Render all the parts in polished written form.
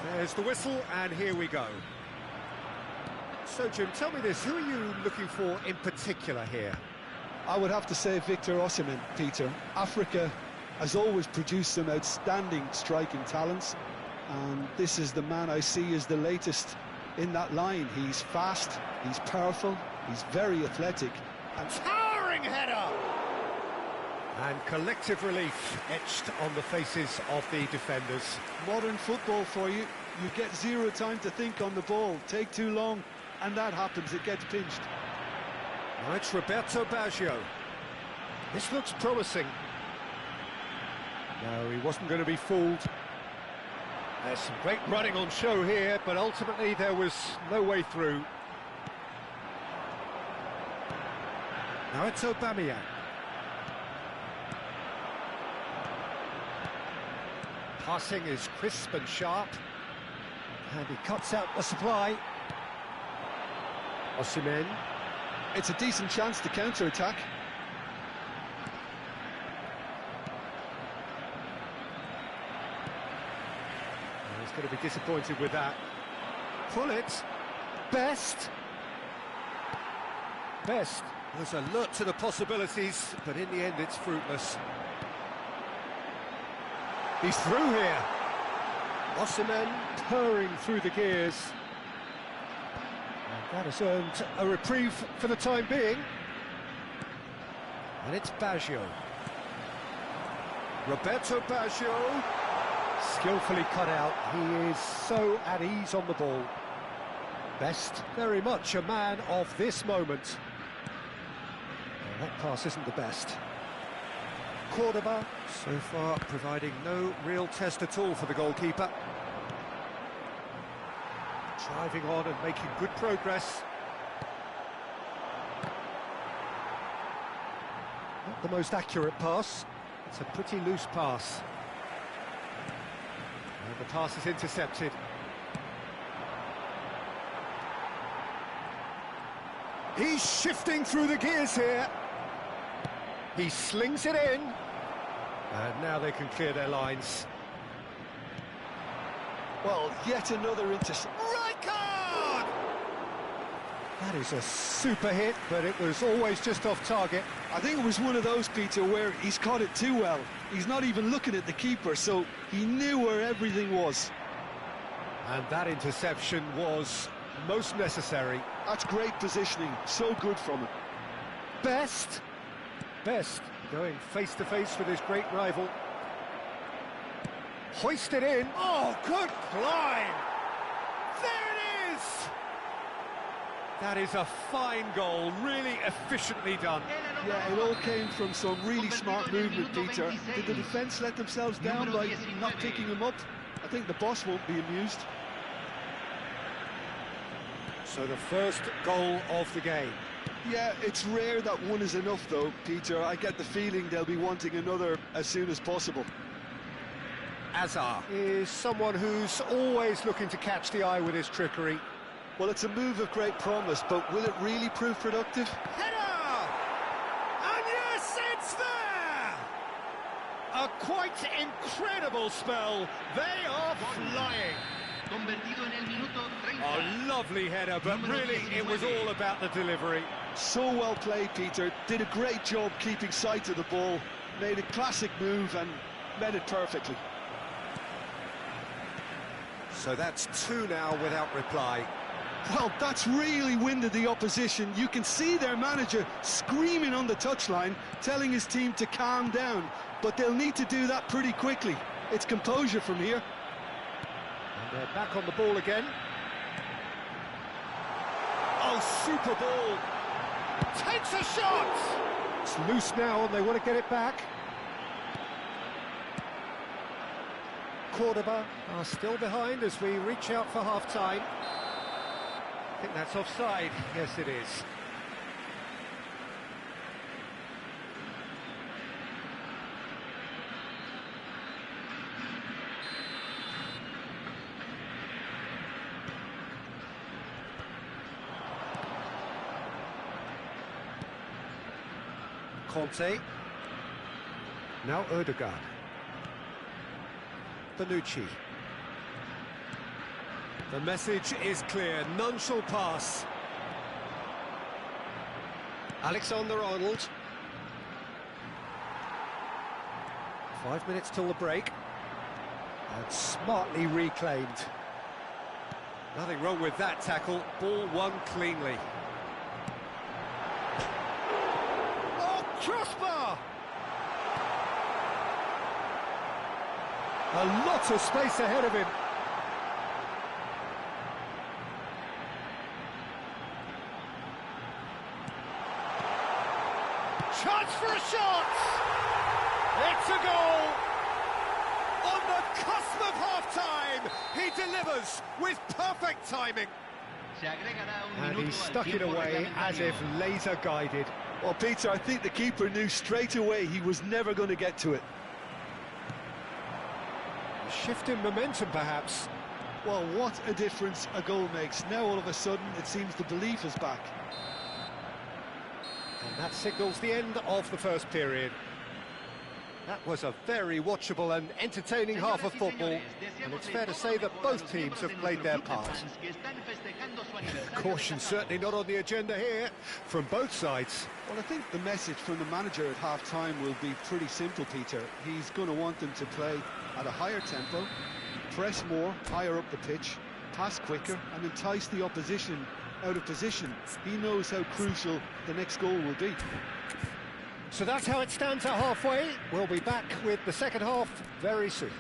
There's the whistle, and here we go. So, Jim, tell me this, who are you looking for in particular here? I would have to say Victor Osimhen, Peter. Africa has always produced some outstanding striking talents, and this is the man I see as the latest in that line. He's fast, he's powerful, he's very athletic. And towering header! And collective relief etched on the faces of the defenders. Modern football for you. You get zero time to think on the ball. Take too long, and that happens, it gets pinched. Now it's Roberto Baggio. This looks promising. No, he wasn't going to be fooled. There's some great running on show here, but ultimately there was no way through. Now it's Aubameyang. Passing is crisp and sharp, and he cuts out the supply. Osimhen. It's a decent chance to counter-attack. He's going to be disappointed with that. Pull it. Best was alert to the possibilities, but in the end it's fruitless. He's through here. Osimhen purring through the gears. And that has earned a reprieve for the time being. And it's Baggio. Roberto Baggio. Skillfully cut out. He is so at ease on the ball. Best, very much a man of this moment. Well, that pass isn't the best. Cordoba, so far providing no real test at all for the goalkeeper. Driving on and making good progress. Not the most accurate pass. It's a pretty loose pass. And the pass is intercepted. He's shifting through the gears here. He slings it in. And now they can clear their lines. Well, yet another intercept. Right card! That is a super hit, but it was always just off target. I think it was one of those, Peter, where he's caught it too well. He's not even looking at the keeper, so he knew where everything was. And that interception was most necessary. That's great positioning, so good from him. Best going face-to-face with his great rival. Hoisted in. Oh, good climb! There it is! That is a fine goal, really efficiently done. Yeah, it all came from some really smart movement, Peter. Did the defence let themselves down by not picking him up? I think the boss won't be amused. So the first goal of the game. Yeah, it's rare that one is enough though, Peter. I get the feeling they'll be wanting another as soon as possible. Azar is someone who's always looking to catch the eye with his trickery. Well, it's a move of great promise, but will it really prove productive? Header! And yes, it's there! A quite incredible spell. They are flying. A lovely header, but really it was all about the delivery. So well played, Peter. Did a great job keeping sight of the ball. Made a classic move and met it perfectly. So that's two now without reply. Well, that's really winded the opposition. You can see their manager screaming on the touchline, telling his team to calm down. But they'll need to do that pretty quickly. It's composure from here. And they're back on the ball again. Oh, super ball! Takes a shot! It's loose now and they want to get it back. Cordoba are still behind as we reach out for half-time. I think that's offside. Yes, it is. Conte. Now Odegaard. Bonucci. The message is clear, none shall pass. Alexander-Arnold. 5 minutes till the break. And smartly reclaimed. Nothing wrong with that tackle, ball won cleanly. Oh, crossbar! A lot of space ahead of him. Chance for a shot! It's a goal! On the cusp of half-time, he delivers with perfect timing. And he stuck it away as if laser-guided. Well, Peter, I think the keeper knew straight away he was never going to get to it. A shift in momentum, perhaps. Well, what a difference a goal makes. Now, all of a sudden, it seems the belief is back. And that signals the end of the first period. That was a very watchable and entertaining half of football, and it's fair to say that both teams have played their part. Caution certainly not on the agenda here, from both sides. Well, I think the message from the manager at half-time will be pretty simple, Peter. He's going to want them to play at a higher tempo, press more, higher up the pitch, pass quicker, and entice the opposition out of position. He knows how crucial the next goal will be. So that's how it stands at halfway. We'll be back with the second half very soon.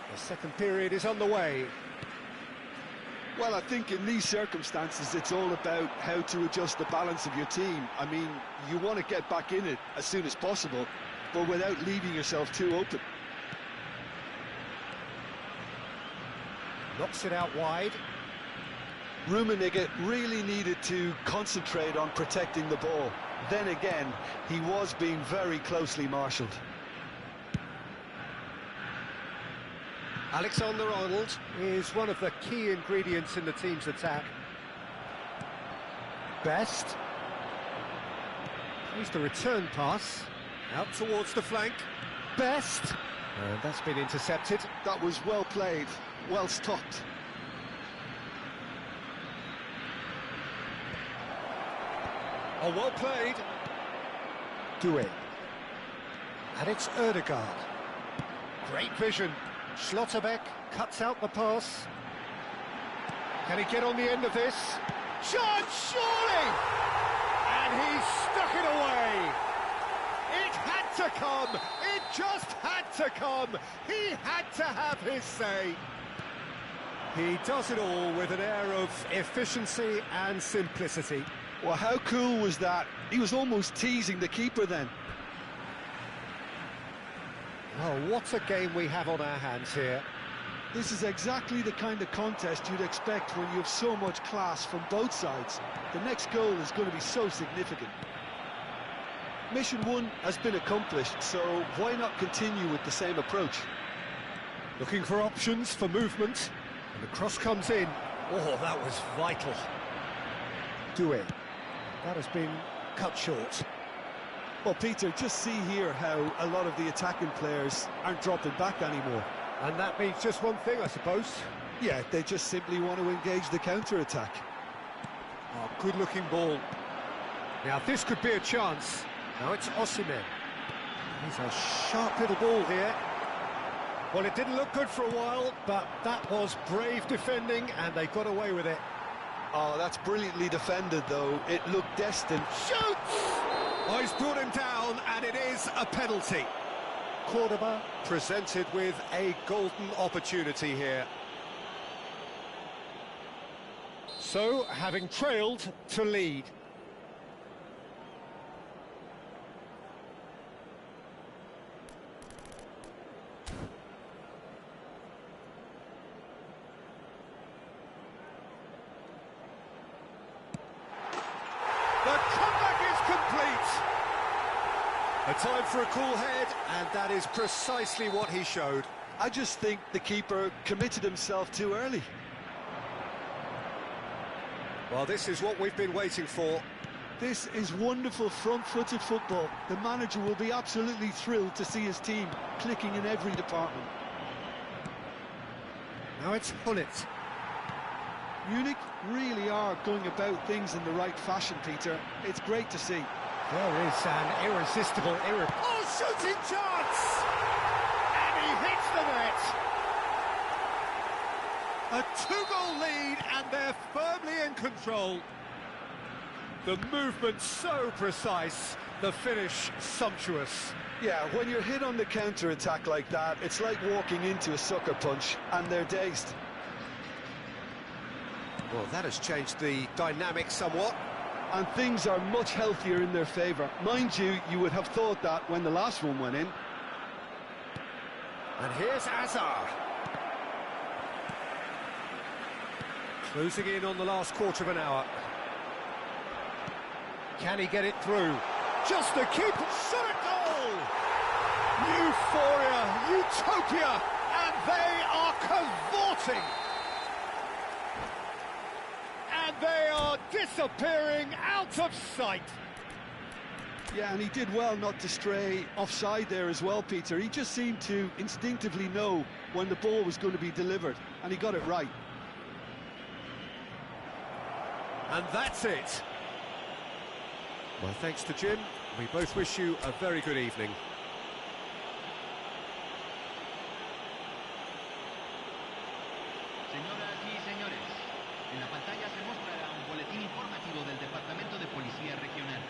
The second period is underway. Well, I think in these circumstances, it's all about how to adjust the balance of your team. I mean, you want to get back in it as soon as possible, but without leaving yourself too open. Knocks it out wide. Rummenigge really needed to concentrate on protecting the ball. Then again, he was being very closely marshalled. Alexander-Arnold is one of the key ingredients in the team's attack. Best. Here's the return pass. Out towards the flank. Best. And that's been intercepted. That was well played, well stopped. Oh, well played. Deux. And it's Ødegaard. Great vision. Schlotterbeck cuts out the pass. Can he get on the end of this? Chance, surely! And he stuck it away. It had to come. It just had to come. He had to have his say. He does it all with an air of efficiency and simplicity. Well, how cool was that? He was almost teasing the keeper then. Oh, what a game we have on our hands here. This is exactly the kind of contest you'd expect when you have so much class from both sides. The next goal is going to be so significant. Mission 1 has been accomplished, so why not continue with the same approach? Looking for options for movement, and the cross comes in. Oh, that was vital. Deux. That has been cut short. Well, Peter, just see here how a lot of the attacking players aren't dropping back anymore. And that means just one thing, I suppose. Yeah, they just simply want to engage the counter-attack. Oh, good-looking ball. Now, this could be a chance. Now it's Osimhen. He's a sharp little ball here. Well, it didn't look good for a while, but that was brave defending, and they got away with it. Oh, that's brilliantly defended, though. It looked destined. Shoots! Oh, he's brought him down, and it is a penalty. Cordoba presented with a golden opportunity here. So, having trailed to lead. A time for a cool head, and that is precisely what he showed. I just think the keeper committed himself too early. Well, this is what we've been waiting for. This is wonderful front-footed football. The manager will be absolutely thrilled to see his team clicking in every department. Now it's Hullet. Munich really are going about things in the right fashion, Peter. It's great to see. There is an irresistible shooting chance! And he hits the net! A two-goal lead, and they're firmly in control. The movement so precise, the finish sumptuous. Yeah, when you're hit on the counter-attack like that, it's like walking into a sucker punch, and they're dazed. Well, that has changed the dynamic somewhat. And things are much healthier in their favour. Mind you, you would have thought that when the last one went in. And here's Hazard. Closing in on the last quarter of an hour. Can he get it through? Just the keeper shot at goal! Euphoria, utopia, and they are cavorting! And they are disappearing out of sight. Yeah, and he did well not to stray offside there as well, Peter. He just seemed to instinctively know when the ball was going to be delivered, and he got it right. And that's it. Well, thanks to Jim. We both wish you a very good evening. Señoras y señores, en la pantalla se mostrará un boletín informativo del Departamento de Policía Regional.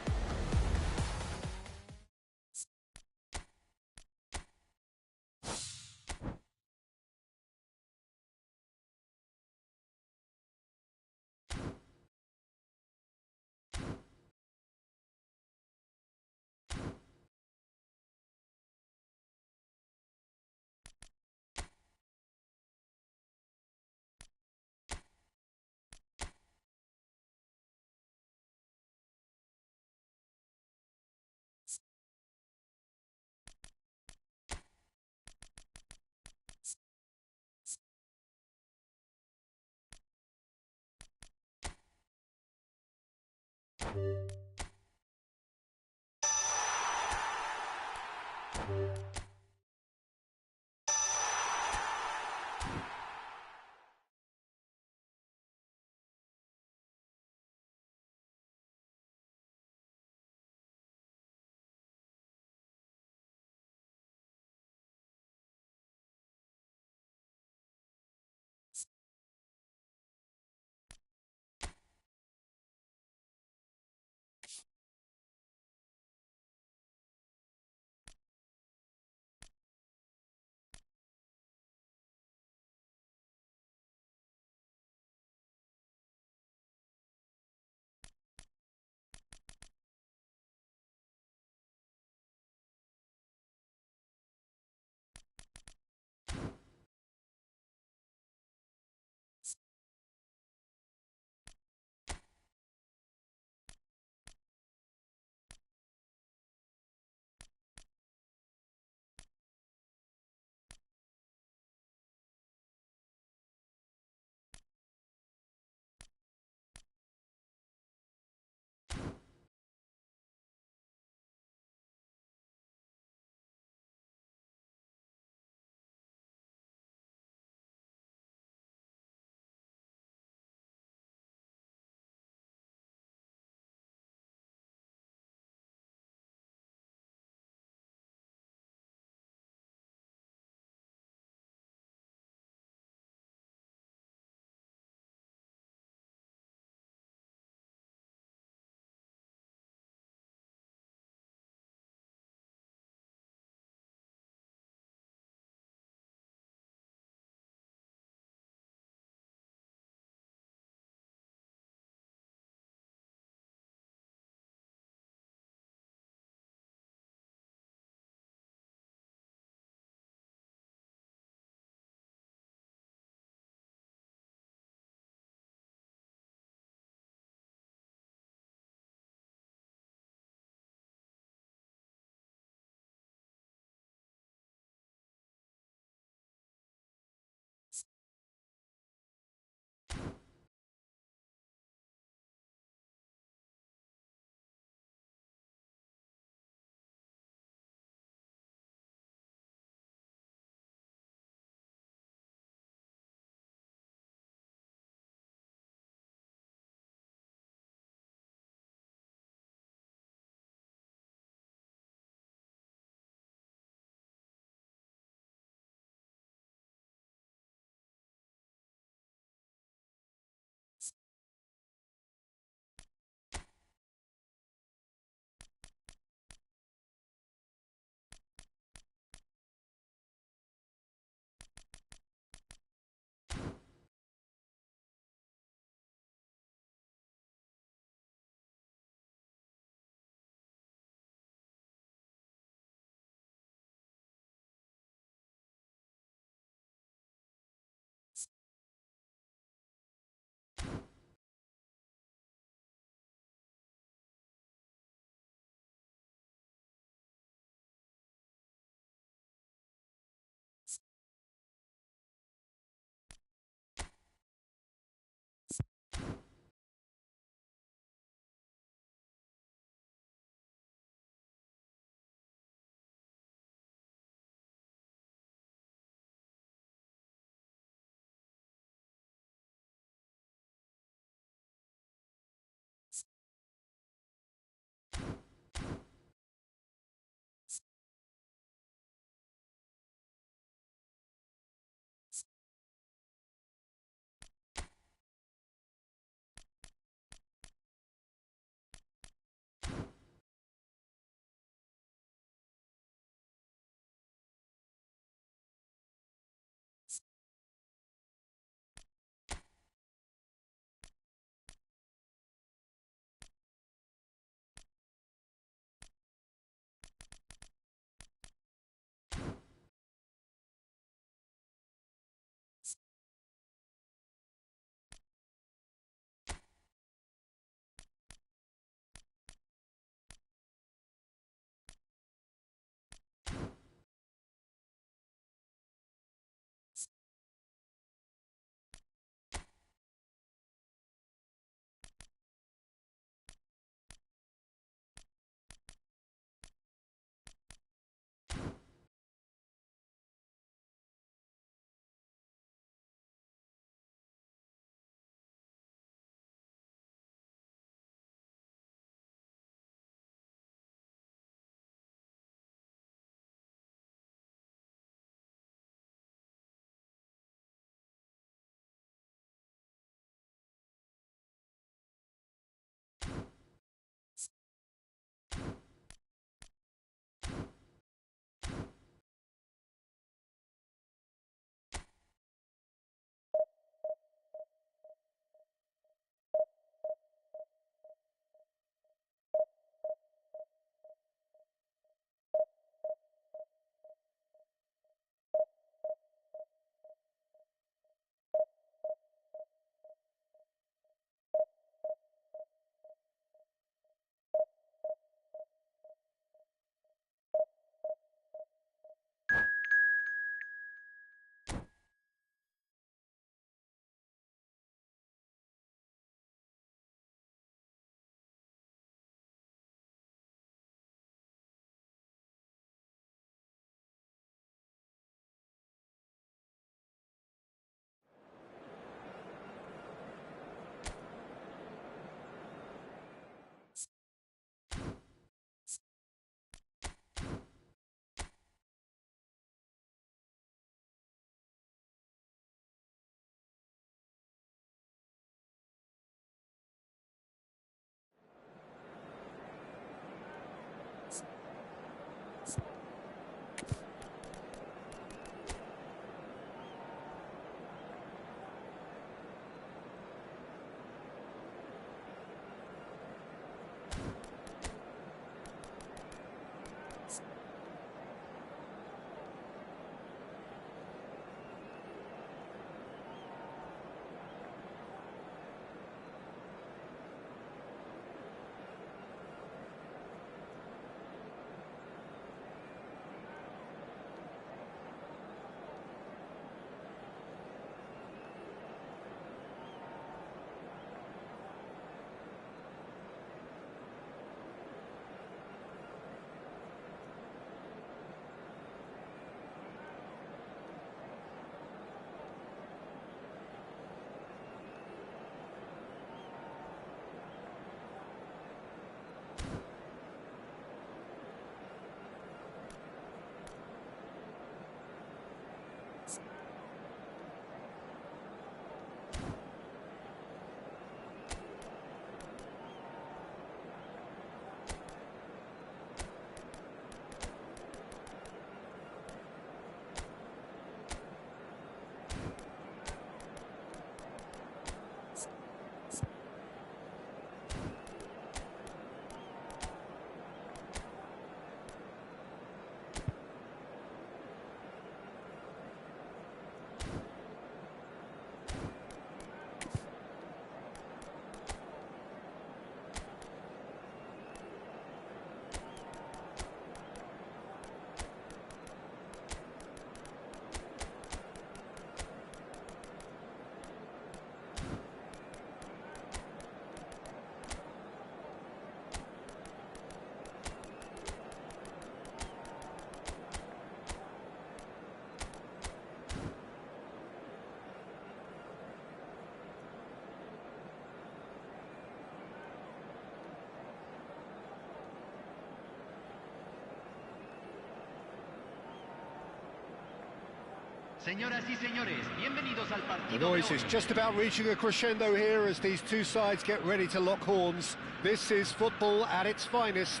Señoras y señores, bienvenidos al The partido noise de is hoy. just about reaching a crescendo here as these two sides get ready to lock horns. This is football at its finest.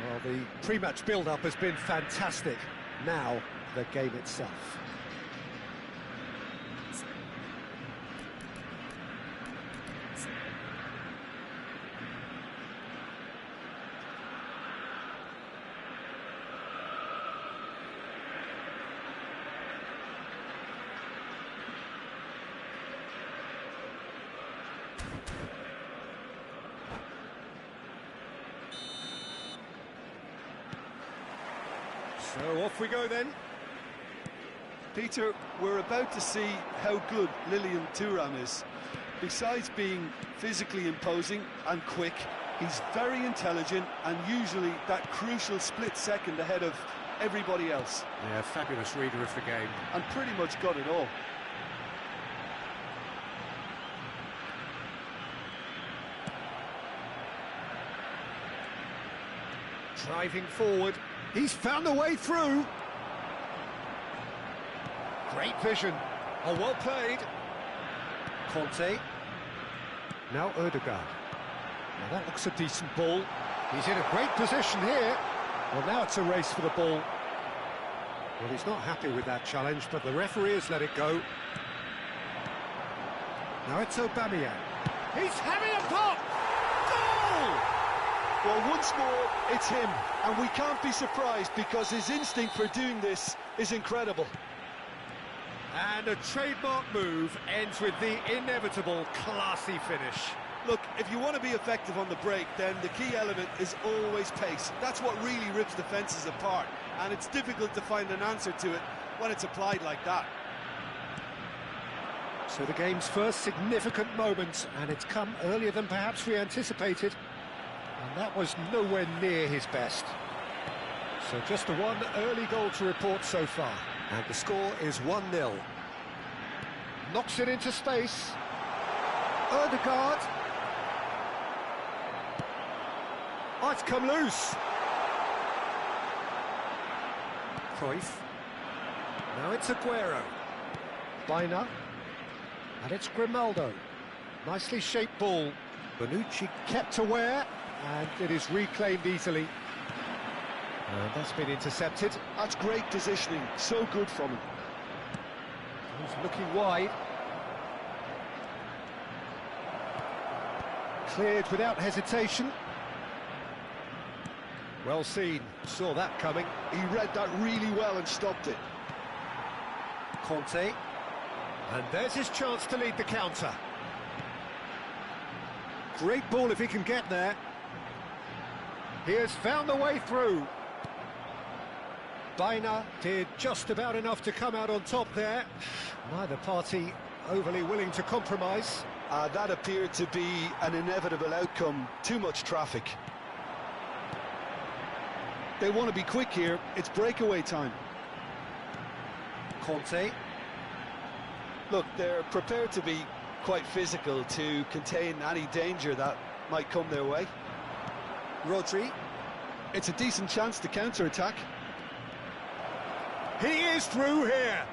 Well, the pre-match build-up has been fantastic. Now, the game itself. So off we go then. Peter, we're about to see how good Lilian Thuram is. Besides being physically imposing and quick, he's very intelligent and usually that crucial split second ahead of everybody else. Yeah, fabulous reader of the game. And pretty much got it all. Driving forward. He's found a way through. Great vision. Oh, well played. Conte. Now Ødegaard. Now that looks a decent ball. He's in a great position here. Well, now it's a race for the ball. Well, he's not happy with that challenge, but the referee has let it go. Now it's Aubameyang. He's having a pop! Goal! Well, once more, it's him, and we can't be surprised because his instinct for doing this is incredible. And a trademark move ends with the inevitable classy finish. Look, if you want to be effective on the break, then the key element is always pace. That's what really rips defences apart, and it's difficult to find an answer to it when it's applied like that. So the game's first significant moment, and it's come earlier than perhaps we anticipated. And that was nowhere near his best. So just the one early goal to report so far. And the score is 1-0. Knocks it into space. Ødegaard. Oh, it's come loose. Cruyff. Now it's Aguero. Bina. And it's Grimaldo. Nicely shaped ball. Bonucci kept aware. And it is reclaimed easily. And that's been intercepted. That's great positioning, so good from him. He's looking wide. Cleared without hesitation. Well seen, saw that coming. He read that really well and stopped it. Conte. And there's his chance to lead the counter. Great ball if he can get there. He has found a way through. Bina did just about enough to come out on top there. Neither party overly willing to compromise. That appeared to be an inevitable outcome. Too much traffic. They want to be quick here. It's breakaway time. Conte. Look, they're prepared to be quite physical to contain any danger that might come their way. Rodri. It's a decent chance to counter-attack. He is through here.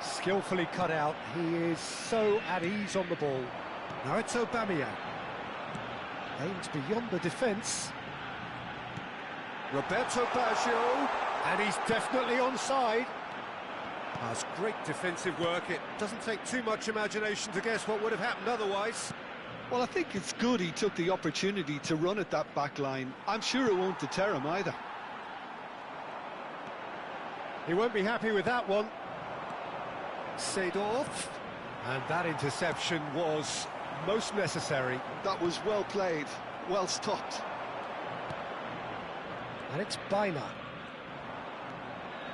Skillfully cut out. He is so at ease on the ball. Now it's Aubameyang. Aims beyond the defence. Roberto Baggio. And he's definitely onside. That's great defensive work. It doesn't take too much imagination to guess what would have happened otherwise. Well, I think it's good he took the opportunity to run at that back line. I'm sure it won't deter him either. He won't be happy with that one. Seedorf. And that interception was most necessary. That was well played, well stopped. And it's Bina.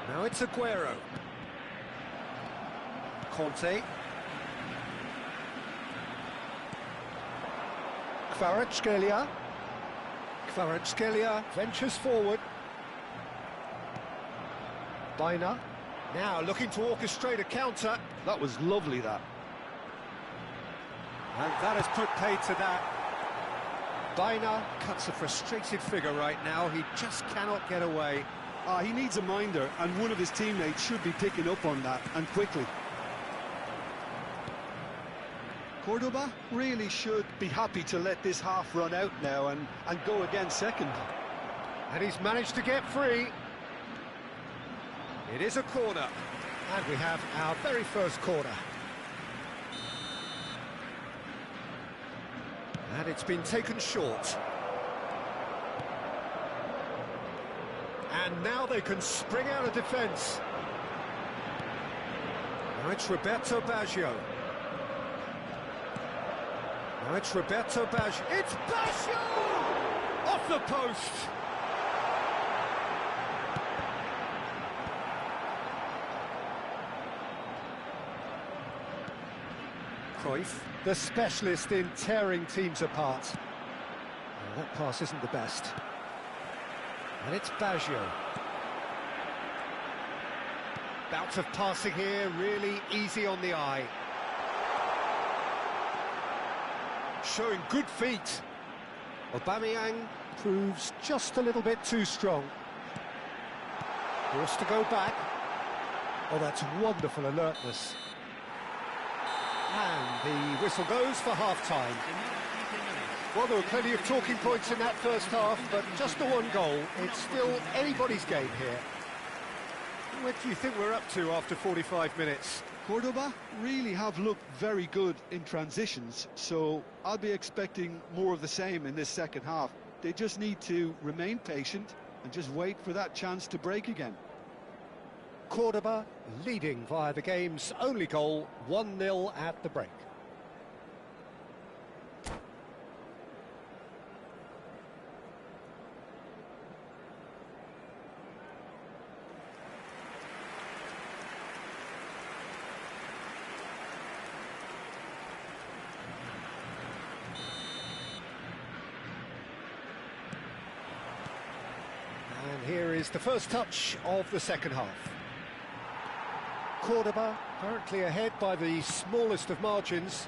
Now it's Aguero. Conte. Kvaratskhelia. Kvaratskhelia ventures forward. Bina. Now looking to orchestrate a counter. That was lovely, that. And that has put paid to that. Baina cuts a frustrated figure right now. He just cannot get away. He needs a minder, and one of his teammates should be picking up on that, and quickly. Cordoba really should be happy to let this half run out now and go again second. And he's managed to get free. It is a corner. And we have our very first corner. And it's been taken short. And now they can spring out of defence. Now it's Roberto Baggio. Now it's Roberto Baggio. It's Baggio! Off the post! Cruyff, the specialist in tearing teams apart. Well, that pass isn't the best. And it's Baggio. Bout of passing here, really easy on the eye. Showing good feet. Aubameyang proves just a little bit too strong. Forced to go back. Oh, that's wonderful alertness. And the whistle goes for half-time. Well, there were plenty of talking points in that first half, but just the one goal. It's still anybody's game here. What do you think we're up to after 45 minutes? Cordoba really have looked very good in transitions, so I'll be expecting more of the same in this second half. They just need to remain patient and just wait for that chance to break again. Cordoba leading via the game's only goal, 1-0 at the break. And here is the first touch of the second half. Cordoba currently ahead by the smallest of margins.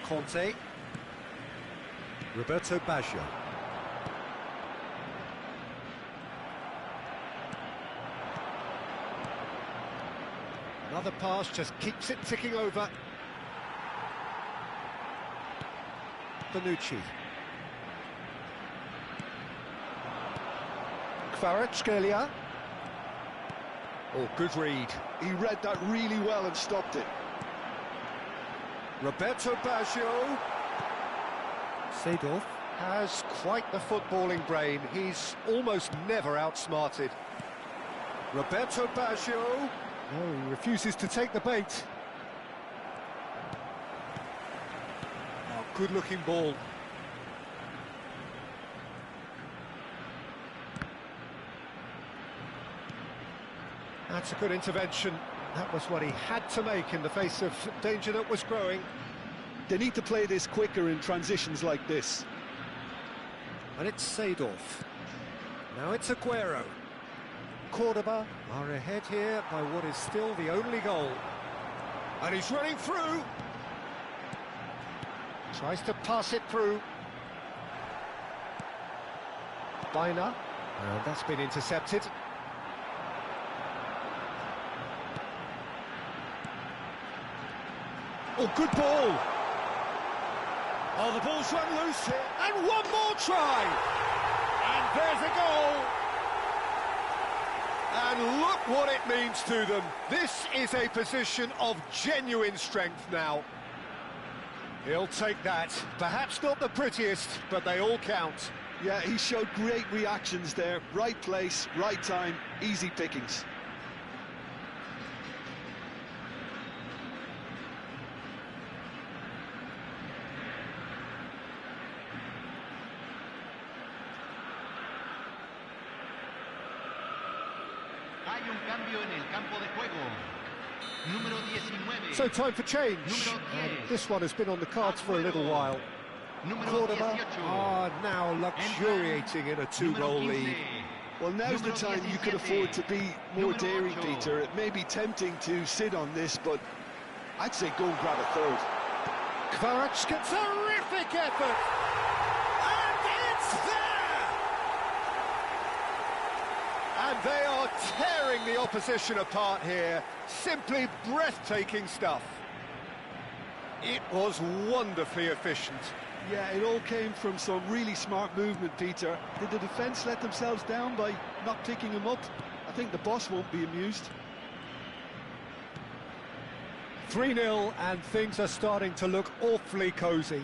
Conte. Roberto Baggio. Another pass just keeps it ticking over. Bonucci. Kvaratskhelia. Oh, good read. He read that really well and stopped it. Roberto Baggio. Seedorf has quite the footballing brain. He's almost never outsmarted. Roberto Baggio. No, he refuses to take the bait. Oh, good-looking ball. That's a good intervention. That was what he had to make in the face of danger that was growing. They need to play this quicker in transitions like this. And it's Seedorf. Now it's Aguero. Cordoba are ahead here by what is still the only goal. And he's running through. Tries to pass it through. Baina. And that's been intercepted. Oh, good ball. Oh, the ball's run loose here. And one more try. And there's a goal. And look what it means to them. This is a position of genuine strength now. He'll take that. Perhaps not the prettiest, but they all count. Yeah, he showed great reactions there. Right place, right time, easy pickings. Hay un cambio en el campo de juego. Número 19. So time for change. And this one has been on the cards for a little while. Cordoba are now luxuriating in a two-goal lead. Well, now's the time you could afford to be more daring, Peter. It may be tempting to sit on this, but I'd say go and grab a third. Kvaratskhelia, terrific effort! And it's there! And they are tearing the opposition apart here. Simply breathtaking stuff. It was wonderfully efficient. Yeah, it all came from some really smart movement, Peter. Did the defence let themselves down by not picking him up? I think the boss won't be amused. 3-0 and things are starting to look awfully cosy.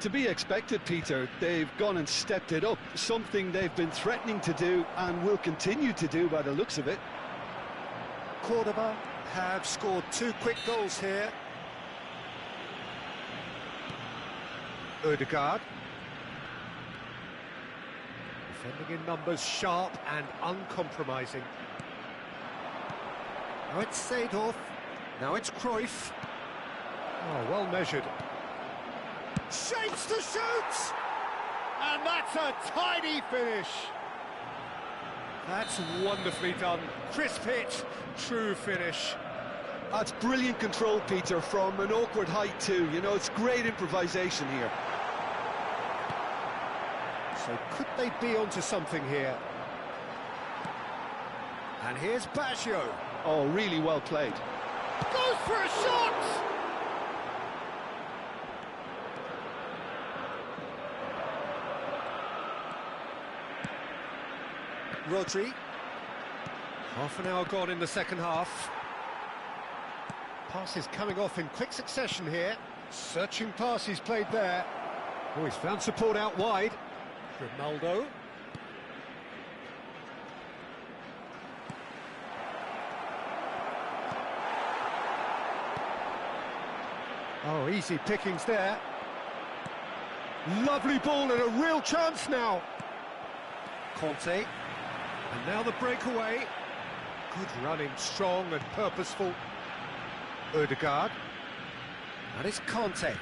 To be expected, Peter. They've gone and stepped it up, something they've been threatening to do and will continue to do by the looks of it. Cordoba have scored 2 quick goals here. Odegaard. Defending in numbers, sharp and uncompromising. Now it's Seedorf. Now it's Cruyff. Oh, well measured. Shapes to shoot! And that's a tidy finish. That's wonderfully done. Crisp hit, true finish. That's brilliant control, Peter, from an awkward height too. You know, it's great improvisation here. So could they be onto something here? And here's Baggio. Oh, really well played. Goes for a shot! Rodri. Half an hour gone in the second half. Passes coming off in quick succession here. Searching pass he's played there. Oh, he's found support out wide. Ronaldo. Oh, easy pickings there. Lovely ball and a real chance now. Conte. And now the breakaway. Good running, strong and purposeful. Odegaard. That is Conte.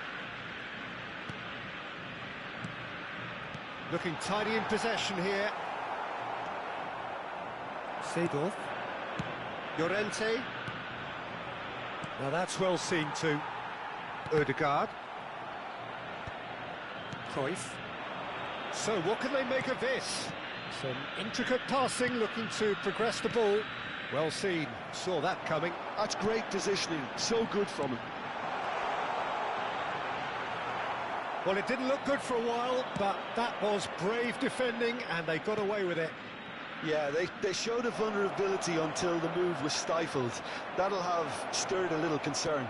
Looking tidy in possession here. Seedorf. Llorente. Now that's well seen too. Odegaard. Cruyff. So what can they make of this? Some intricate passing, looking to progress the ball. Well seen, saw that coming. That's great positioning, so good from him. Well, it didn't look good for a while, but that was brave defending and they got away with it. Yeah, they showed a vulnerability until the move was stifled. That'll have stirred a little concern.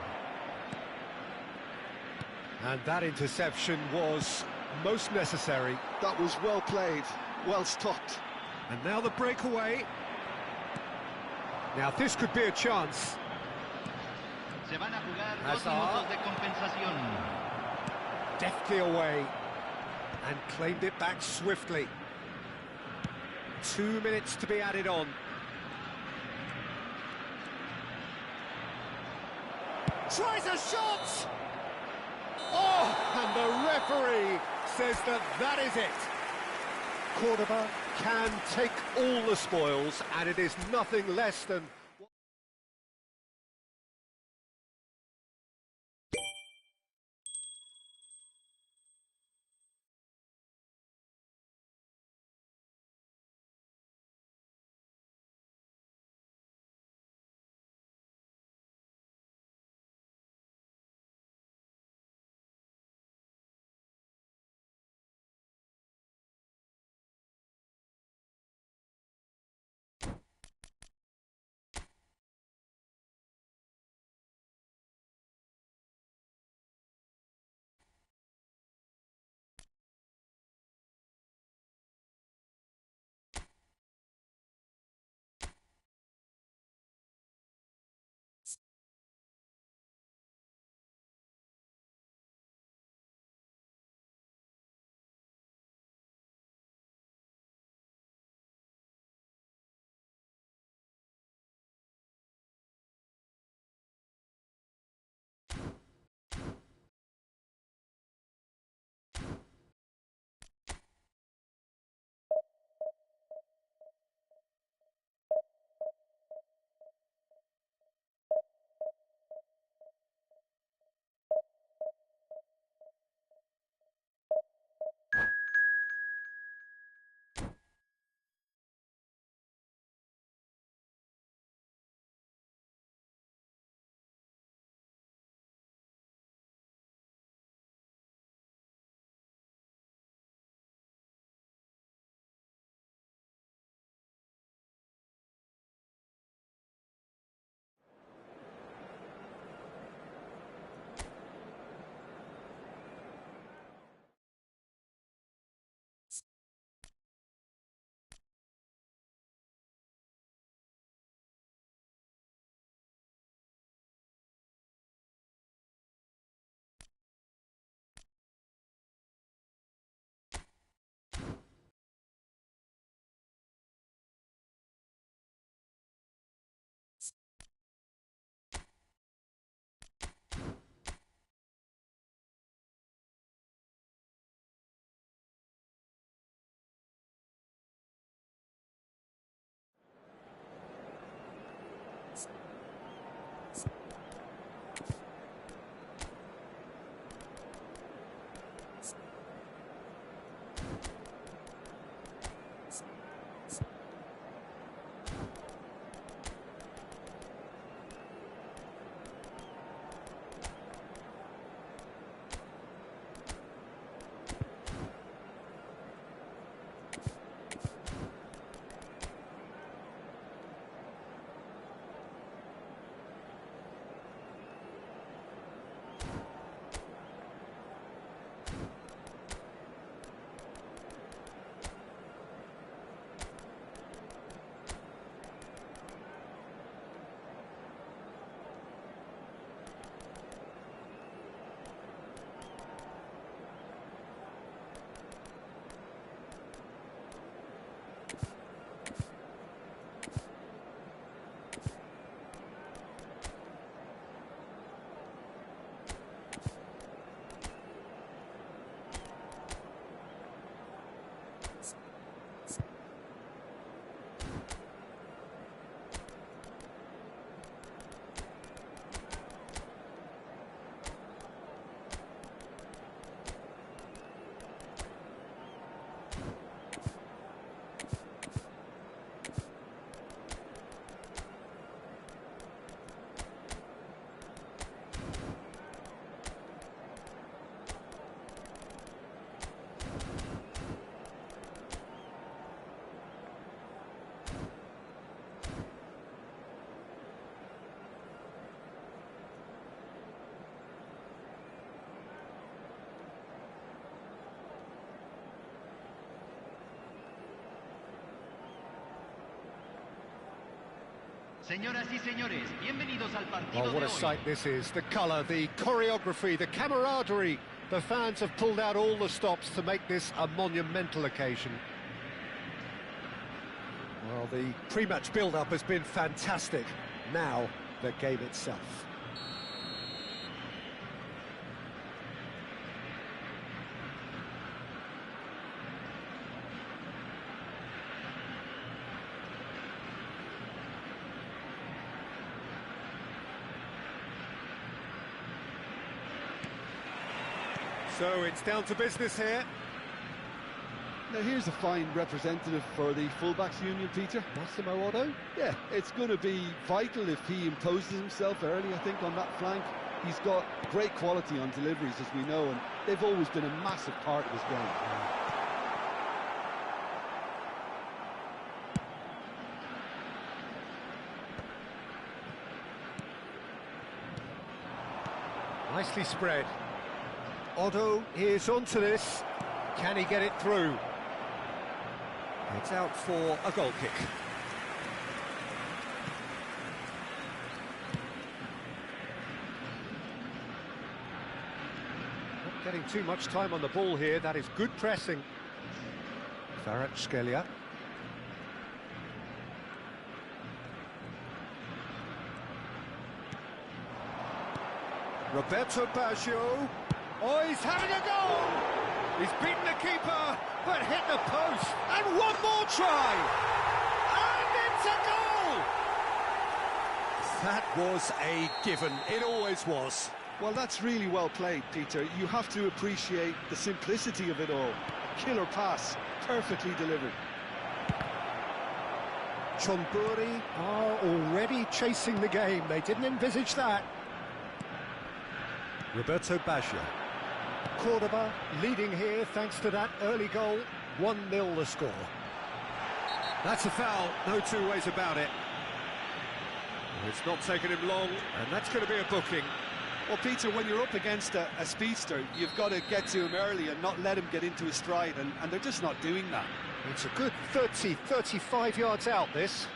And that interception was most necessary. That was well played, well stopped. And now the breakaway. Now this could be a chance. Se van a jugar 2 Hazard. minutos de compensación. Deftly away. And claimed it back swiftly. 2 minutes to be added on. Tries a shot! Oh, and the referee says that that is it. Cordoba can take all the spoils, and it is nothing less than... Señoras y señores, bienvenidos al partido Oh, what de a hoy. sight this is. The colour, the choreography, the camaraderie. The fans have pulled out all the stops to make this a monumental occasion. Well, the pre-match build-up has been fantastic. Now, the game itself. So it's down to business here. Now here's a fine representative for the fullbacks union, Peter. Massimo Otto? Yeah, it's going to be vital if he imposes himself early, I think, on that flank. He's got great quality on deliveries, as we know, and they've always been a massive part of his game. Nicely spread. Otto is onto this. Can he get it through? It's out for a goal kick. Not getting too much time on the ball here. That is good pressing. Kvaratskhelia. Roberto Baggio. Oh, he's having a goal! He's beaten the keeper, but hit the post. And one more try! And it's a goal! That was a given. It always was. Well, that's really well played, Peter. You have to appreciate the simplicity of it all. Killer pass, perfectly delivered. Chonburi are already chasing the game. They didn't envisage that. Roberto Baggio. Cordoba leading here thanks to that early goal. 1-0 the score. That's a foul, no two ways about it. It's not taken him long, and that's going to be a booking. Well, Peter, when you're up against a speedster, you've got to get to him early and not let him get into his stride, and they're just not doing that. It's a good 30, 35 yards out, this.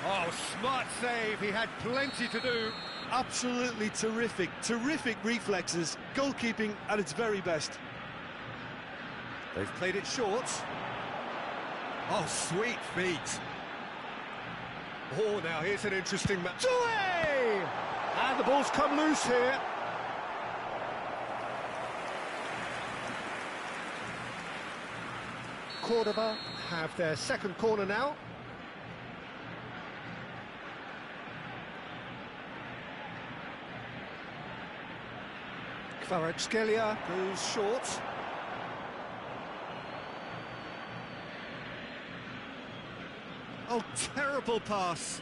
Oh, smart save. He had plenty to do. Absolutely terrific reflexes, goalkeeping at its very best. They've played it short. Oh, sweet feet. Oh, now here's an interesting match. And the ball's come loose here. Cordoba have their second corner now. Kvaratskhelia goes short. Oh, terrible pass.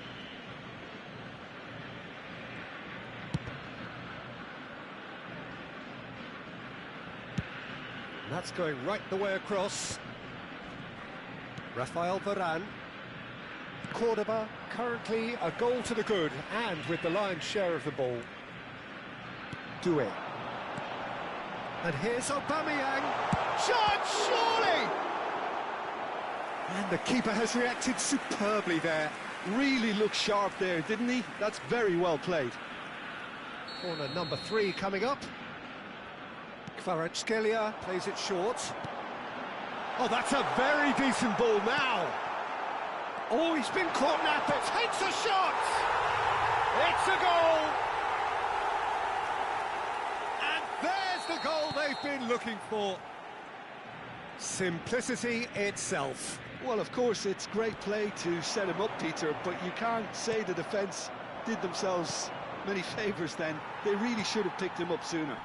That's going right the way across. Rafael Varane. Cordoba currently a goal to the good and with the lion's share of the ball. Deux. And here's Aubameyang. Shot, surely! And the keeper has reacted superbly there. Really looked sharp there, didn't he? That's very well played. Corner number 3 coming up. Kvaratskhelia plays it short. Oh, that's a very decent ball now. Oh, he's been caught napped. Takes a shot. It's a goal. And there's the goal they've been looking for. Simplicity itself. Well, of course, it's great play to set him up, Peter, but you can't say the defence did themselves many favours then. They really should have picked him up sooner.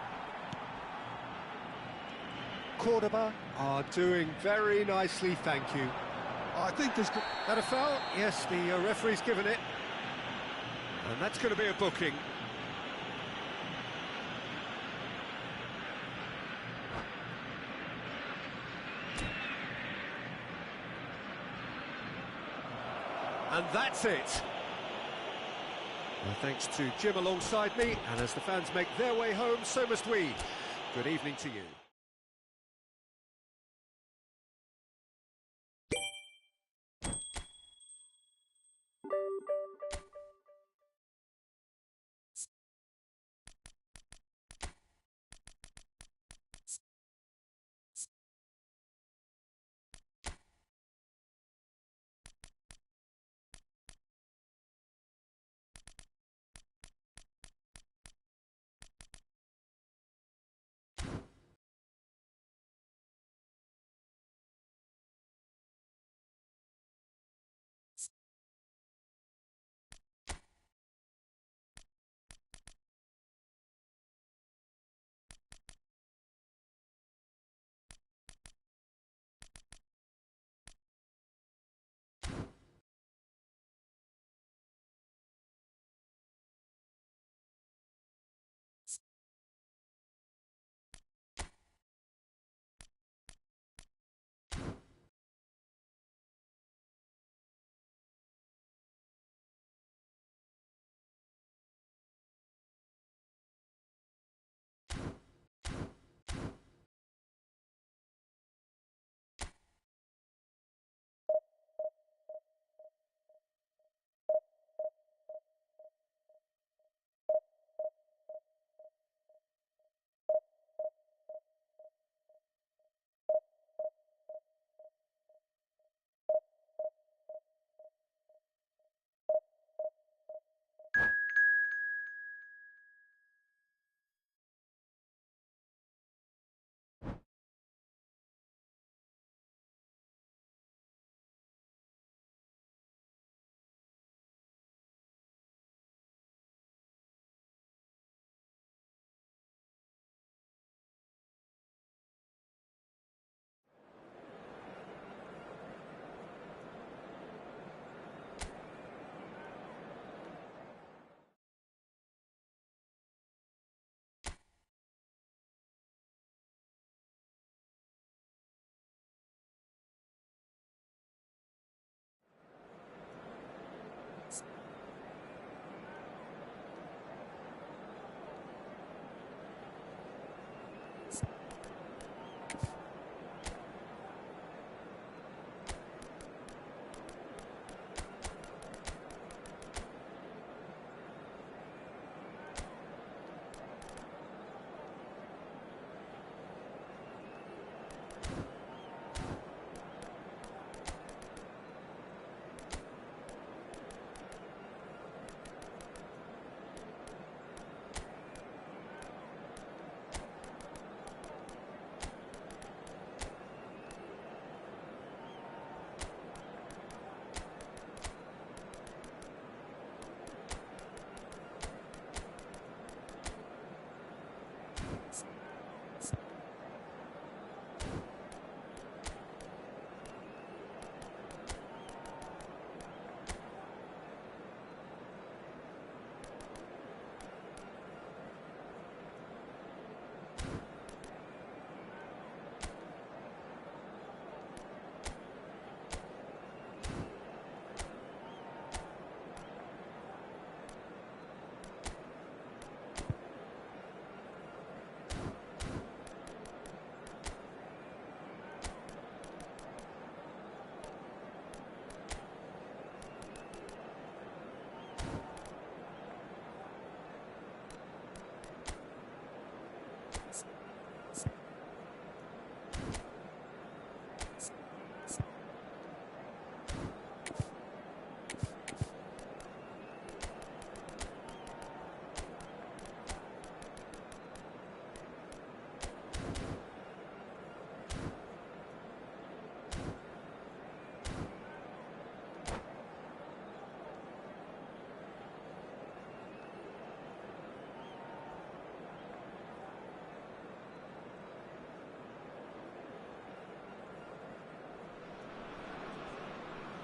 Cordoba are doing very nicely, thank you. I think there's... That a foul? Yes, the referee's given it. And that's going to be a booking. And that's it. Well, thanks to Jim alongside me, and as the fans make their way home, so must we. Good evening to you.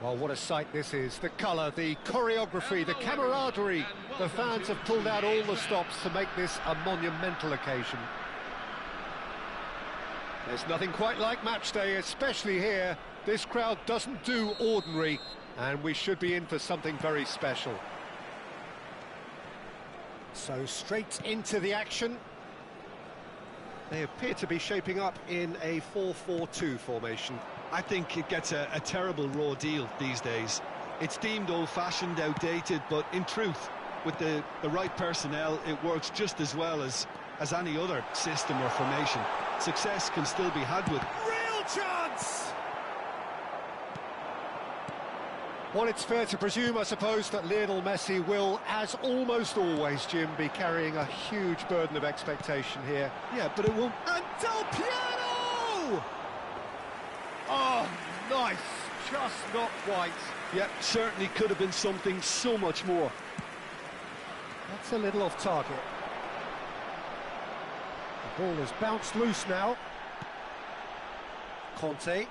Well, what a sight this is. The colour, the choreography, the camaraderie. The fans have pulled out all the stops to make this a monumental occasion. There's nothing quite like match day, especially here. This crowd doesn't do ordinary, And we should be in for something very special. So straight into the action. They appear to be shaping up in a 4-4-2 formation. I think it gets a terrible raw deal these days. It's deemed old-fashioned, outdated, but in truth, with the right personnel, it works just as well as any other system or formation. Success can still be had with... Real chance! Well, it's fair to presume, I suppose, that Lionel Messi will, as almost always, Jim, be carrying a huge burden of expectation here. Yeah, but it won't... And Del Piero! Oh, nice. Just not quite. Yeah, certainly could have been something so much more. That's a little off target. The ball has bounced loose now. Conte.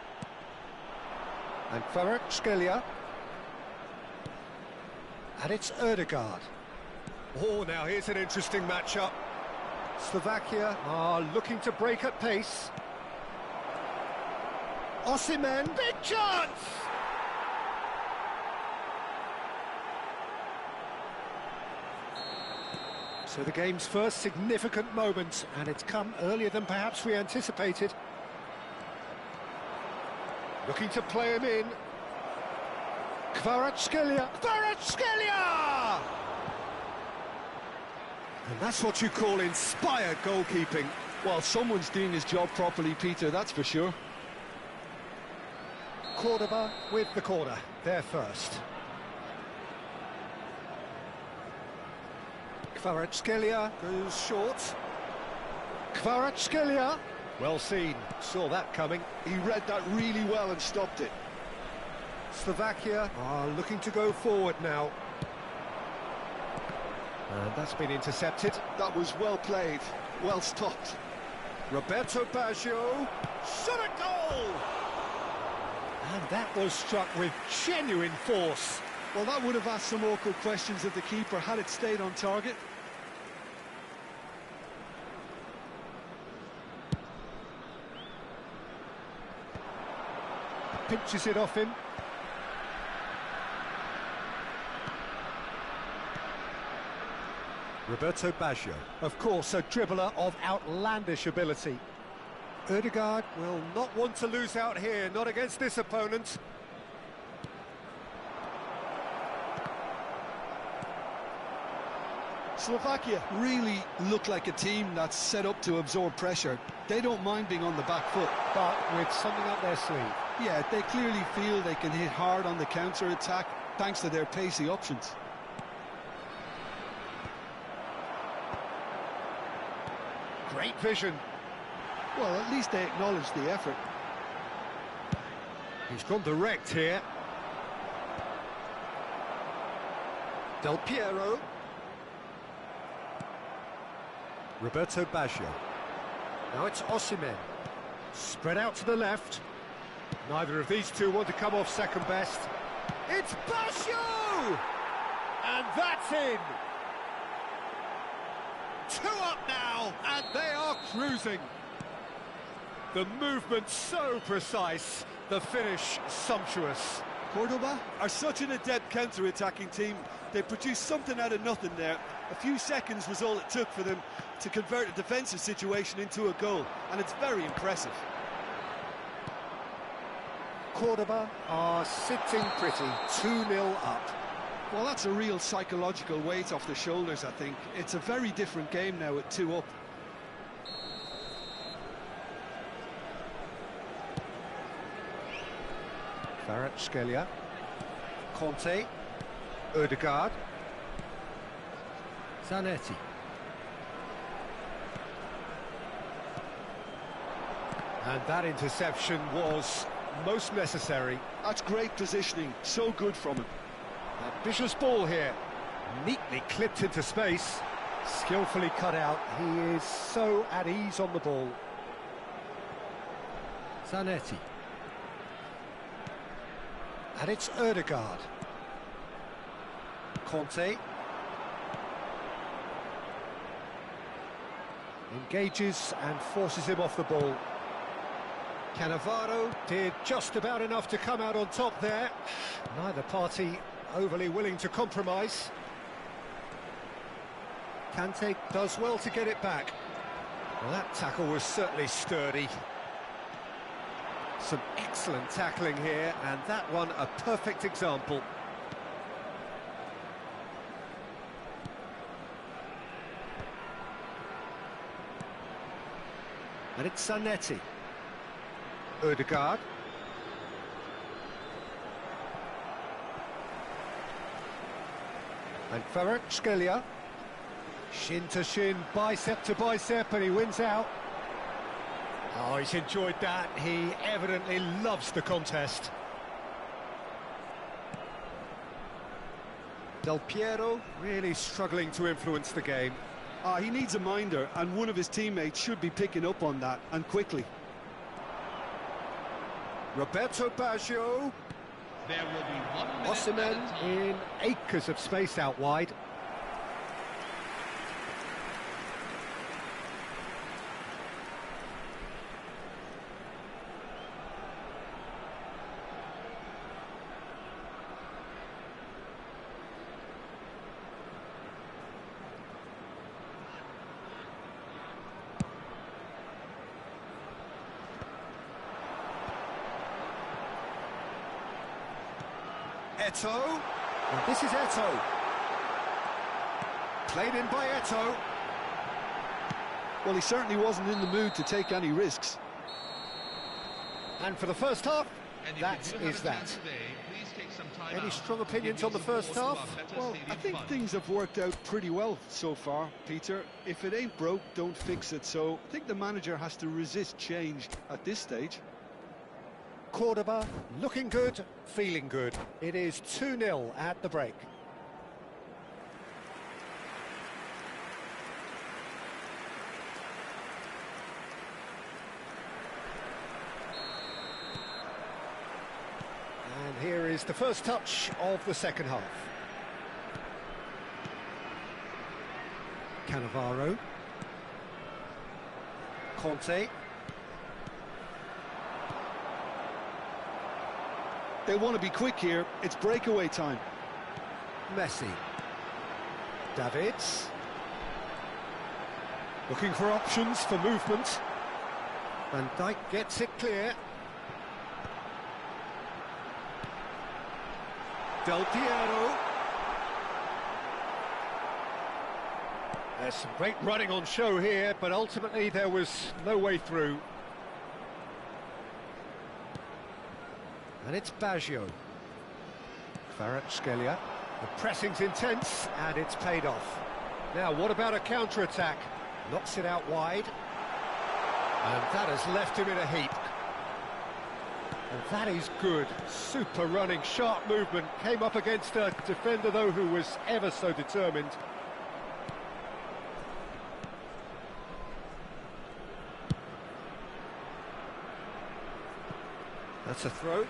And Kvaratskhelia. And it's Ødegaard. Oh, now here's an interesting matchup. Slovakia are looking to break at pace. Osimhen, big chance! So the game's first significant moment, and it's come earlier than perhaps we anticipated. Looking to play him in. Kvaratskhelia! Kvaratskhelia! And that's what you call inspired goalkeeping. Well, someone's doing his job properly, Peter, that's for sure. Cordoba with the corner, there first. Kvaratskhelia goes short. Kvaratskhelia, well seen, saw that coming. He read that really well and stopped it. Slovakia are looking to go forward now. And that's been intercepted. That was well played, well stopped. Roberto Baggio, shot a goal! And that was struck with genuine force. Well, that would have asked some awkward questions of the keeper had it stayed on target. Pinches it off him. Roberto Baggio, of course, a dribbler of outlandish ability. Ødegaard will not want to lose out here, not against this opponent. Slovakia really look like a team that's set up to absorb pressure. They don't mind being on the back foot. But with something up their sleeve. Yeah, they clearly feel they can hit hard on the counter-attack thanks to their pacey options. Great vision. Well, at least they acknowledge the effort. He's gone direct here. Del Piero. Roberto Baggio. Now it's Osimhen. Spread out to the left. Neither of these two want to come off second best. It's Baggio! And that's in! 2 up now, and they are cruising. The movement so precise, the finish sumptuous. Cordoba are such an adept counter-attacking team. They produced something out of nothing there. A few seconds was all it took for them to convert a defensive situation into a goal, and it's very impressive. Cordoba are sitting pretty, 2-0 up. Well, that's a real psychological weight off the shoulders, I think. It's a very different game now at 2 up. Kvaratskhelia, Conte, Ødegaard, Zanetti. And that interception was most necessary. That's great positioning, so good from him. Ambitious ball here, neatly clipped into space, skillfully cut out. He is so at ease on the ball. Zanetti. And it's Ødegaard. Conte. Engages and forces him off the ball. Cannavaro did just about enough to come out on top there. Neither party overly willing to compromise. Kante does well to get it back. Well, that tackle was certainly sturdy. Some excellent tackling here, and that one a perfect example. And it's Zanetti. Ødegaard. And Kvaratskhelia. Shin to shin, bicep to bicep, and he wins out. Oh, he's enjoyed that. He evidently loves the contest. Del Piero really struggling to influence the game. He needs a minder, and one of his teammates should be picking up on that, and quickly. Roberto Baggio. There will be 1 minute Osimhen at a time. in acres of space out wide. Eto'o. And this is Eto'o. Played in by Eto'o. Well, he certainly wasn't in the mood to take any risks. And for the first half, And if that you do have is a that. chance today, please take some time Any out strong to opinions give on the your first support to half? our better Well, I stadium think fund. things have worked out pretty well so far, Peter. If it ain't broke, don't fix it. So I think the manager has to resist change at this stage. Cordoba looking good, feeling good. It is 2-0 at the break. And here is the first touch of the second half. Cannavaro. Conte. They want to be quick here. It's breakaway time. Messi. Davids. Looking for options for movement. Van Dijk gets it clear. Del Piero. There's some great running on show here, but ultimately there was no way through. And it's Baggio. Kvaratskhelia. The pressing's intense, and it's paid off. Now, what about a counter-attack? Knocks it out wide. And that has left him in a heap. And that is good. Super running, sharp movement. Came up against a defender, though, who was ever so determined. That's a throw.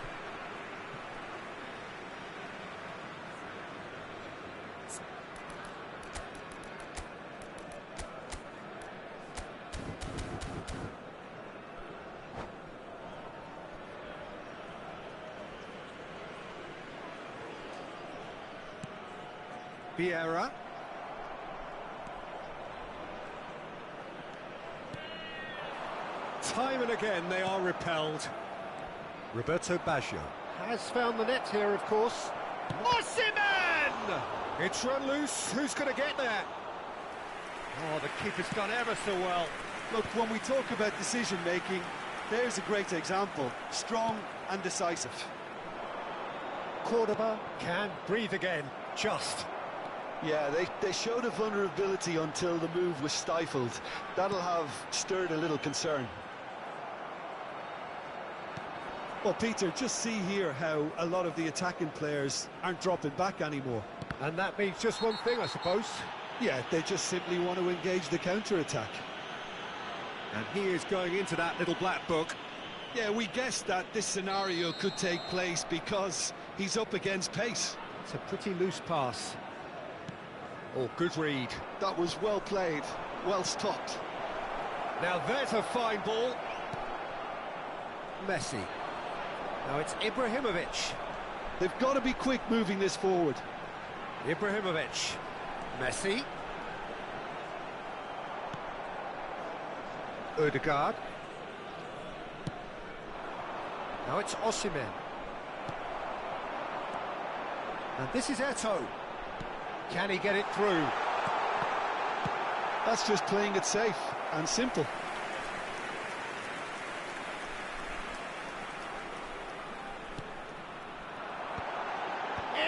Vieira. Time and again they are repelled. Roberto Baggio has found the net here, of course. Osimhen! It's run loose. Who's going to get there? Oh, the keeper's done ever so well. Look, when we talk about decision-making, there's a great example. Strong and decisive. Cordoba can breathe again, just. Yeah, they showed a vulnerability until the move was stifled. That'll have stirred a little concern. Well, Peter, just see here how a lot of the attacking players aren't dropping back anymore. And that means just one thing, I suppose. Yeah, they just simply want to engage the counter-attack. And he is going into that little black book. Yeah, we guessed that this scenario could take place because he's up against pace. It's a pretty loose pass. Oh, good read. That was well played, well stopped. Now there's a fine ball. Messi. Now it's Ibrahimovic. They've got to be quick moving this forward. Ibrahimovic. Messi. Odegaard. Now it's Osimhen. And this is Eto'o. Can he get it through? That's just playing it safe and simple.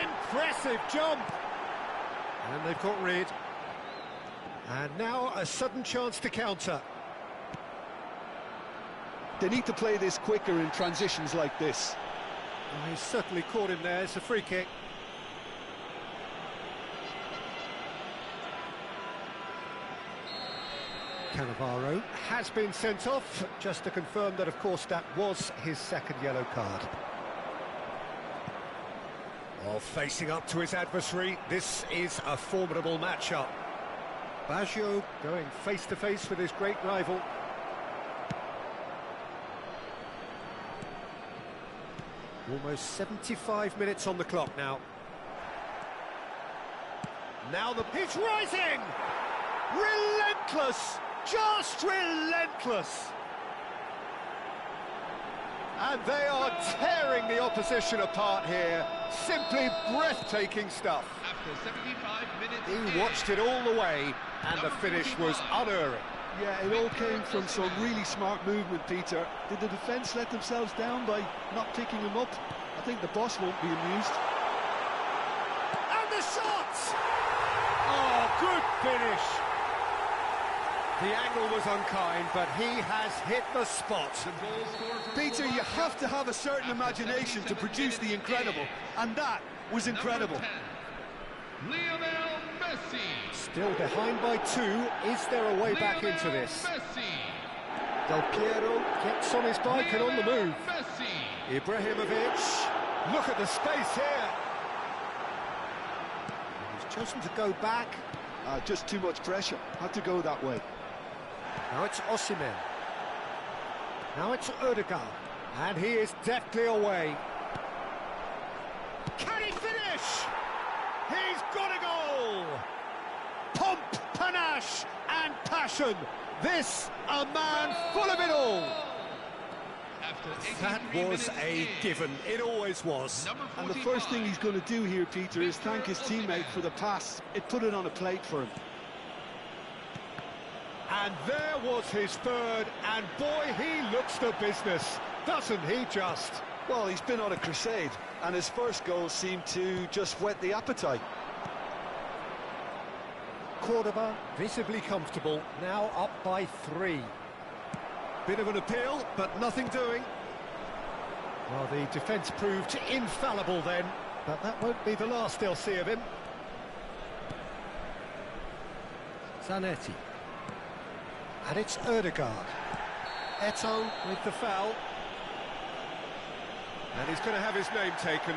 Impressive jump! And they've got rid. And now a sudden chance to counter. They need to play this quicker in transitions like this. Oh, he's certainly caught him there. It's a free kick. Cannavaro has been sent off, just to confirm that, of course, that was his second yellow card. Well, facing up to his adversary, this is a formidable matchup. Baggio going face-to-face with his great rival. Almost 75 minutes on the clock now. Now he's rising! Relentless! Just relentless! And they are tearing the opposition apart here. Simply breathtaking stuff. After 75 minutes, He watched it all the way, and the finish was unerring. Yeah, it all came from some really smart movement, Peter. Did the defence let themselves down by not picking him up? I think the boss won't be amused. And the shot! Oh, good finish. The angle was unkind, but he has hit the spot. Peter, you have to have a certain imagination to produce the incredible, and that was incredible. Lionel Messi. Still behind by 2. Is there a way back into this? Messi. Del Piero gets on his bike and on the move. Messi. Ibrahimovic. Look at the space here. He's chosen to go back. Just too much pressure. Had to go that way. Now it's Osimhen. Now it's Odegaard. And he is deftly away. Can he finish? He's got a goal! Pomp, panache and passion. This, a man full of it all. That was a given. It always was. And the first thing he's going to do here, Peter, is thank his teammate for the pass. It put it on a plate for him. And there was his third, and boy, he looks the business, doesn't he just? Well, he's been on a crusade, and his first goal seemed to just whet the appetite. Cordoba visibly comfortable, now up by 3. Bit of an appeal, but nothing doing. Well, the defence proved infallible then, but that won't be the last they'll see of him. Zanetti. And it's Odegaard. Eto'o with the foul. And he's going to have his name taken.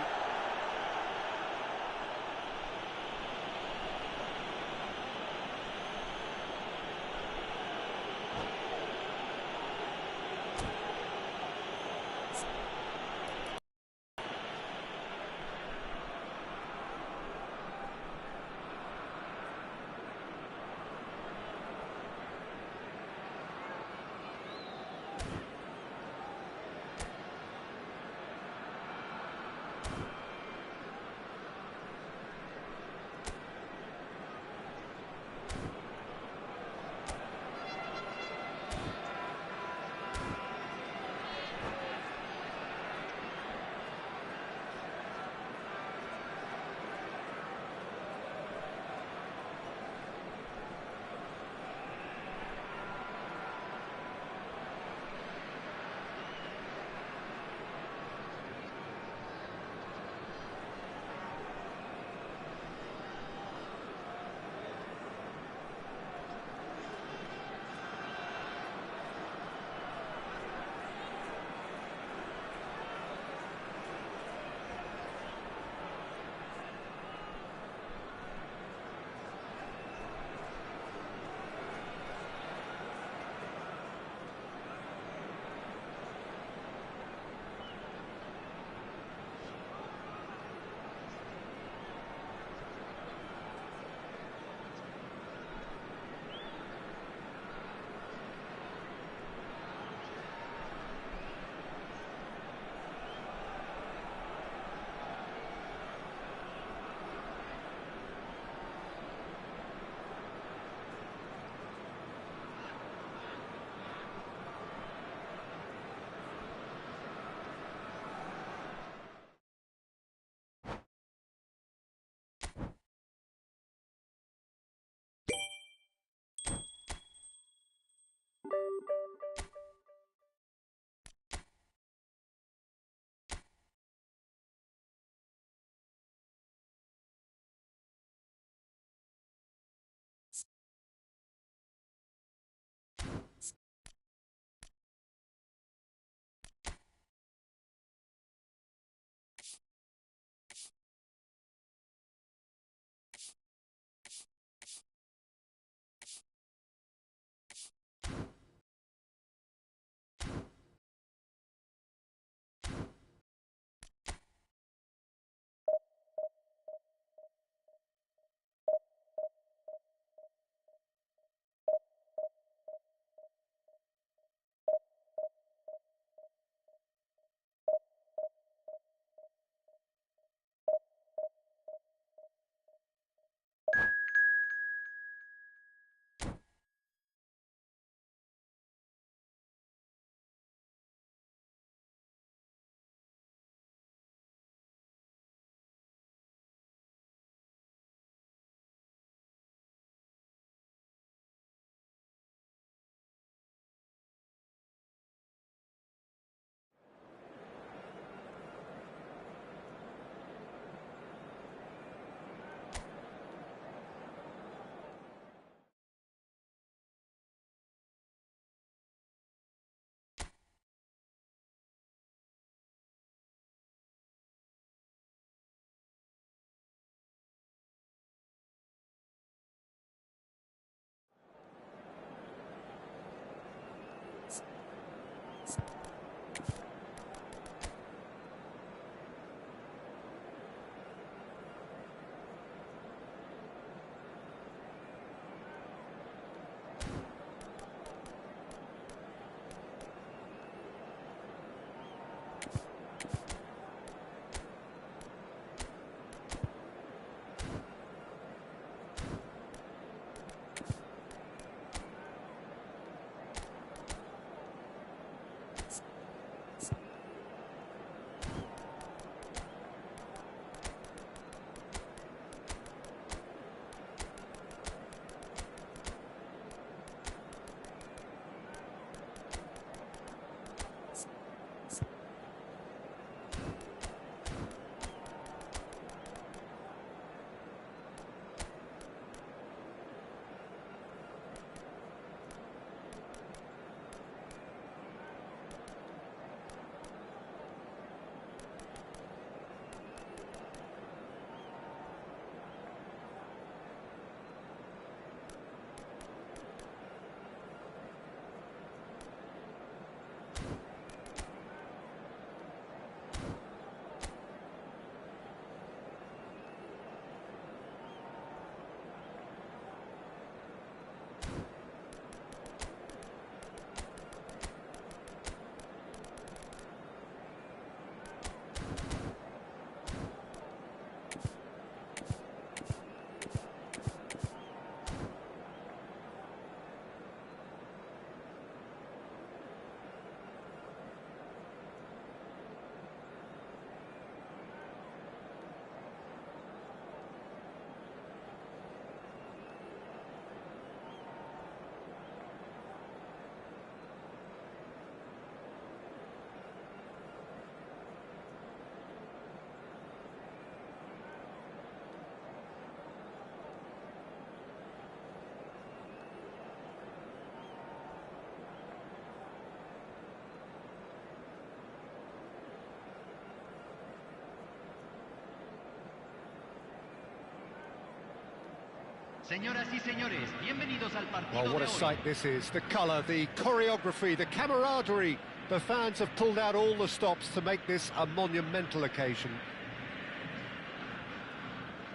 Señoras y señores, bienvenidos al partido Well, what de a hoy. sight this is. The colour, the choreography, the camaraderie. The fans have pulled out all the stops to make this a monumental occasion.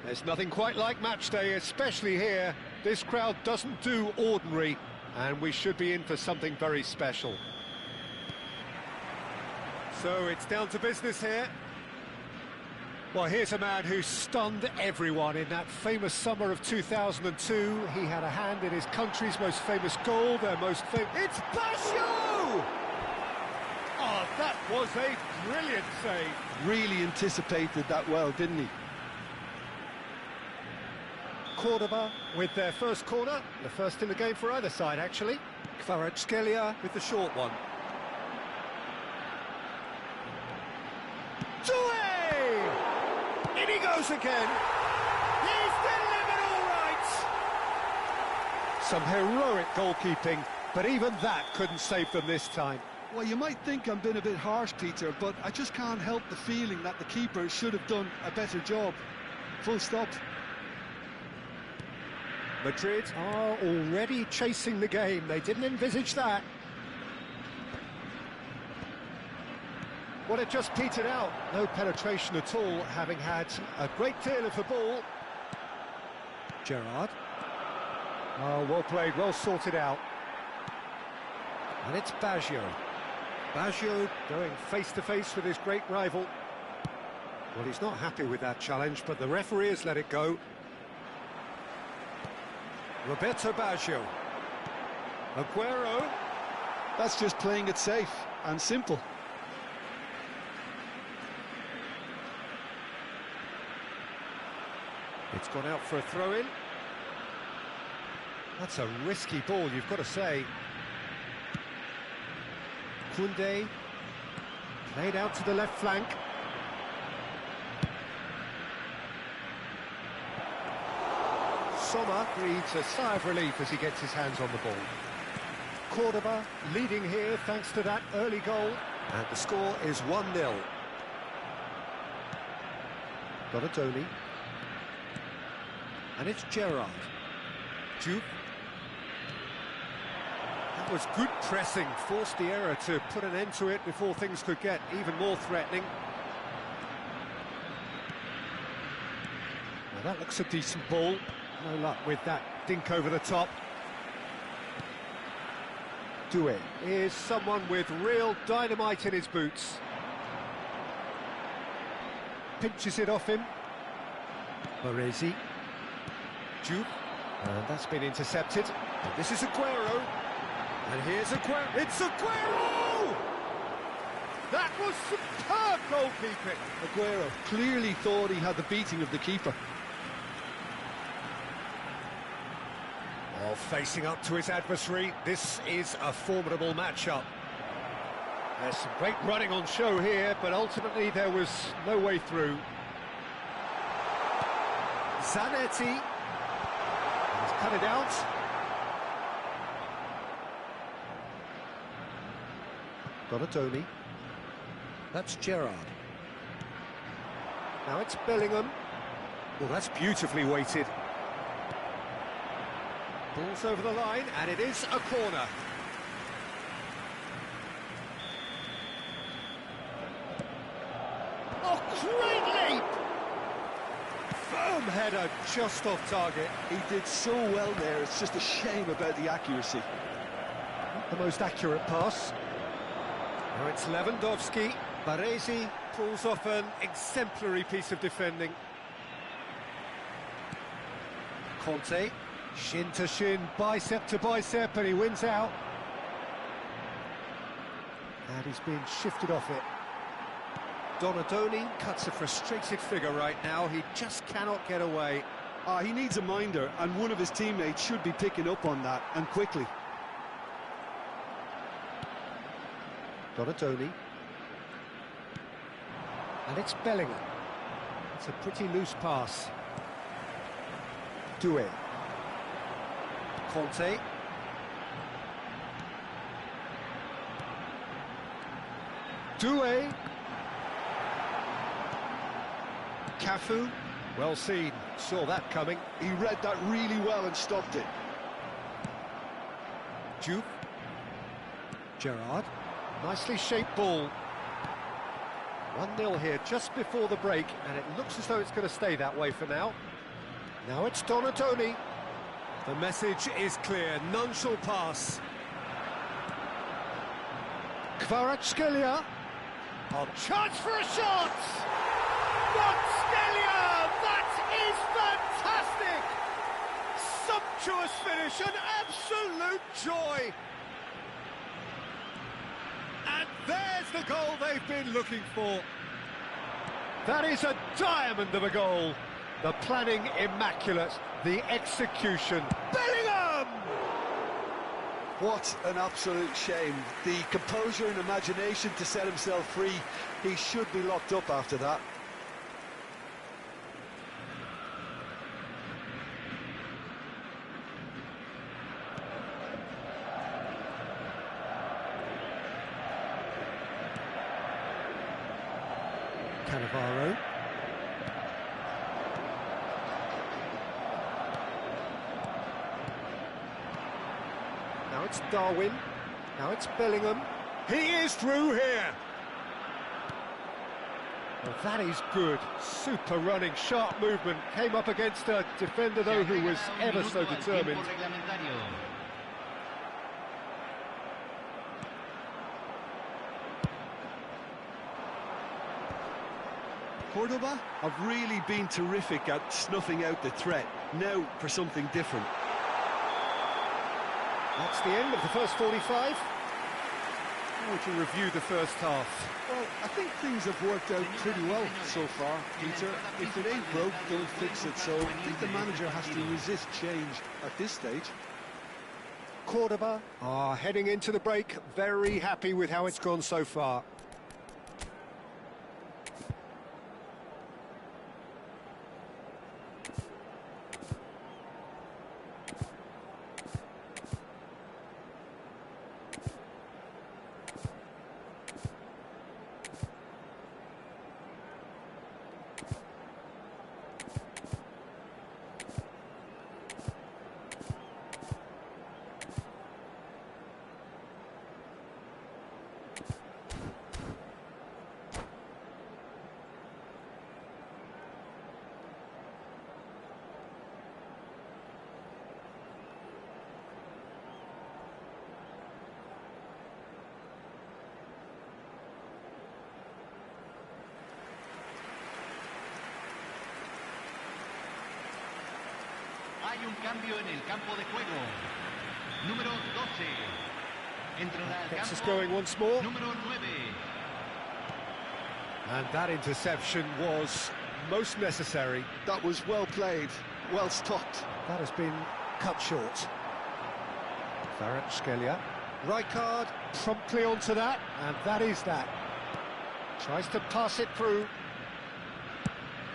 There's nothing quite like match day, especially here. This crowd doesn't do ordinary, and we should be in for something very special. So it's down to business here. Well, here's a man who stunned everyone in that famous summer of 2002. He had a hand in his country's most famous goal, their most famous... It's Basho! Oh, that was a brilliant save. Really anticipated that well, didn't he? Cordoba with their first corner, the first in the game for either side, actually. Kvaratskhelia with the short one. Deux! In he goes again. He's delivered all right. Some heroic goalkeeping, but even that couldn't save them this time. Well, you might think I'm being a bit harsh, Peter, but I just can't help the feeling that the keeper should have done a better job. Full stop. Madrid are already chasing the game. They didn't envisage that. Well, it just petered out. No penetration at all, having had a great deal of the ball. Gerrard. Oh, well played, well sorted out. And it's Baggio. Baggio going face-to-face with his great rival. Well, he's not happy with that challenge, but the referee has let it go. Roberto Baggio. Aguero. That's just playing it safe and simple. It's gone out for a throw-in. That's a risky ball, you've got to say. Koundé. Played out to the left flank. Sommer breathes a sigh of relief as he gets his hands on the ball. Cordoba leading here thanks to that early goal. And the score is 1-0. Donatoni. And it's Gerrard. Juve. That was good pressing, forced the error to put an end to it before things could get even more threatening. Now that looks a decent ball. No luck with that dink over the top. Deux is someone with real dynamite in his boots. Pinches it off him. Baresi. Juve. And that's been intercepted. And this is Aguero. And here's Aguero. It's Aguero! That was superb goalkeeping. Aguero clearly thought he had the beating of the keeper. Well, facing up to his adversary, this is a formidable matchup. There's some great running on show here, but ultimately there was no way through. Zanetti. He's cut it out. Donatoni. That's Gerrard. Now it's Bellingham. Well, that's beautifully weighted. Ball's over the line, and it is a corner. Oh, great leap! Firm header, just off target. He did so well there, it's just a shame about the accuracy. Not the most accurate pass. Now it's Lewandowski. Baresi pulls off an exemplary piece of defending. Conte. Shin to shin, bicep to bicep, and he wins out. And he's being shifted off it. Donatoni cuts a frustrated figure right now. He just cannot get away. He needs a minder, and one of his teammates should be picking up on that, and quickly. Donatoni. And it's Bellingham. It's a pretty loose pass. Deux. Conte. Deux. Cafu. Well seen, saw that coming. He read that really well and stopped it. Juve. Gerrard. Nicely shaped ball. 1-0 here just before the break, and it looks as though it's going to stay that way for now. Now it's Donatoni. The message is clear, none shall pass. Kvaratskhelia. A chance for a shot! Kvaratskhelia! That is fantastic! Sumptuous finish, an absolute joy! And there's the goal they've been looking for. That is a diamond of a goal. The planning immaculate, the execution. Bellingham! What an absolute shame. The composure and imagination to set himself free. He should be locked up after that. Cannavaro. Now it's Darwin. Now it's Bellingham. He is through here. Well, that is good. Super running, sharp movement. Came up against a defender, though, who was ever so determined. Cordoba have really been terrific at snuffing out the threat. Now for something different. That's the end of the first 45. We can review the first half. Well, I think things have worked out pretty well so far, Peter. If it ain't broke, don't fix it. So I think the manager has to resist change at this stage. Cordoba are heading into the break. Very happy with how it's gone so far. Hay un cambio en el campo de juego. Número 12. Entrará al Gets us campo. going once more. Número 9. And that interception was most necessary. That was well played, well stopped. That has been cut short. Kvaratskhelia. Right card, promptly onto that, and that is that. Tries to pass it through.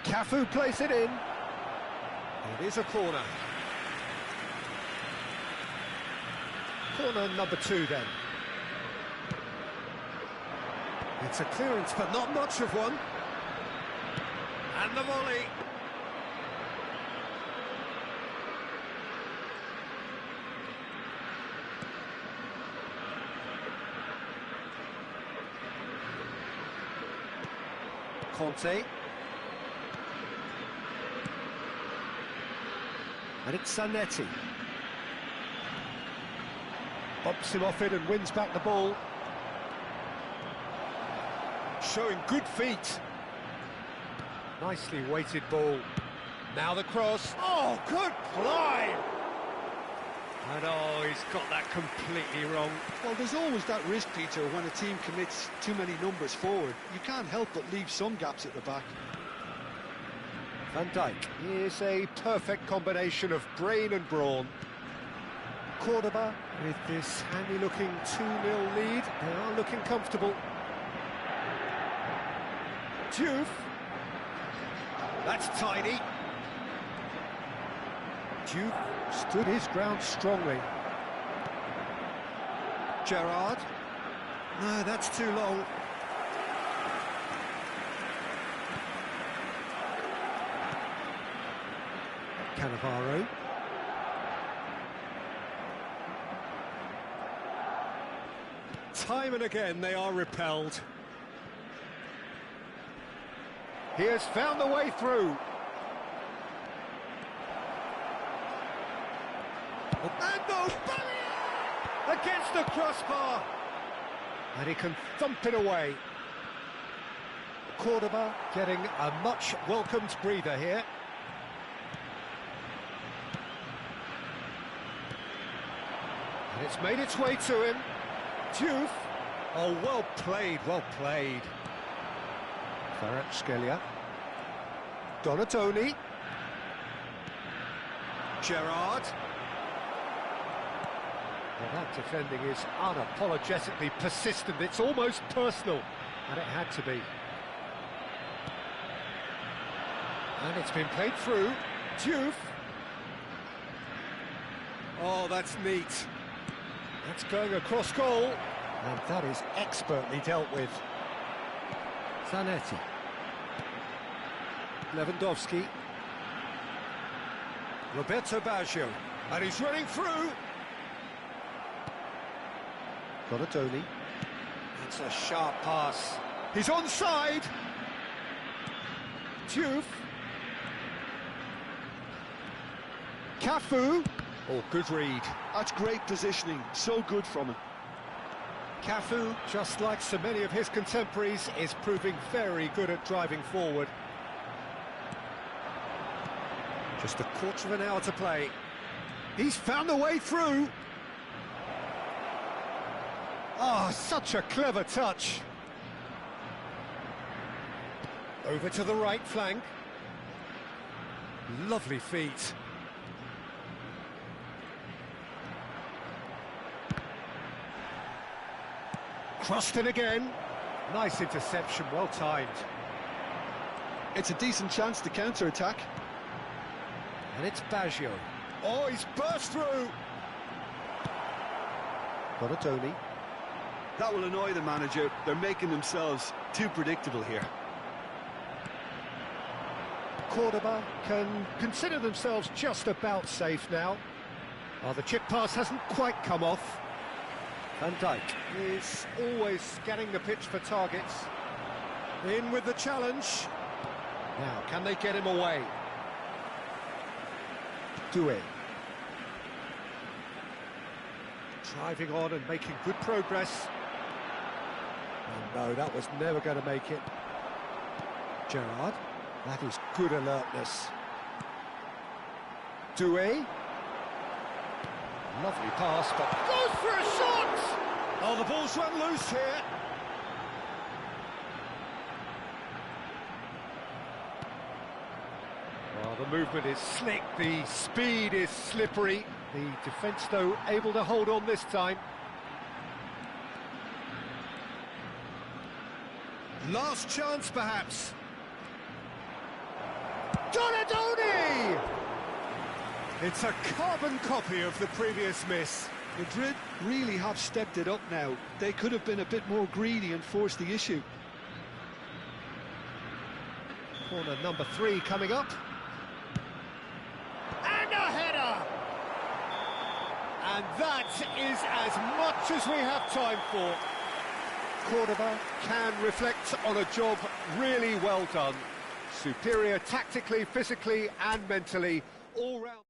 Cafu plays it in. It is a corner. Corner number 2 then. It's a clearance, but not much of one. And the volley. Conte. And it's Zanetti. Bumps him off it and wins back the ball. Showing good feet. Nicely weighted ball. Now the cross. Oh, good climb! And oh, he's got that completely wrong. Well, there's always that risk, Peter, when a team commits too many numbers forward. You can't help but leave some gaps at the back. Van Dijk is a perfect combination of brain and brawn. Cordoba with this handy-looking 2-0 lead. They are looking comfortable. Juve. That's tidy. Juve stood his ground strongly. Gerrard. No, that's too long. Cannavaro. Time and again they are repelled. He has found the way through. And the barrier against the crossbar. And he can thump it away. Cordoba getting a much welcomed breather here. And it's made its way to him. Diouf. Oh, well played, well played. Kvaratskhelia. Donatoni. Gerrard. Well, that defending is unapologetically persistent. It's almost personal, and it had to be. And it's been played through. Diouf. Oh, that's neat. That's going across goal, and that is expertly dealt with. Zanetti. Lewandowski. Roberto Baggio. And he's running through. Donatoni. That's a sharp pass. He's onside. Diouf. Cafu. Oh, good read. That's great positioning, so good from him. Cafu, just like so many of his contemporaries, is proving very good at driving forward. Just a quarter of an hour to play. He's found the way through. Ah, such a clever touch. Over to the right flank. Lovely feet. Crossed in again. Nice interception, well timed. It's a decent chance to counter-attack. And it's Baggio. Oh, he's burst through. Donatoni. That will annoy the manager. They're making themselves too predictable here. Cordoba can consider themselves just about safe now. Oh, the chip pass hasn't quite come off. Van Dijk is always scanning the pitch for targets. In with the challenge. Now, can they get him away? Deux. Driving on and making good progress. Oh no, that was never going to make it. Gerrard. That is good alertness. Deux. Lovely pass, but goes for a shot! Oh, the ball's run loose here. Well, the movement is slick, the speed is slippery. The defence, though, able to hold on this time. Last chance, perhaps. Donatoni! It's a carbon copy of the previous miss. Madrid really have stepped it up now. They could have been a bit more greedy and forced the issue. Corner number 3 coming up. And a header! And that is as much as we have time for. Cordoba can reflect on a job really well done. Superior tactically, physically and mentally, all round.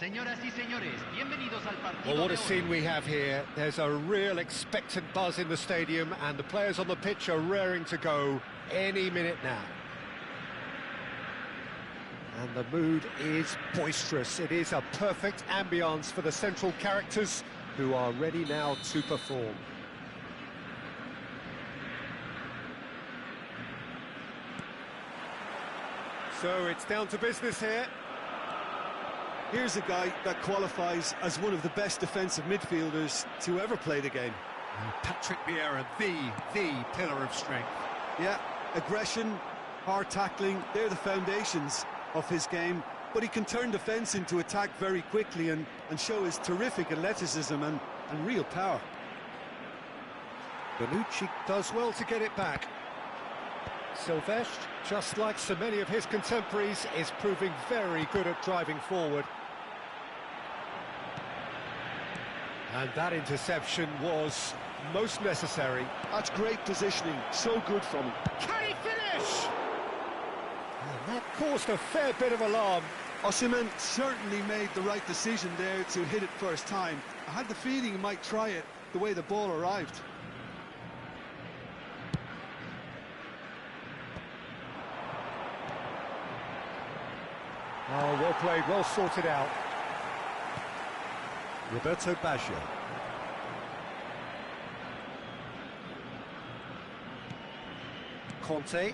Señoras y señores, bienvenidos al partido. Well, what de a hoy. scene we have here. There's a real expectant buzz in the stadium, and the players on the pitch are raring to go any minute now. And the mood is boisterous. It is a perfect ambience for the central characters who are ready now to perform. So it's down to business here. Here's a guy that qualifies as one of the best defensive midfielders to ever play the game. Patrick Vieira, the pillar of strength. Yeah, aggression, hard tackling, they're the foundations of his game. But he can turn defence into attack very quickly and show his terrific athleticism and real power. Bonucci does well to get it back. Silvestre, just like so many of his contemporaries, is proving very good at driving forward. And that interception was most necessary. That's great positioning, so good from him. Can he finish? And that caused a fair bit of alarm. Osimhen certainly made the right decision there to hit it first time. I had the feeling he might try it the way the ball arrived. Oh, well played, well sorted out. Roberto Baggio. Conte.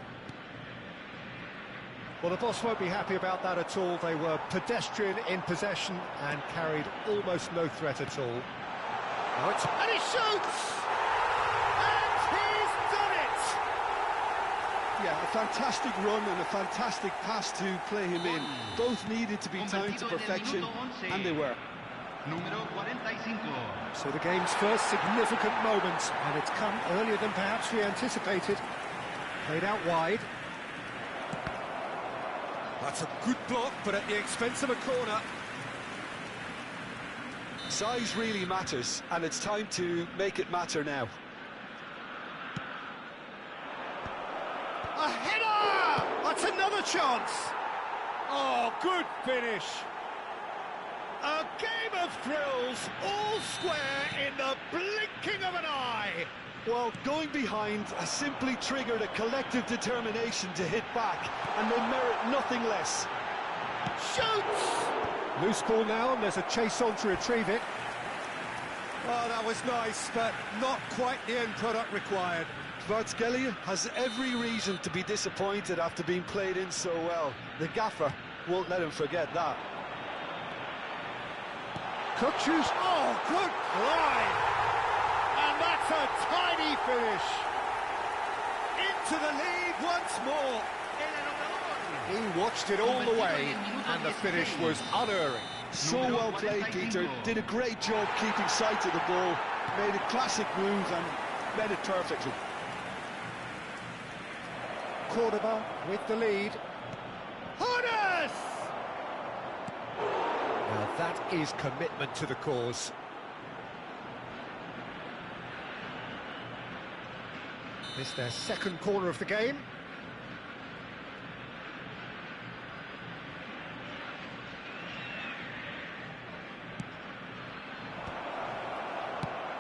Well, the boss won't be happy about that at all. They were pedestrian in possession and carried almost no threat at all. And he shoots! And he's done it! Yeah, a fantastic run and a fantastic pass to play him in. Both needed to be timed to perfection, and they were. Número 45. So the game's first significant moment, and it's come earlier than perhaps we anticipated. Played out wide. That's a good block, but at the expense of a corner. Size really matters, and it's time to make it matter now. A header! That's another chance. Oh, good finish. A game of thrills, all square in the blinking of an eye. Well, going behind has simply triggered a collective determination to hit back, and they merit nothing less. Shoots! Loose ball now, and there's a chase on to retrieve it. Oh, that was nice, but not quite the end product required. Kvaratskhelia has every reason to be disappointed after being played in so well. The gaffer won't let him forget that. Kukçu's, oh, good line! And that's a tiny finish. Into the lead once more. He watched it all the way, and the finish was unerring. So well played, Peter. Did a great job keeping sight of the ball. Made a classic move and made it perfectly. Cordoba with the lead. Hones! Now that is commitment to the cause. This their second corner of the game.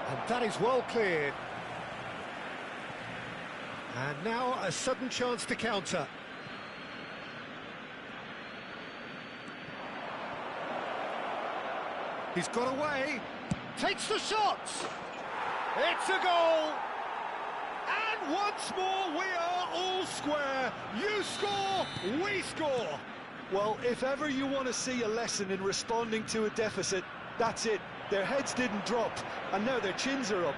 And that is well cleared. And now a sudden chance to counter. He's got away, takes the shot. It's a goal. And once more we are all square. You score, we score. Well, if ever you want to see a lesson in responding to a deficit, that's it. Their heads didn't drop, and now their chins are up.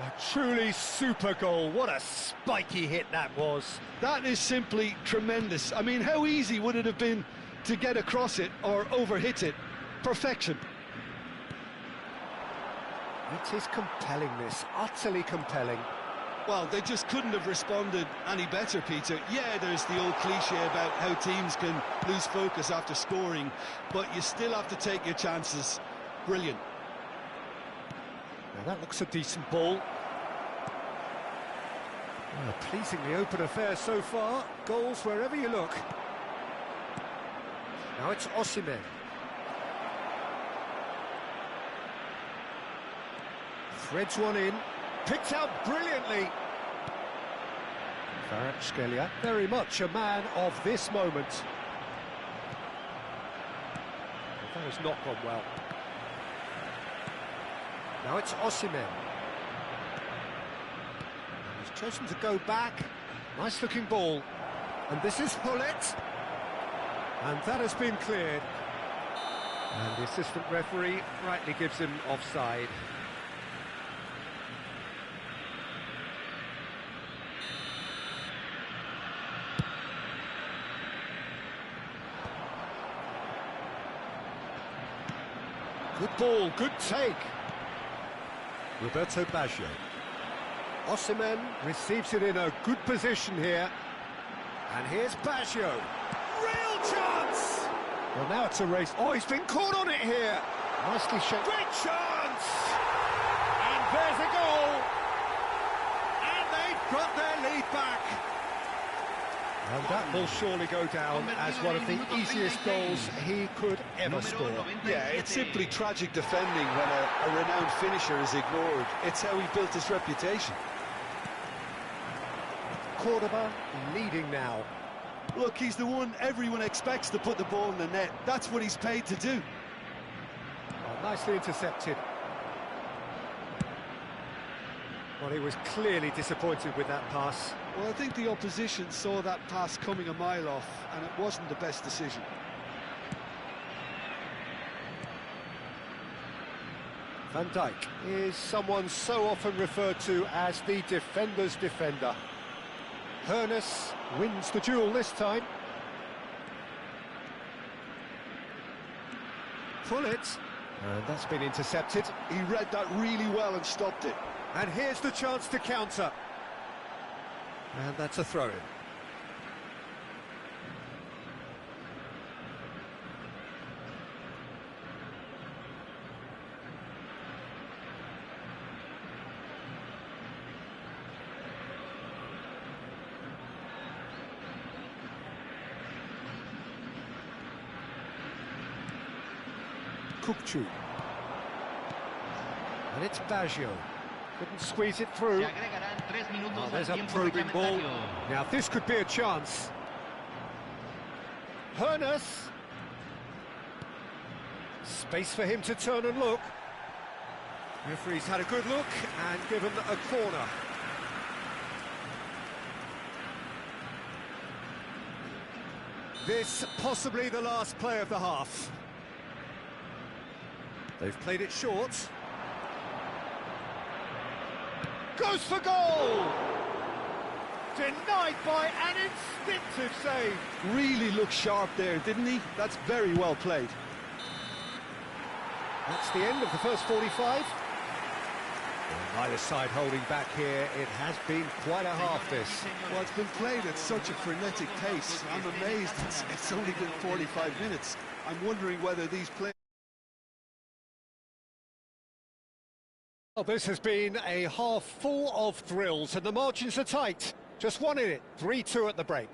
A truly super goal. What a spiky hit that was. That is simply tremendous. I mean, how easy would it have been to get across it or overhit it? Perfection. It is compelling, this, utterly compelling. Well, they just couldn't have responded any better, Peter. Yeah, there's the old cliche about how teams can lose focus after scoring, but you still have to take your chances. Brilliant. Now that looks a decent ball. Well, a pleasingly open affair so far. Goals wherever you look. Now it's Osimhen. Threads one in. Picked out brilliantly. Kvaratskhelia, very much a man of this moment. That has not gone well. Now it's Osimhen. He's chosen to go back. Nice looking ball. And this is Hullet. And that has been cleared. And the assistant referee rightly gives him offside. Good ball, good take. Roberto Baggio. Osimhen receives it in a good position here. And here's Baggio. Real chance! Well, now it's a race. Oh, he's been caught on it here. Nicely shot. Great chance! And there's a goal. And they've got their lead back. And that will surely go down as one of the easiest goals he could ever score. Yeah, it's simply tragic defending when a renowned finisher is ignored. It's how he built his reputation. Cordoba leading now. Look, he's the one everyone expects to put the ball in the net. That's what he's paid to do. Oh, nicely intercepted. Well, he was clearly disappointed with that pass. Well, I think the opposition saw that pass coming a mile off, and it wasn't the best decision. Van Dijk is someone so often referred to as the defender's defender. Hones wins the duel this time. Hullet, and that's been intercepted. He read that really well and stopped it. And here's the chance to counter. And that's a throw-in. Kukçu. And it's Baggio. Couldn't squeeze it through. Oh, there's a probing ball. Now this could be a chance. Hones. Space for him to turn and look. Referee's had a good look and given a corner. This possibly the last play of the half. They've played it short. Goes for goal! Denied by an instinctive save. Really looked sharp there, didn't he? That's very well played. That's the end of the first 45. Neither side holding back here. It has been quite a half, this. Well, it's been played at such a frenetic pace. I'm amazed it's only been 45 minutes. I'm wondering whether these players... Well, this has been a half full of thrills, and the margins are tight. Just one in it, 3-2 at the break.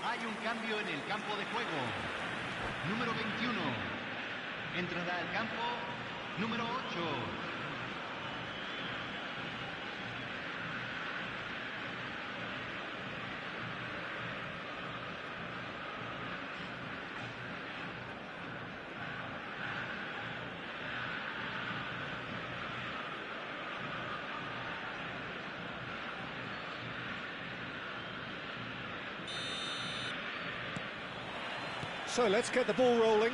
Hay un cambio en el campo de juego. Número 21. Entrará al campo número 8. So let's get the ball rolling.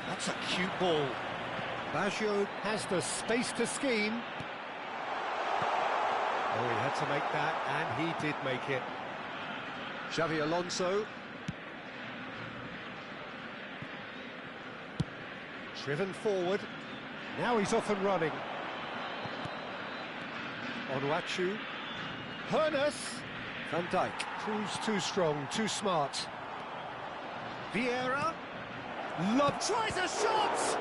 That's a cute ball. Baggio has the space to scheme. Oh, he had to make that, and he did make it. Xavi Alonso. Driven forward. Now he's off and running. Onuachu. Hernes. Van Dijk proves too strong, too smart. Vieira. Tries a shot!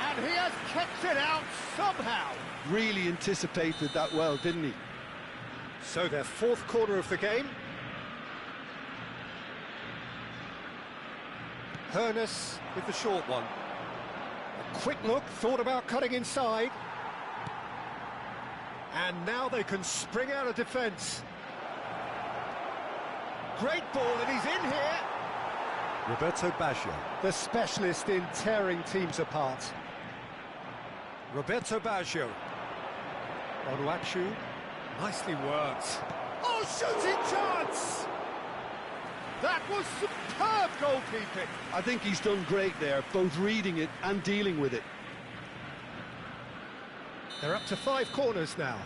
And he has kept it out somehow. Really anticipated that well, didn't he? So their fourth corner of the game. Hernes with the short one. A quick look, thought about cutting inside. And now they can spring out of defence. Great ball, and he's in here. Roberto Baggio, the specialist in tearing teams apart. Roberto Baggio. Onuachu, nicely worked. Oh, shooting chance! That was superb goalkeeping. I think he's done great there, both reading it and dealing with it. They're up to 5 corners now.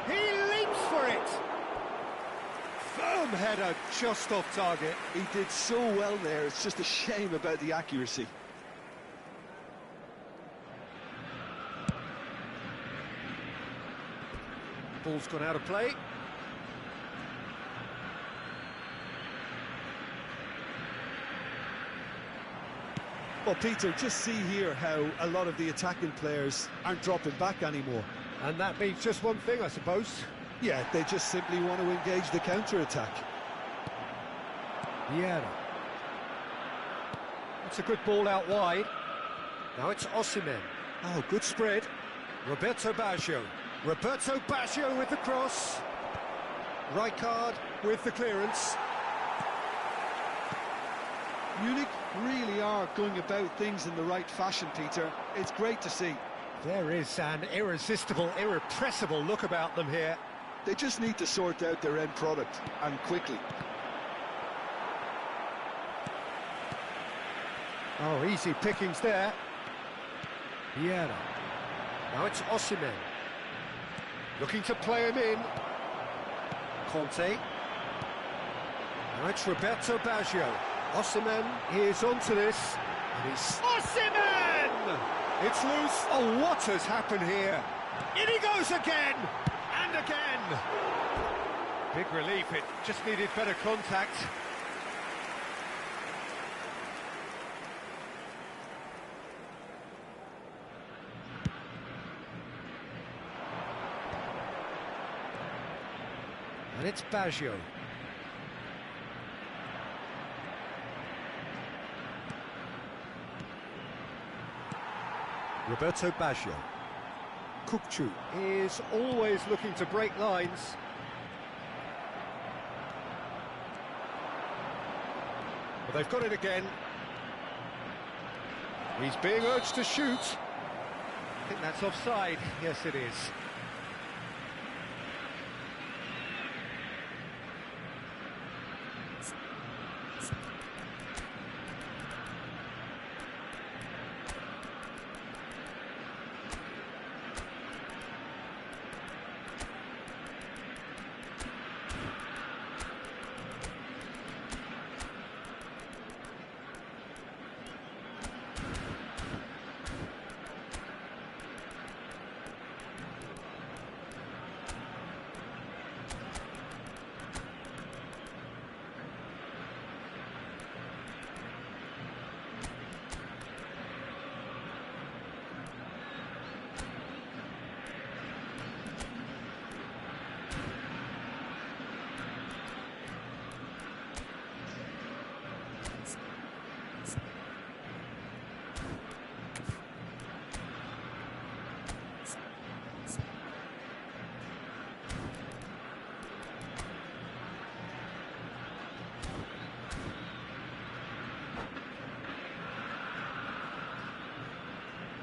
He leaps for it! Firm header, just off target. He did so well there, it's just a shame about the accuracy. Ball's gone out of play. Well, Peter, just see here how a lot of the attacking players aren't dropping back anymore. And that means just one thing, I suppose. Yeah, they just simply want to engage the counter-attack. Vieira. It's a good ball out wide. Now it's Osimhen. Oh, good spread. Roberto Baggio. Roberto Baggio with the cross. Rijkaard with the clearance. Munich really are going about things in the right fashion, Peter. It's great to see. There is an irresistible, irrepressible look about them here. They just need to sort out their end product, and quickly. Oh, easy pickings there. Vieira. Now it's Osimhen. Looking to play him in. Conte. Now it's Roberto Baggio. Osimhen is onto this. And he's... Osimhen! It's loose. Oh, what has happened here? In he goes again! And again! Big relief, it just needed better contact. And it's Baggio. Roberto Baggio. Kukçu is always looking to break lines. But they've got it again. He's being urged to shoot. I think that's offside. Yes, it is.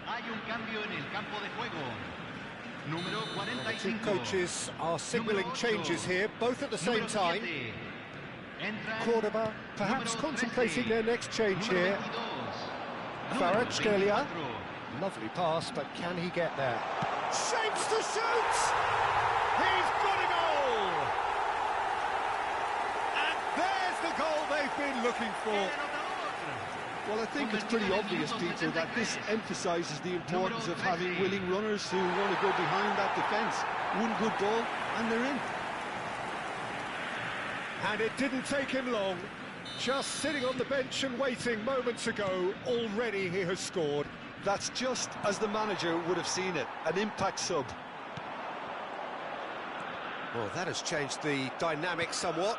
Hay un cambio en el campo de juego. Número The two 45. coaches are signalling changes here, both at the same time. Cordoba perhaps contemplating their next change here. Farage, Scalia. Lovely pass, but can he get there? Shapes to shoot! He's got a goal! And there's the goal they've been looking for. Well, I think it's pretty obvious, Peter, that this emphasises the importance of having willing runners who want to go behind that defence. One good ball, and they're in. And it didn't take him long. Just sitting on the bench and waiting moments ago, already he has scored. That's just as the manager would have seen it, an impact sub. Well, that has changed the dynamic somewhat.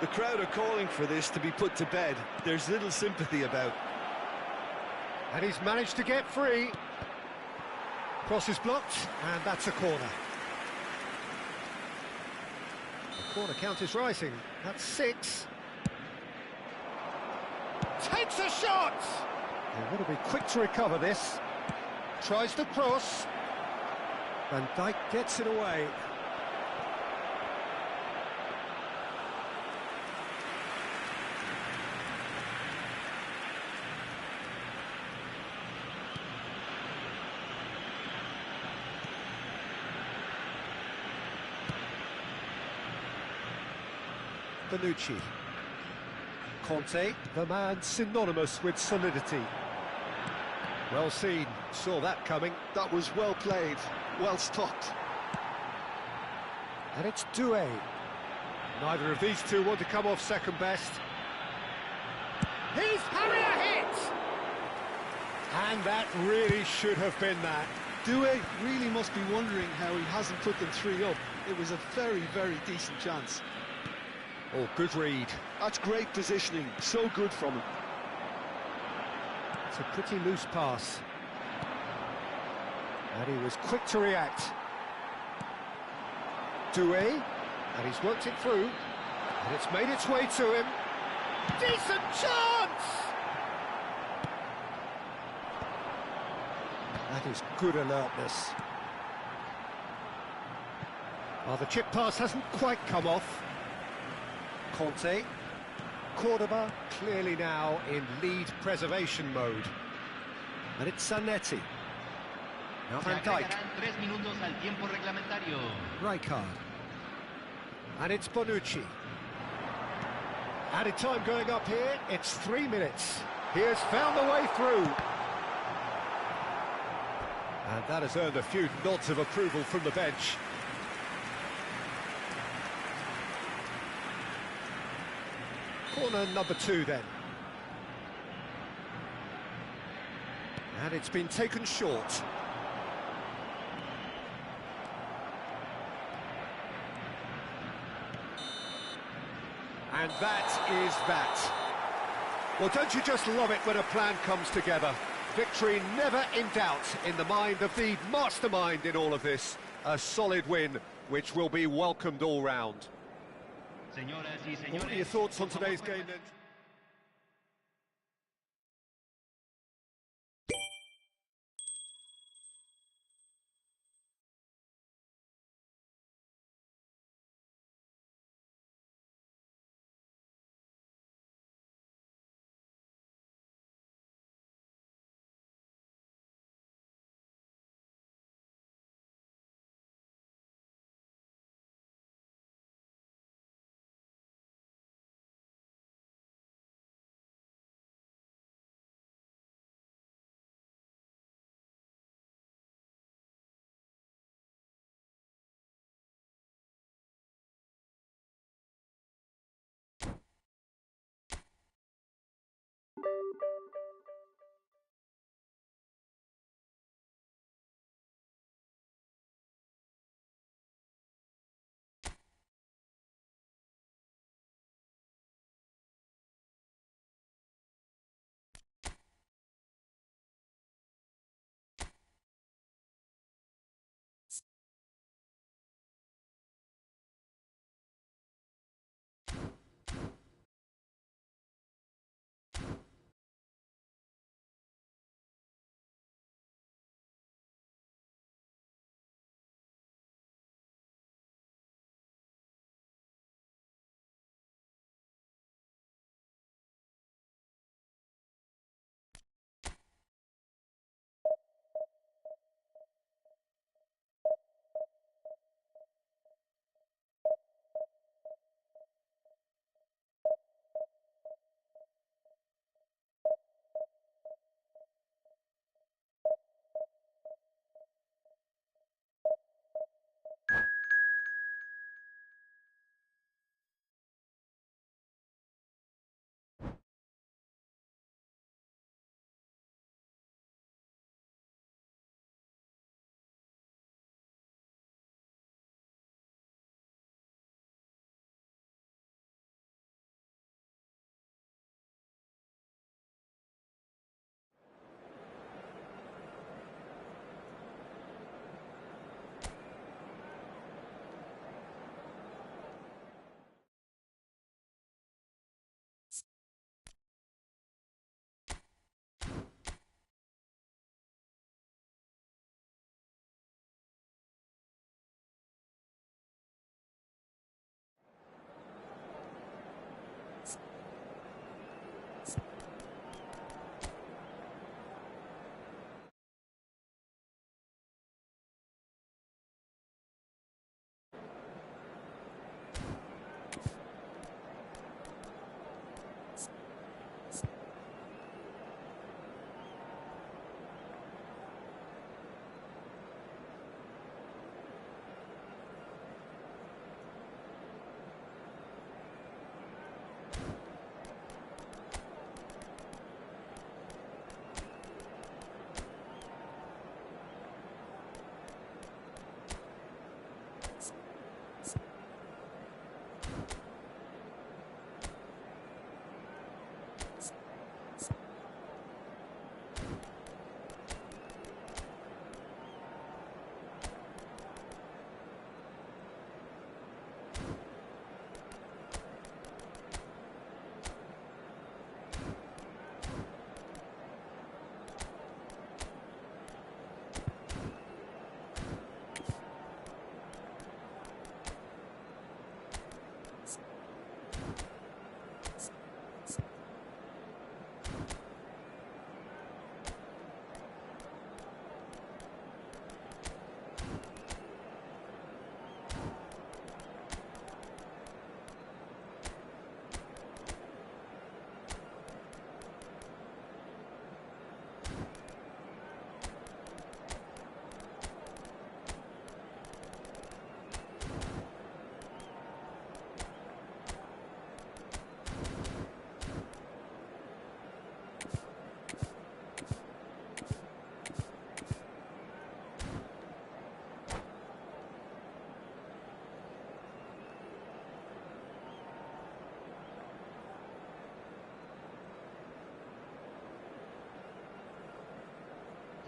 The crowd are calling for this to be put to bed. There's little sympathy about. And he's managed to get free. Cross is blocked, and that's a corner. The corner count is rising. That's 6. Takes a shot! They want to be quick to recover this. Tries to cross. Van Dijk gets it away. Bonucci. Conte, the man synonymous with solidity. Well seen, saw that coming. That was well played, well stopped. And it's Deux. Neither of these two want to come off second best. He's having a hit! And that really should have been that. Deux really must be wondering how he hasn't put them 3 up. It was a very, very decent chance. Oh, good read. That's great positioning, so good from him. It's a pretty loose pass. And he was quick to react. Deux, and he's worked it through. And it's made its way to him. Decent chance! That is good alertness. Oh, the chip pass hasn't quite come off. Conte. Cordoba clearly now in lead preservation mode. And it's Zanetti. Now Se Van Dijk. agregarán 3 minutos al tiempo reglamentario. Rijkaard. And it's Bonucci. Added time going up here, it's 3 minutes. He has found the way through. And that has earned a few nods of approval from the bench. Corner number 2 then. And it's been taken short. And that is that. Well, don't you just love it when a plan comes together? Victory never in doubt in the mind of the mastermind in all of this. A solid win, which will be welcomed all round. Señoras y What are your señores, thoughts on por favor, today's game then?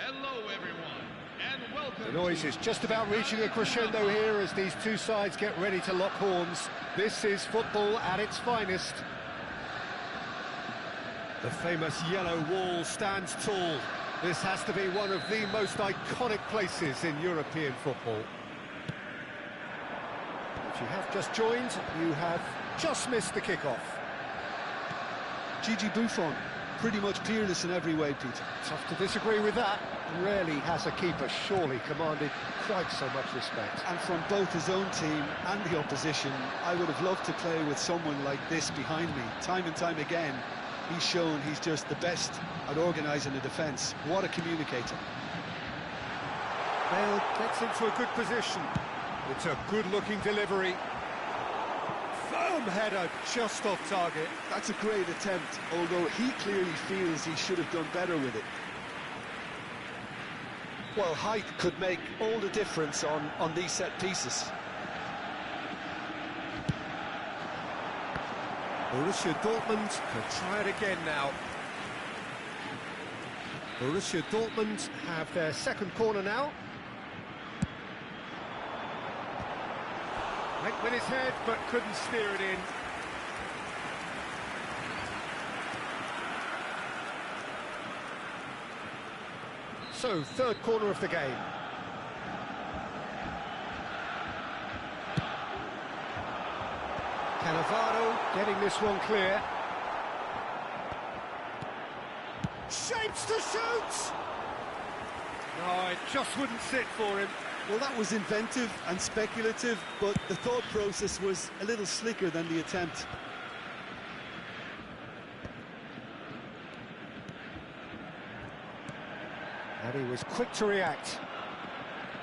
Hello, everyone, and welcome. The noise is just about reaching a crescendo here as these two sides get ready to lock horns. This is football at its finest. The famous yellow wall stands tall. This has to be one of the most iconic places in European football. If you have just joined, you have just missed the kickoff. Gigi Buffon, pretty much peerless in every way, Peter. Tough to disagree with that. Rarely has a keeper surely commanded quite so much respect. And from both his own team and the opposition, I would have loved to play with someone like this behind me. Time and time again, he's shown he's just the best at organising a defence. What a communicator. Bale gets into a good position. It's a good-looking delivery. Firm header just off target. That's a great attempt, although he clearly feels he should have done better with it. Well, height could make all the difference on these set pieces. Borussia Dortmund can try it again now. Borussia Dortmund have their second corner now. Went with his head, but couldn't steer it in. So, third corner of the game. Cannavaro getting this one clear. Shapes to shoot! No, it just wouldn't sit for him. Well, that was inventive and speculative, but the thought process was a little slicker than the attempt. And he was quick to react.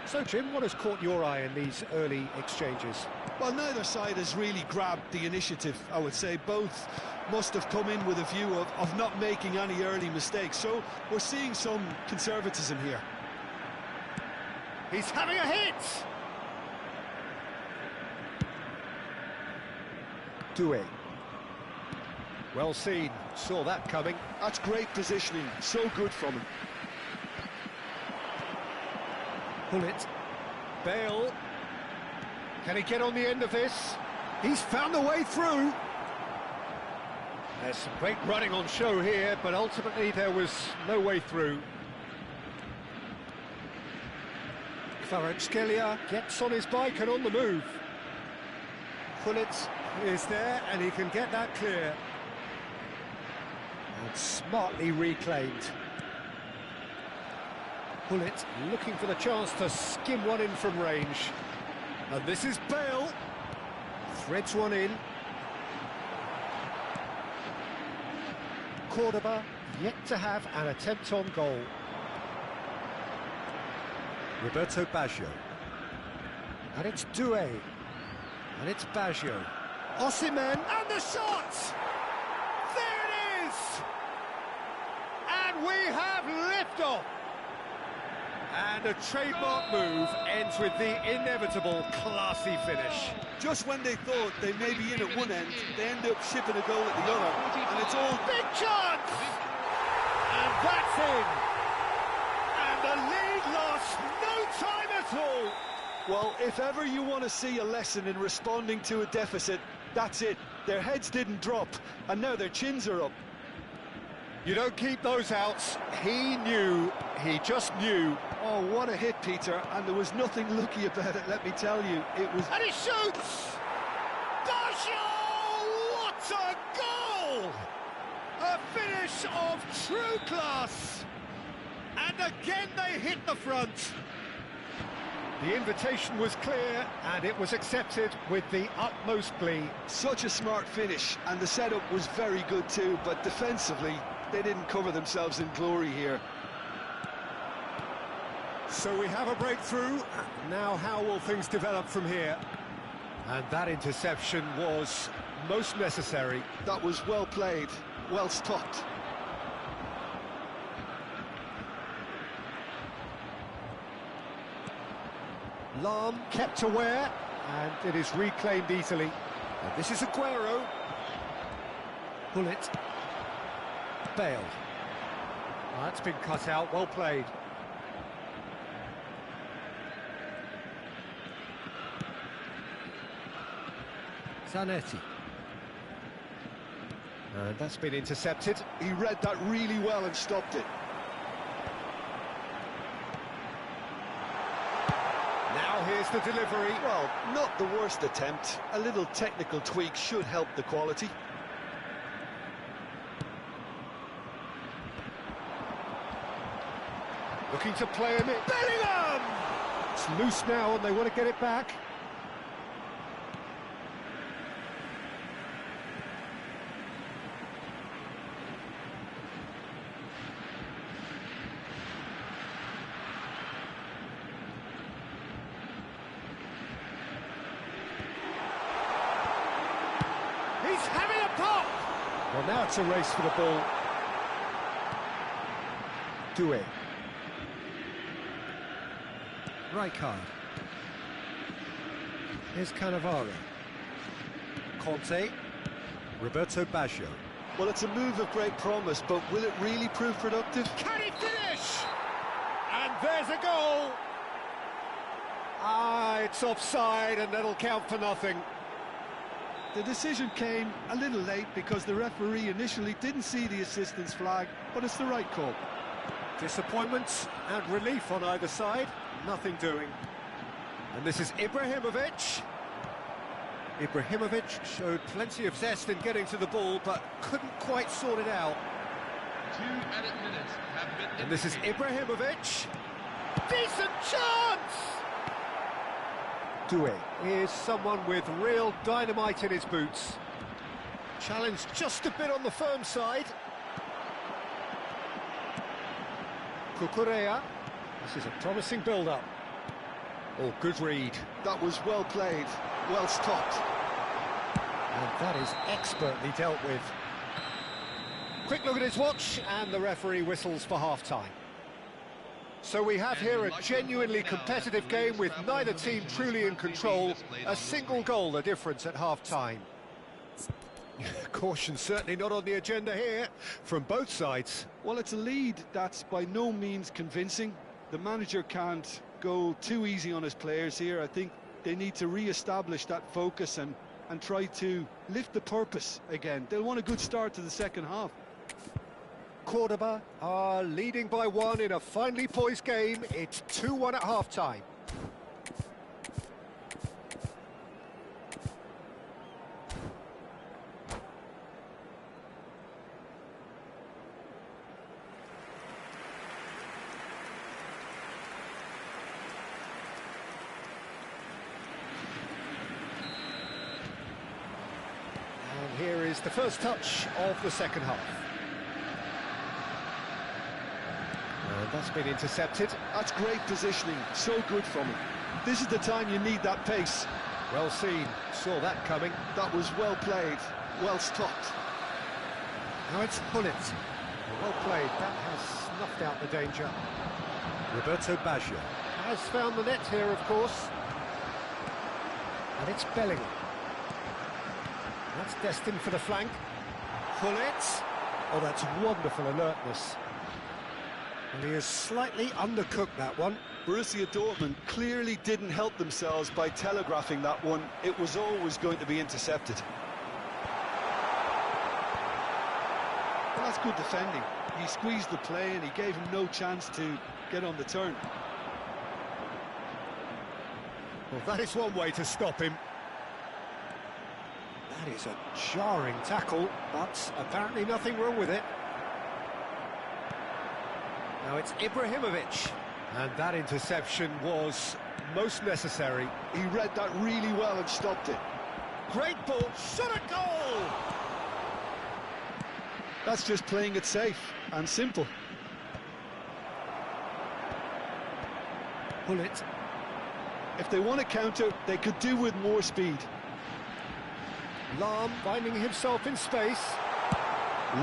So, Jim, what has caught your eye in these early exchanges? Well, neither side has really grabbed the initiative, I would say. Both must have come in with a view of not making any early mistakes. So we're seeing some conservatism here. He's having a hit! Deux. Well seen, saw that coming. That's great positioning, so good from him. Pull it. Bale. Can he get on the end of this? He's found the way through. There's some great running on show here, but ultimately there was no way through. Kvaratskhelia gets on his bike and on the move. Pullet is there and he can get that clear. And smartly reclaimed. Pullet looking for the chance to skim one in from range. And this is Bale. Threads one in. Cordoba yet to have an attempt on goal. Roberto Baggio. And it's Deux. And it's Baggio. Osimhen, and the shot! There it is! And we have liftoff! And a trademark move ends with the inevitable classy finish. Just when they thought they may be in at one end, they end up shipping a goal at the other. And it's all big chance! And that's in! And the lead lost no time at all! Well, if ever you want to see a lesson in responding to a deficit, that's it. Their heads didn't drop, and now their chins are up. You don't keep those outs. He knew, he just knew. Oh, what a hit, Peter, and there was nothing lucky about it, let me tell you. It was... And he shoots! Baggio! What a goal! A finish of true class! And again they hit the front. The invitation was clear, and it was accepted with the utmost glee. Such a smart finish, and the setup was very good too, but defensively, they didn't cover themselves in glory here. So we have a breakthrough. Now how will things develop from here? And that interception was most necessary. That was well played, well stopped. Lahm kept aware, and it is reclaimed easily. And this is Aguero. Pullet. Bale. That's been cut out, well played. Zanetti. And that's been intercepted. He read that really well and stopped it. Now here's the delivery. Well, not the worst attempt. A little technical tweak should help the quality. Looking to play him in. Bellingham! It's loose now and they want to get it back. He's having a pop! Well, now it's a race for the ball. Deux. Rijkaard. Here's Cannavaro. Conte. Roberto Baggio. Well, it's a move of great promise, but will it really prove productive? Can he finish? And there's a goal! Ah, it's offside and that'll count for nothing. The decision came a little late because the referee initially didn't see the assistance flag, but it's the right call. Disappointment and relief on either side. Nothing doing. And this is Ibrahimovic. Ibrahimovic showed plenty of zest in getting to the ball, but couldn't quite sort it out. 2 added minutes have been. And this is Ibrahimovic. Decent chance! Deux is someone with real dynamite in his boots. Challenged just a bit on the firm side. Cucurella. This is a promising build-up. Oh, good read. That was well played, well stopped. And that is expertly dealt with. Quick look at his watch, and the referee whistles for half-time. So we have here a genuinely competitive game with neither team truly in control. A single goal the difference at half-time. Caution certainly not on the agenda here from both sides. Well, it's a lead that's by no means convincing. The manager can't go too easy on his players here. I think they need to re-establish that focus and try to lift the purpose again. They'll want a good start to the second half. Cordoba are leading by 1 in a finely poised game. It's 2-1 at half-time. And here is the first touch of the second half. And that's been intercepted. That's great positioning, so good from him. This is the time you need that pace. Well seen, saw that coming. That was well played, well stopped. Now it's Bullet. Well played, that has snuffed out the danger. Roberto Baggio has found the net here, of course. And it's Bellingham. That's destined for the flank. Bullet. Oh, that's wonderful alertness. And he has slightly undercooked that one. Borussia Dortmund clearly didn't help themselves by telegraphing that one. It was always going to be intercepted. Well, that's good defending. He squeezed the play and he gave him no chance to get on the turn. Well, that is one way to stop him. That is a jarring tackle, but apparently nothing wrong with it. Now it's Ibrahimovic. And that interception was most necessary. He read that really well and stopped it. Great ball, shot a goal! That's just playing it safe and simple. Bullet. If they want to counter, they could do with more speed. Lahm finding himself in space.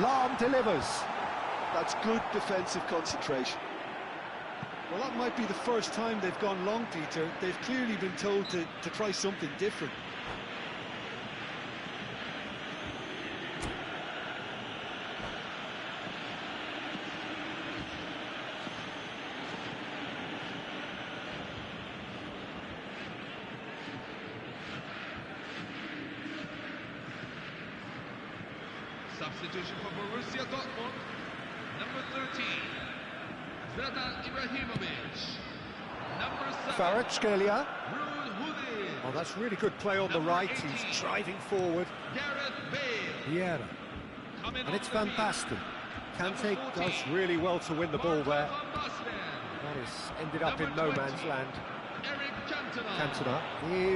Lahm delivers. That's good defensive concentration. Well, that might be the first time they've gone long, Peter. They've clearly been told to try something different. Substitution for Borussia Dortmund, number 13, Zlatan Ibrahimovic. Number 7, Kvaratskhelia. Ruud Gullit. Oh, that's really good play on the Number right. 18. He's driving forward. Gareth Bale. Vieira. Coming And it's on Van the field. Basten. Kante Number does 14. really well to win the ball Marco there. van Basten. That has ended up in Number no 20. man's land. Eric Cantona. Cantona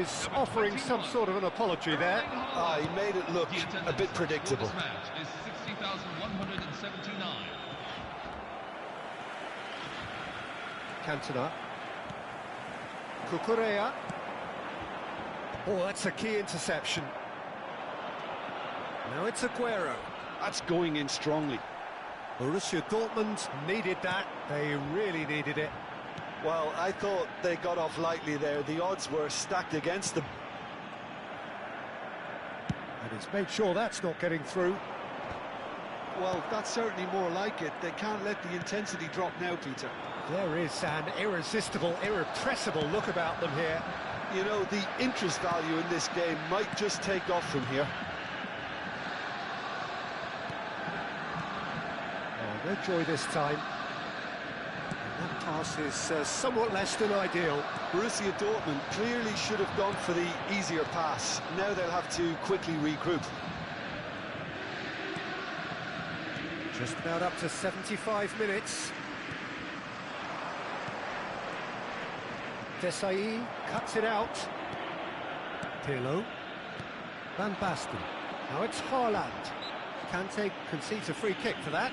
is Number offering some 21. sort of an apology there. Erling Haaland. He made it look The a attendance bit for predictable. this match is 60,179. Cantona. Cucurella. Oh, that's a key interception. Now it's Aguero. That's going in strongly. Borussia Dortmund needed that. They really needed it. Well, I thought they got off lightly there. The odds were stacked against them. And he's made sure that's not getting through. Well, that's certainly more like it. They can't let the intensity drop now, Peter. There is an irresistible, irrepressible look about them here. You know, the interest value in this game might just take off from here. Oh, no joy this time. And that pass is somewhat less than ideal. Borussia Dortmund clearly should have gone for the easier pass. Now they'll have to quickly regroup. Just about up to 75 minutes. Desai cuts it out. Pirlo. Van Basten. Now it's Haaland. Kante concedes a free kick for that.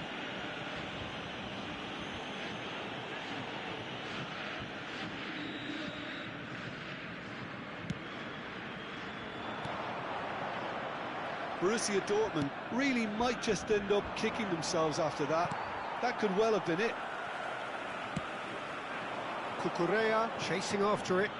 Borussia Dortmund really might just end up kicking themselves after that. That could well have been it. Cucurella chasing after it.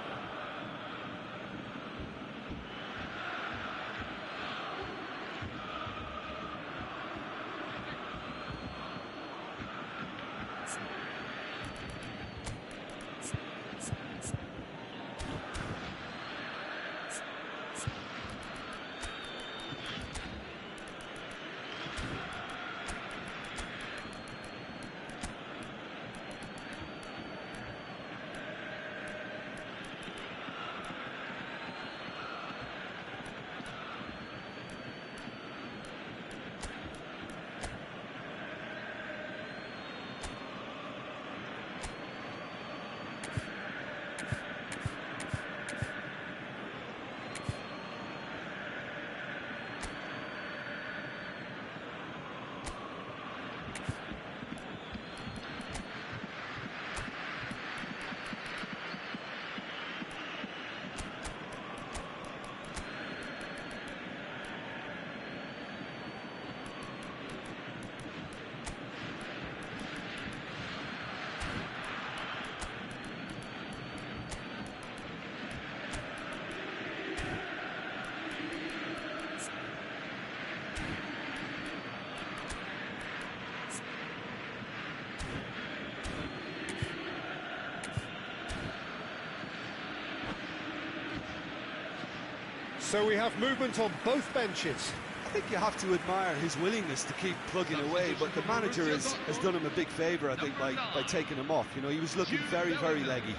So we have movement on both benches. I think you have to admire his willingness to keep plugging away, but the manager has done him a big favour, I think, by taking him off. You know, he was looking very, very leggy.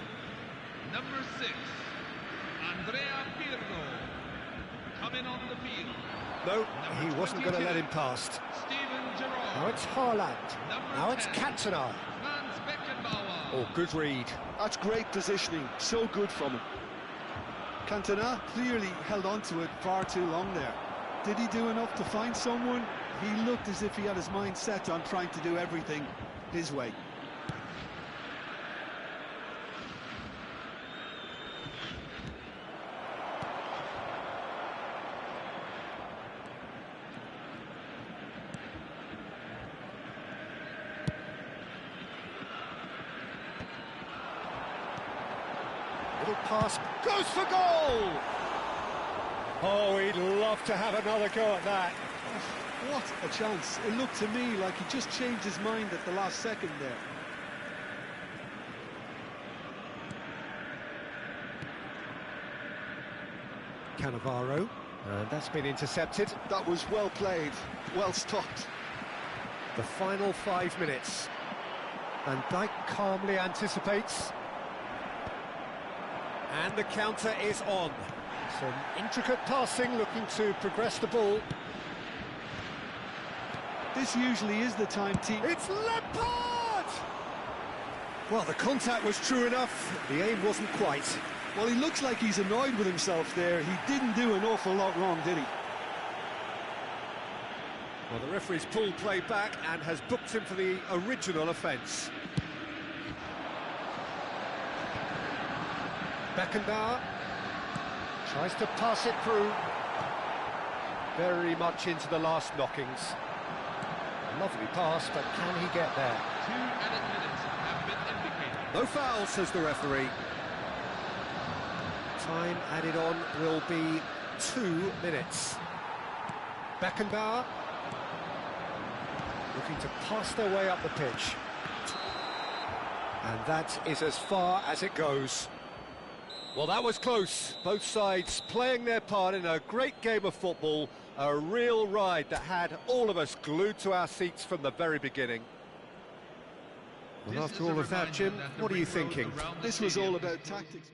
Number 6, Andrea Pirlo, coming on the field. No, he wasn't going to let him pass. Steven Gerrard. Now it's Haaland. Now it's Cantona. Franz Beckenbauer. Oh, good read. That's great positioning, so good from him. Cantona clearly held on to it far too long there. Did he do enough to find someone? He looked as if he had his mind set on trying to do everything his way. Little pass goes for goal! Oh, he'd love to have another go at that. What a chance. It looked to me like he just changed his mind at the last second there. Cannavaro. And that's been intercepted. That was well played, well stopped. The final 5 minutes. And Dijk calmly anticipates. And the counter is on. Some intricate passing, looking to progress the ball. This usually is the time team... It's Lampard! Well, the contact was true enough, the aim wasn't quite. Well, he looks like he's annoyed with himself there. He didn't do an awful lot wrong, did he? Well, the referee's pulled play back and has booked him for the original offence. Beckenbauer tries to pass it through. Very much into the last knockings. Lovely pass, but can he get there? 2 added minutes have been indicated. No foul, says the referee. Time added on will be 2 minutes. Beckenbauer looking to pass their way up the pitch. And that is as far as it goes. Well, that was close. Both sides playing their part in a great game of football. A real ride that had all of us glued to our seats from the very beginning. Well, after all of that, Jim, what are you thinking? This was all about tactics.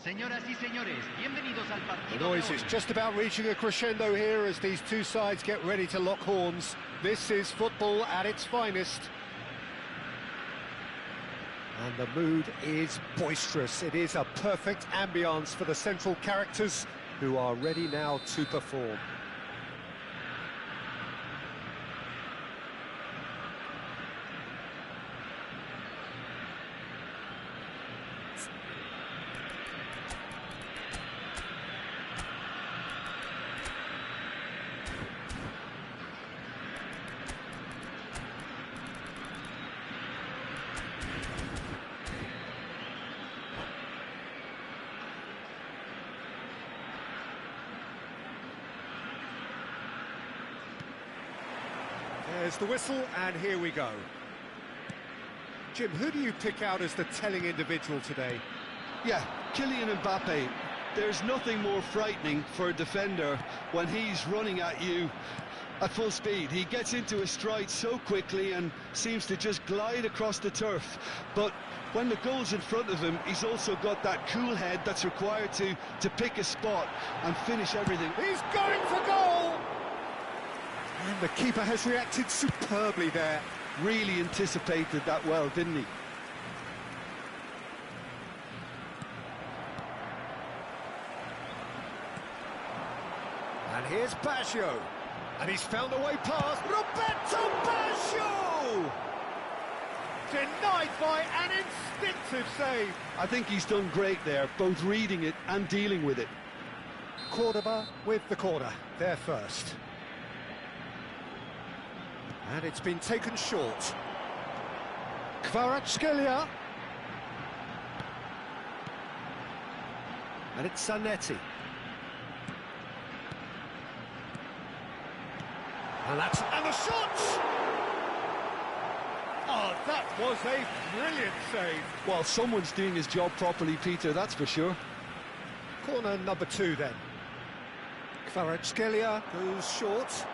Señoras y señores, bienvenidos al The partido de noise hoy. is just about reaching a crescendo here as these two sides get ready to lock horns. This is football at its finest. And the mood is boisterous. It is a perfect ambience for the central characters who are ready now to perform. There's the whistle, and here we go. Jim, who do you pick out as the telling individual today? Yeah, Kylian Mbappe. There's nothing more frightening for a defender when he's running at you at full speed. He gets into a stride so quickly and seems to just glide across the turf. But when the goal's in front of him, he's also got that cool head that's required to pick a spot and finish everything. He's going for goal! And the keeper has reacted superbly there. Really anticipated that well, didn't he? And here's Baggio. And he's found a way past Roberto Baggio! Denied by an instinctive save. I think he's done great there, both reading it and dealing with it. Cordoba with the corner, there first. And it's been taken short. Kvaratskhelia. And it's Zanetti. And the shot! Oh, that was a brilliant save. Well, someone's doing his job properly, Peter, that's for sure. Corner number 2 then. Kvaratskhelia goes short.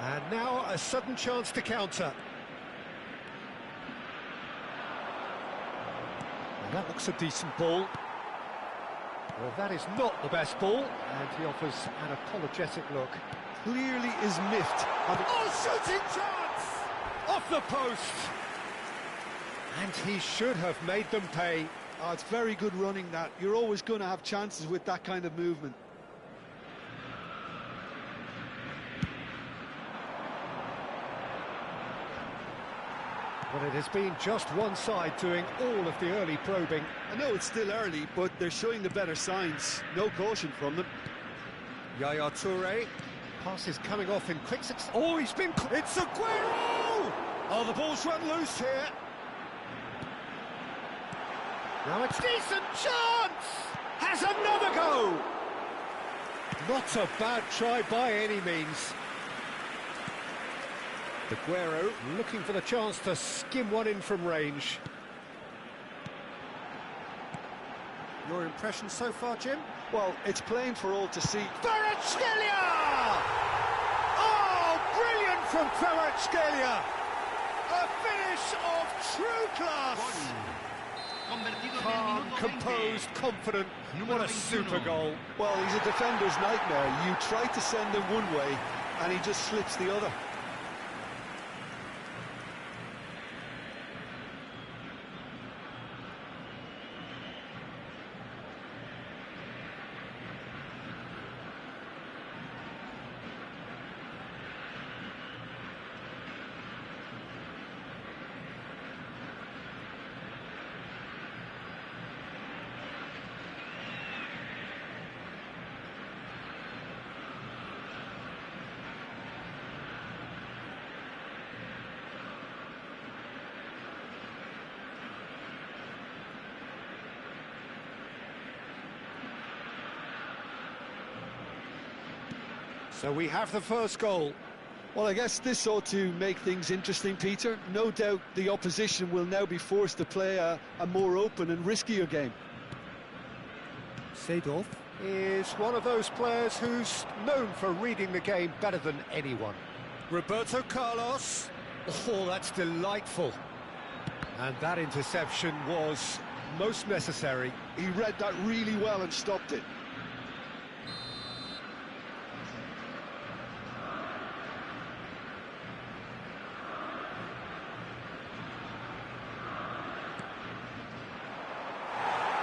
And now a sudden chance to counter. Well, that looks a decent ball. Well, that is not the best ball, and he offers an apologetic look. Clearly is miffed. Oh, shooting chance! Off the post! And he should have made them pay. Oh, it's very good running, that. You're always going to have chances with that kind of movement. Well, it has been just one side doing all of the early probing. I know it's still early, but they're showing the better signs. No caution from them. Yaya Toure. Pass is coming off in quick succession. Oh, he's been... It's Aguero! Oh, the ball's run loose here. Now it's decent chance! Has another go! Not a bad try by any means. Aguero looking for the chance to skim one in from range. Your impression so far, Jim? Well, it's plain for all to see. Kvaratskhelia! Oh, brilliant from Kvaratskhelia! A finish of true class! Convertido en el Calm, minuto 20. composed, confident. Número What a super 21. goal. Well, he's a defender's nightmare. You try to send him one way, and he just slips the other. So we have the first goal. Well, I guess this ought to make things interesting, Peter. No doubt the opposition will now be forced to play a more open and riskier game. Seedorf is one of those players who's known for reading the game better than anyone. Roberto Carlos. Oh, that's delightful. And that interception was most necessary. He read that really well and stopped it.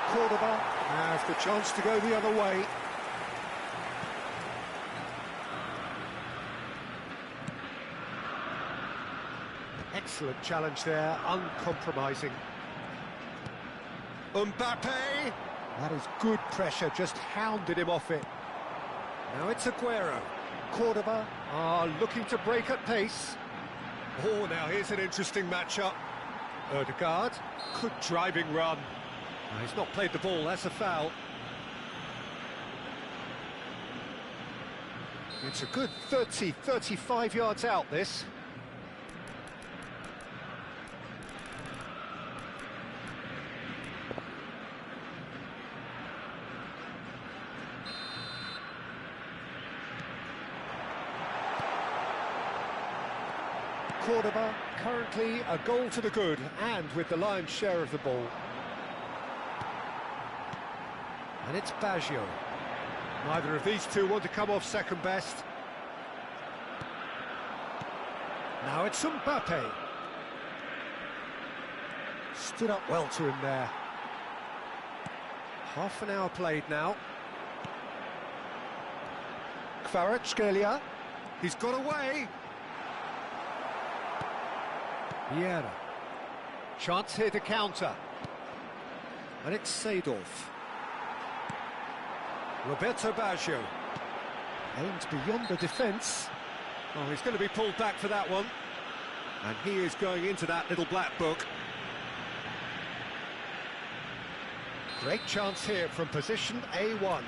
Cordoba has the chance to go the other way. Excellent challenge there, uncompromising. Mbappe! That is good pressure, just hounded him off it. Now it's Aguero. Cordoba are looking to break at pace. Oh, now here's an interesting matchup. Odegaard, good driving run. No, he's not played the ball, that's a foul. It's a good 30, 35 yards out, this. Cordoba, currently a goal to the good, and with the lion's share of the ball. And it's Baggio. Neither of these two want to come off second best. Now it's Mbappe. Stood up well to him there. Half an hour played now. Kvaratskhelia. He's got away. Vieira. Chance here to counter. And it's Seedorf. Roberto Baggio. Aims beyond the defence. Oh, he's going to be pulled back for that one. And he is going into that little black book. Great chance here from position A1.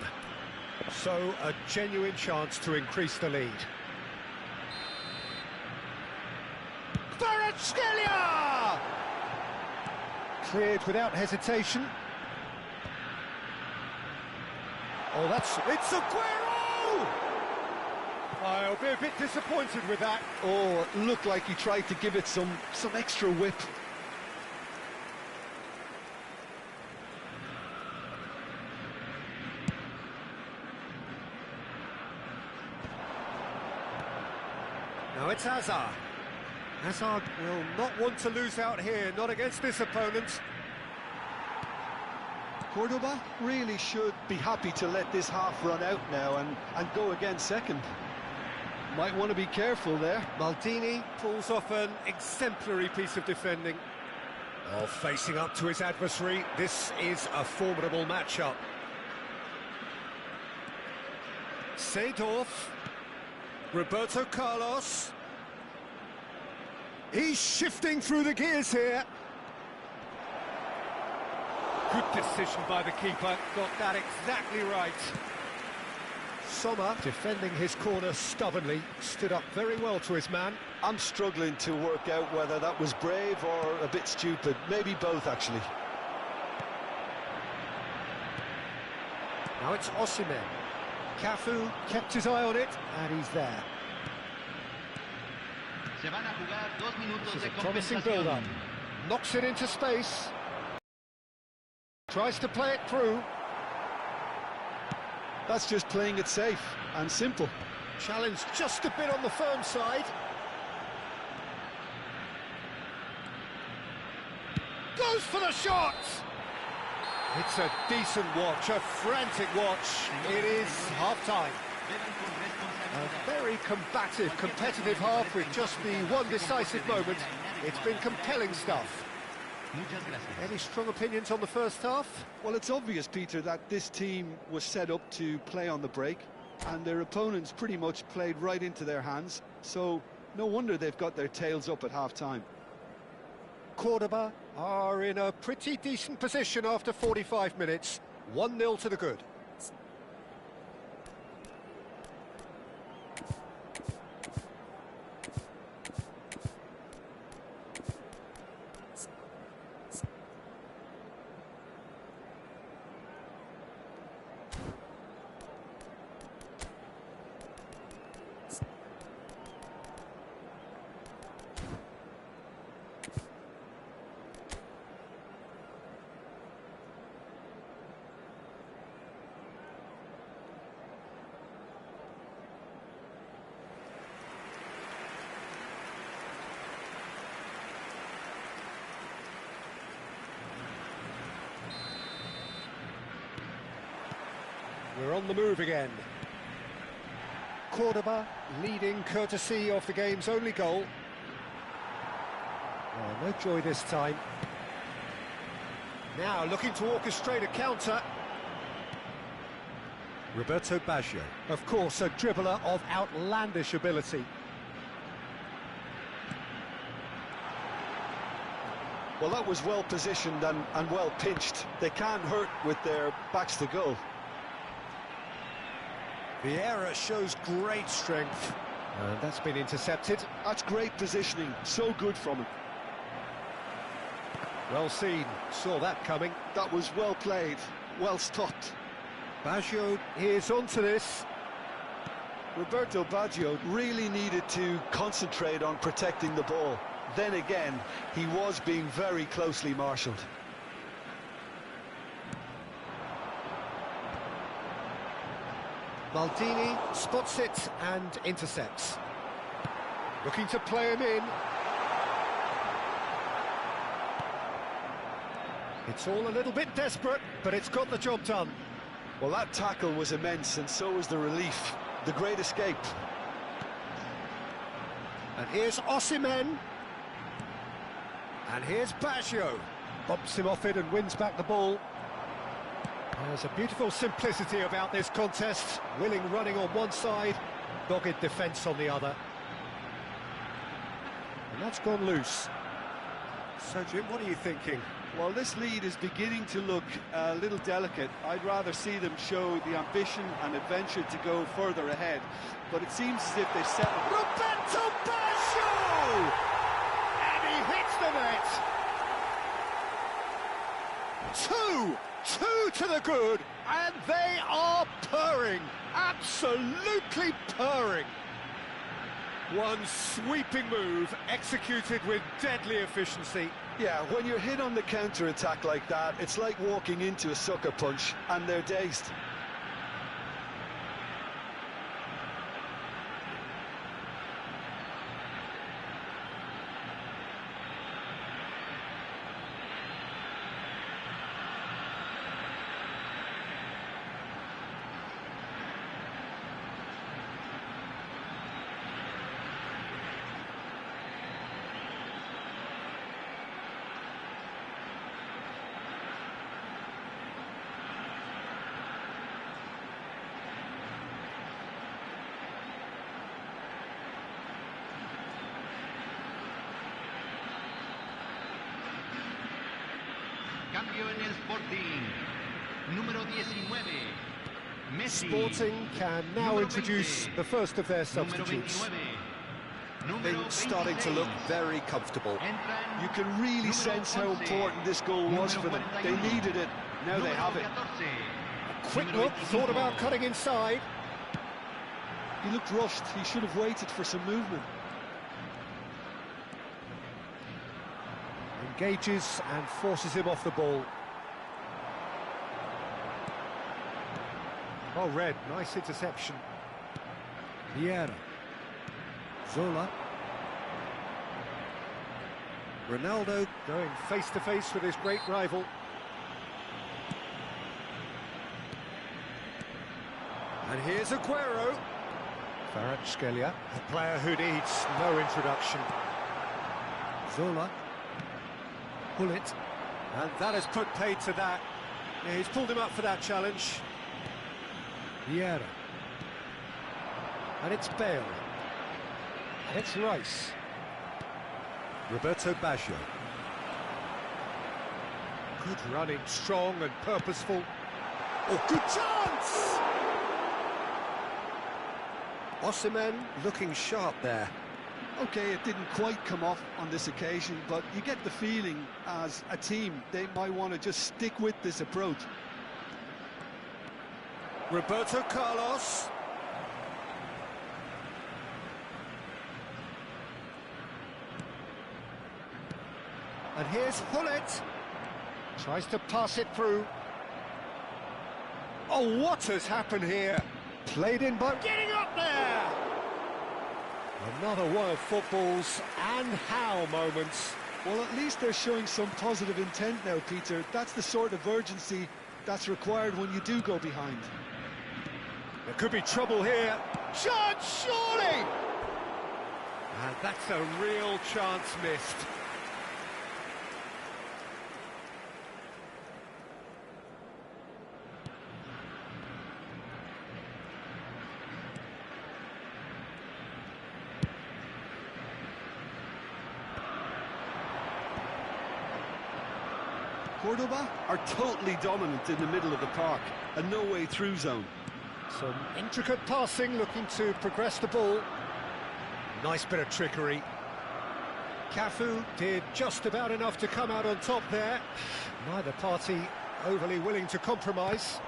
So, a genuine chance to increase the lead. Kvaratskhelia! Cleared without hesitation. Oh, it's Aguero! I'll be a bit disappointed with that. Oh, it looked like he tried to give it some extra whip. Now it's Hazard. Hazard will not want to lose out here, not against this opponent. Cordoba really should be happy to let this half run out now and go again second. Might want to be careful there. Maldini pulls off an exemplary piece of defending. Oh, facing up to his adversary, this is a formidable matchup. Seedorf. Roberto Carlos. He's shifting through the gears here. Good decision by the keeper, got that exactly right. Sommer, defending his corner stubbornly, stood up very well to his man. I'm struggling to work out whether that was brave or a bit stupid. Maybe both, actually. Now it's Osimhen. Cafu kept his eye on it, and he's there. Se van a jugar 2 minutos This is de a promising compensación. build-up. Knocks it into space. Tries to play it through. That's just playing it safe and simple. Challenge just a bit on the firm side. Goes for the shot! It's a decent watch, a frantic watch. It is half-time. A very combative, competitive half with just the one decisive moment. It's been compelling stuff. Any strong opinions on the first half? Well, it's obvious, Peter, that this team was set up to play on the break, and their opponents pretty much played right into their hands, so no wonder they've got their tails up at half-time. Cordoba are in a pretty decent position after 45 minutes. 1-0 to the good. on the move again. Cordoba leading courtesy of the game's only goal. Oh, no joy this time. Now looking to orchestrate a counter. Roberto Baggio, of course, a dribbler of outlandish ability. Well, that was well positioned and well pinched. They can't hurt with their backs to goal. Vieira shows great strength. And that's been intercepted. That's great positioning, so good from him. Well seen, saw that coming. That was well played, well stopped. Baggio is onto this. Roberto Baggio really needed to concentrate on protecting the ball. Then again, he was being very closely marshalled. Maldini spots it and intercepts. Looking to play him in. It's all a little bit desperate, but it's got the job done. Well, that tackle was immense, and so was the relief. The great escape. And here's Osimhen. And here's Baggio. Bumps him off it and wins back the ball. There's a beautiful simplicity about this contest. Willing running on one side, dogged defence on the other. And that's gone loose. So, Jim, what are you thinking? Well, this lead is beginning to look a little delicate. I'd rather see them show the ambition and adventure to go further ahead. But it seems as if they've settled. Roberto Baggio! And he hits the net! Two to the good, and they are purring, absolutely purring. One sweeping move, executed with deadly efficiency. Yeah, when you're hit on the counter-attack like that, it's like walking into a sucker punch, and they're dazed. Cambio en el Sporting. Número 19. Messi. Sporting can now introduce the first of their substitutes. Things starting to look very comfortable. You can really sense how important this goal was for them. They needed it, now they have it. A quick look, thought about cutting inside. He looked rushed, he should have waited for some movement. Engages and forces him off the ball. Oh, Red, nice interception. Vieira. Zola. Ronaldo going face-to-face with his great rival. And here's Aguero. Kvaratskhelia, a player who needs no introduction. Zola. Bullet, and that has put paid to that. Yeah, he's pulled him up for that challenge. Vieira. And it's Bale. And it's Rice. Roberto Baggio. Good running, strong and purposeful. Oh, good chance! Osimhen looking sharp there. Okay, it didn't quite come off on this occasion, but you get the feeling as a team they might want to just stick with this approach. Roberto Carlos. And here's Hullet. Tries to pass it through. Oh, what has happened here? Played in by getting up there! Another one of football's and how moments. Well, at least they're showing some positive intent now, Peter. That's the sort of urgency that's required when you do go behind. There could be trouble here. Chance, surely! And that's a real chance missed. Cordoba are totally dominant in the middle of the park, a no-way through zone. Some intricate passing, looking to progress the ball. Nice bit of trickery. Cafu did just about enough to come out on top there. Neither party overly willing to compromise.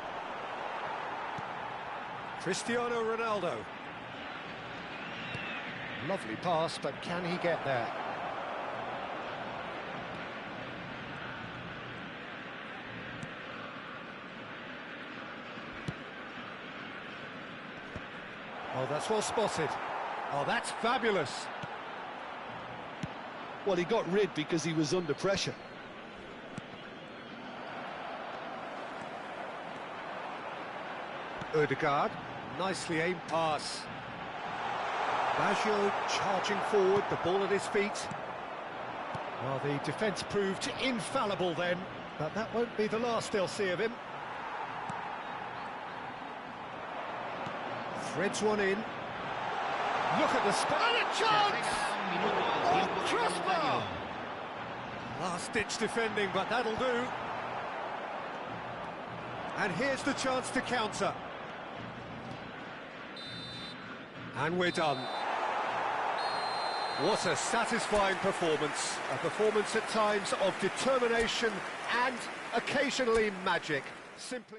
Cristiano Ronaldo. Lovely pass, but can he get there? Oh, that's well spotted. Oh, that's fabulous. Well, he got rid because he was under pressure. Odegaard, nicely aimed pass. Baggio charging forward, the ball at his feet. Well, the defence proved infallible then, but that won't be the last they'll see of him. Threads one in. Look at the spot. And a chance! Oh, crossbar! Last-ditch defending, but that'll do. And here's the chance to counter. And we're done. What a satisfying performance. A performance at times of determination and occasionally magic. Simply...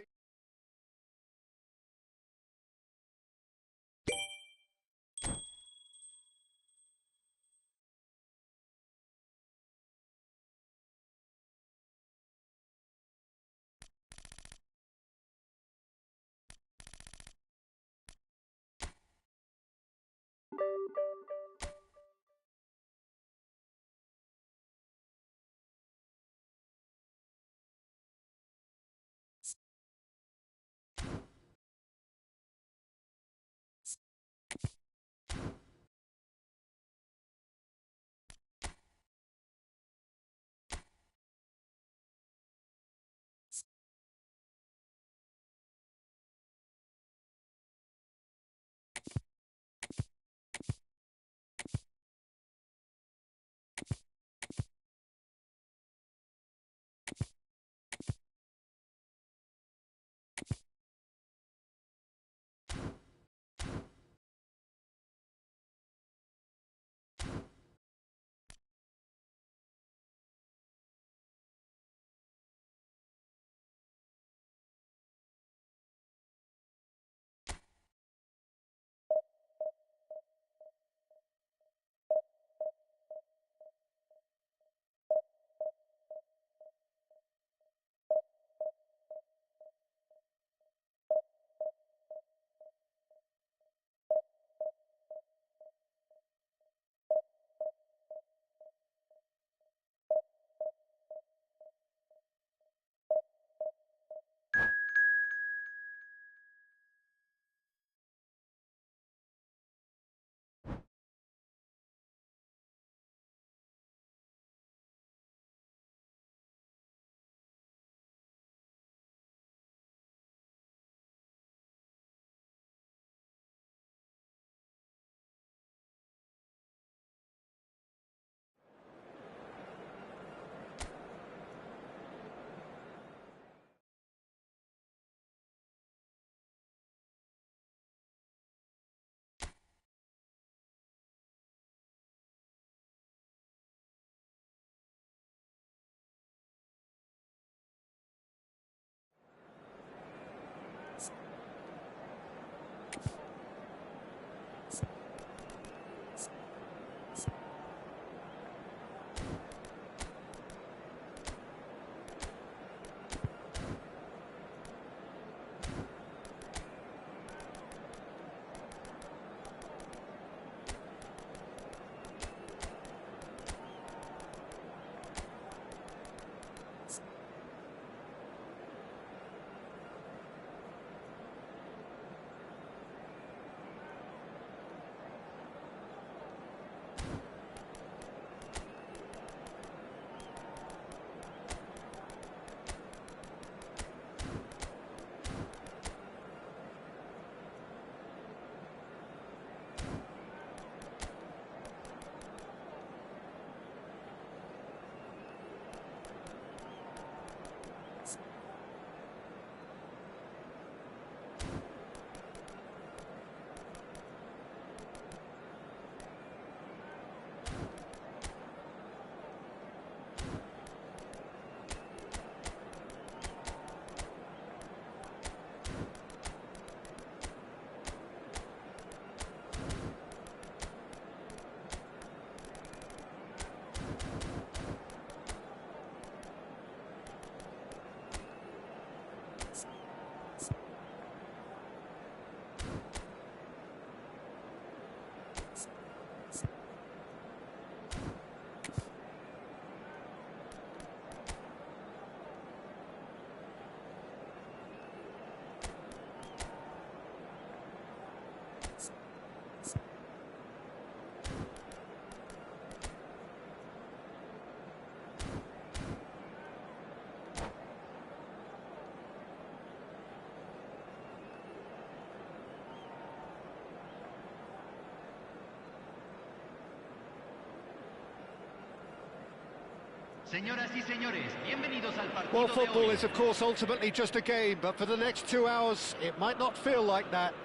Señoras y señores, bienvenidos al partido Well, de football hoy. is, of course, ultimately just a game, but for the next 2 hours, it might not feel like that.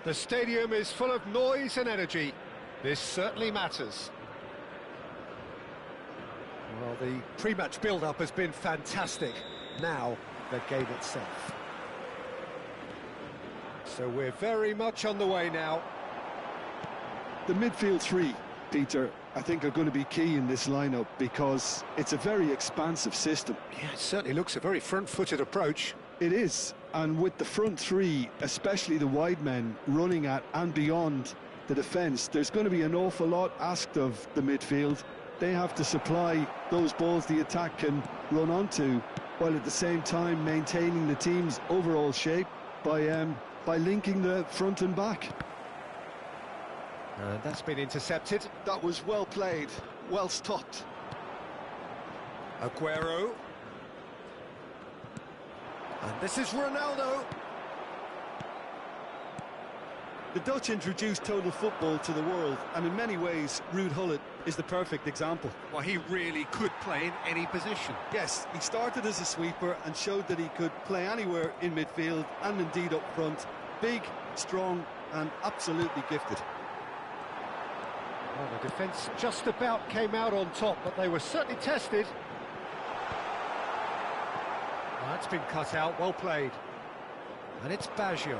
The stadium is full of noise and energy. This certainly matters. Well, the pre-match build-up has been fantastic. Now, the game itself. So we're very much on the way now. The midfield three, Peter, I think are going to be key in this lineup because it's a very expansive system. Yeah, it certainly looks a very front-footed approach. It is, and with the front three, especially the wide men, running at and beyond the defence, there's going to be an awful lot asked of the midfield. They have to supply those balls the attack can run onto, while at the same time maintaining the team's overall shape by linking the front and back. And that's been intercepted. That was well played, well stopped. Aguero. And this is Ronaldo. The Dutch introduced total football to the world, and in many ways, Ruud Gullit is the perfect example. Well, he really could play in any position. Yes, he started as a sweeper and showed that he could play anywhere in midfield and indeed up front. Big, strong, and absolutely gifted. Well, the defence just about came out on top, but they were certainly tested. Well, that's been cut out, well played. And it's Baggio.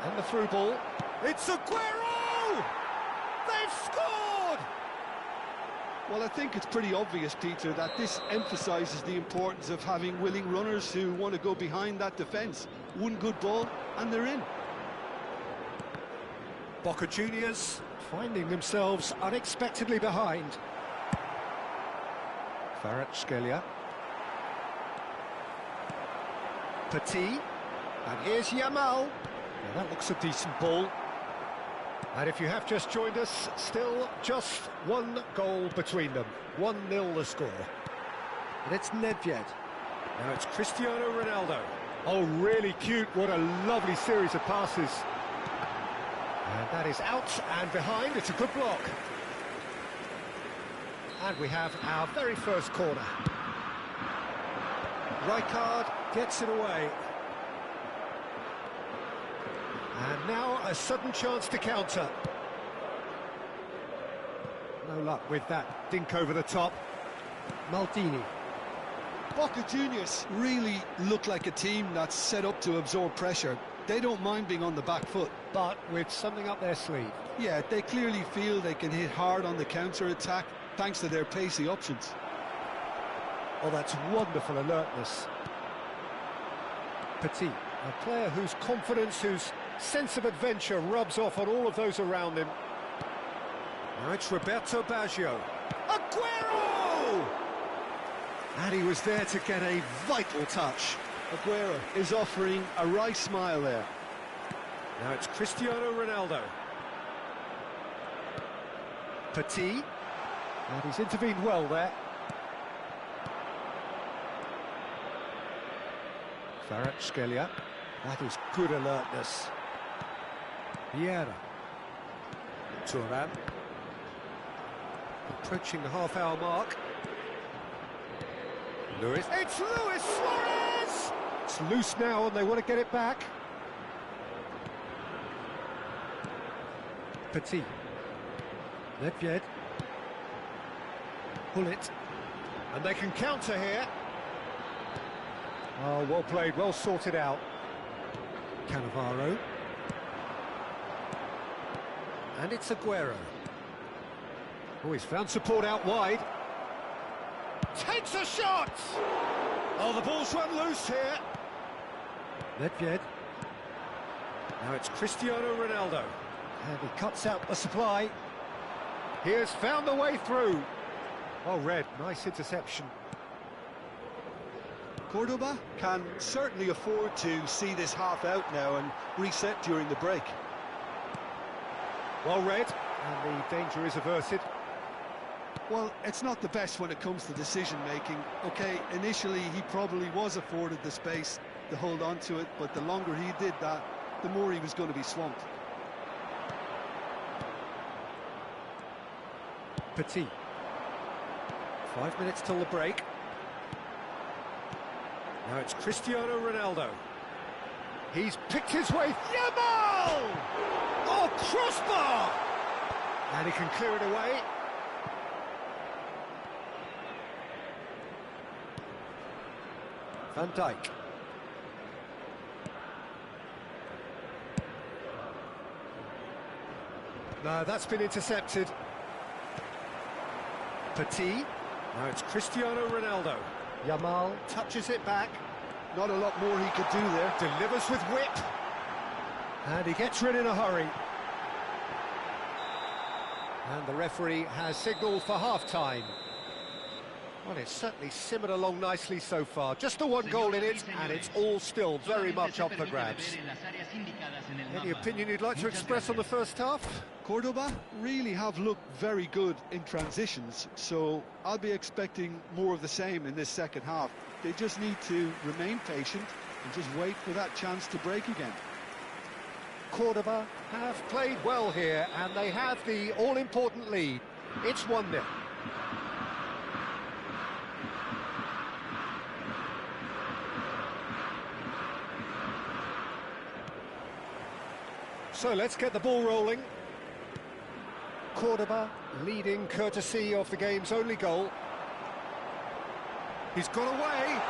And the through ball. It's Aguero! They've scored! Well, I think it's pretty obvious, Peter, that this emphasises the importance of having willing runners who want to go behind that defence. One good ball, and they're in. Boca Juniors finding themselves unexpectedly behind. Kvaratskhelia. Petit. And here's Yamal. Now that looks a decent ball. And if you have just joined us, still just one goal between them. 1-0 the score. And it's Nedved. Now it's Cristiano Ronaldo. Oh, really cute. What a lovely series of passes. And that is out and behind. It's a good block. And we have our very first corner. Rijkaard gets it away. And now a sudden chance to counter. No luck with that dink over the top. Maldini. Boca Juniors really look like a team that's set up to absorb pressure. They don't mind being on the back foot. But with something up their sleeve. Yeah, they clearly feel they can hit hard on the counter-attack thanks to their pacey options. Oh, that's wonderful alertness. Petit, a player whose confidence, whose sense of adventure rubs off on all of those around him. Now it's Roberto Baggio. Aguero! And he was there to get a vital touch. Aguero is offering a wry smile there. Now it's Cristiano Ronaldo. Petit. And he's intervened well there. Kvaratskhelia. That is good alertness. Vieira. Thuram. Approaching the half-hour mark. Luis. It's Luis Suarez! It's loose now and they want to get it back. Petit. Nedved. Gullit. And they can counter here. Oh, well played, well sorted out. Cannavaro. And it's Aguero. Oh, he's found support out wide. Takes a shot! Oh, the ball's run loose here. Nedved. Now it's Cristiano Ronaldo. And he cuts out the supply. He has found the way through. Oh, Red, nice interception. Cordoba can certainly afford to see this half out now and reset during the break. Well read, and the danger is averted. Well, it's not the best when it comes to decision-making. OK, initially he probably was afforded the space to hold on to it, but the longer he did that, the more he was going to be swamped. Petit. 5 minutes till the break. Now it's Cristiano Ronaldo. He's picked his way. Yamal! Oh, crossbar! And he can clear it away. Van Dijk. No, that's been intercepted. Petit. Now it's Cristiano Ronaldo. Yamal touches it back. Not a lot more he could do there. Delivers with whip. And he gets rid in a hurry. And the referee has signalled for half-time. Well, it's certainly simmered along nicely so far. Just the one goal in it, and it's all still very much up for grabs. Any opinion you'd like to express on the first half? Cordoba really have looked very good in transitions, so I'll be expecting more of the same in this second half. They just need to remain patient and just wait for that chance to break again. Cordoba have played well here, and they have the all-important lead. It's 1-0. So let's get the ball rolling. Cordoba leading courtesy of the game's only goal. He's got away.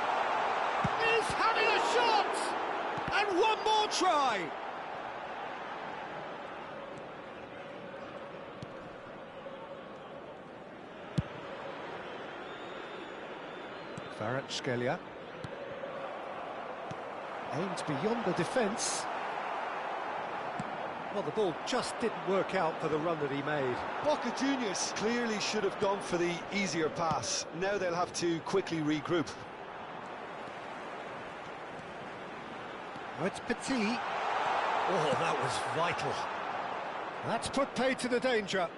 He's having a shot! And one more try! Kvaratskhelia aimed beyond the defence. Well, the ball just didn't work out for the run that he made. Boca Juniors clearly should have gone for the easier pass. Now they'll have to quickly regroup. Oh, it's Petit. Oh, that was vital. That's put paid to the danger.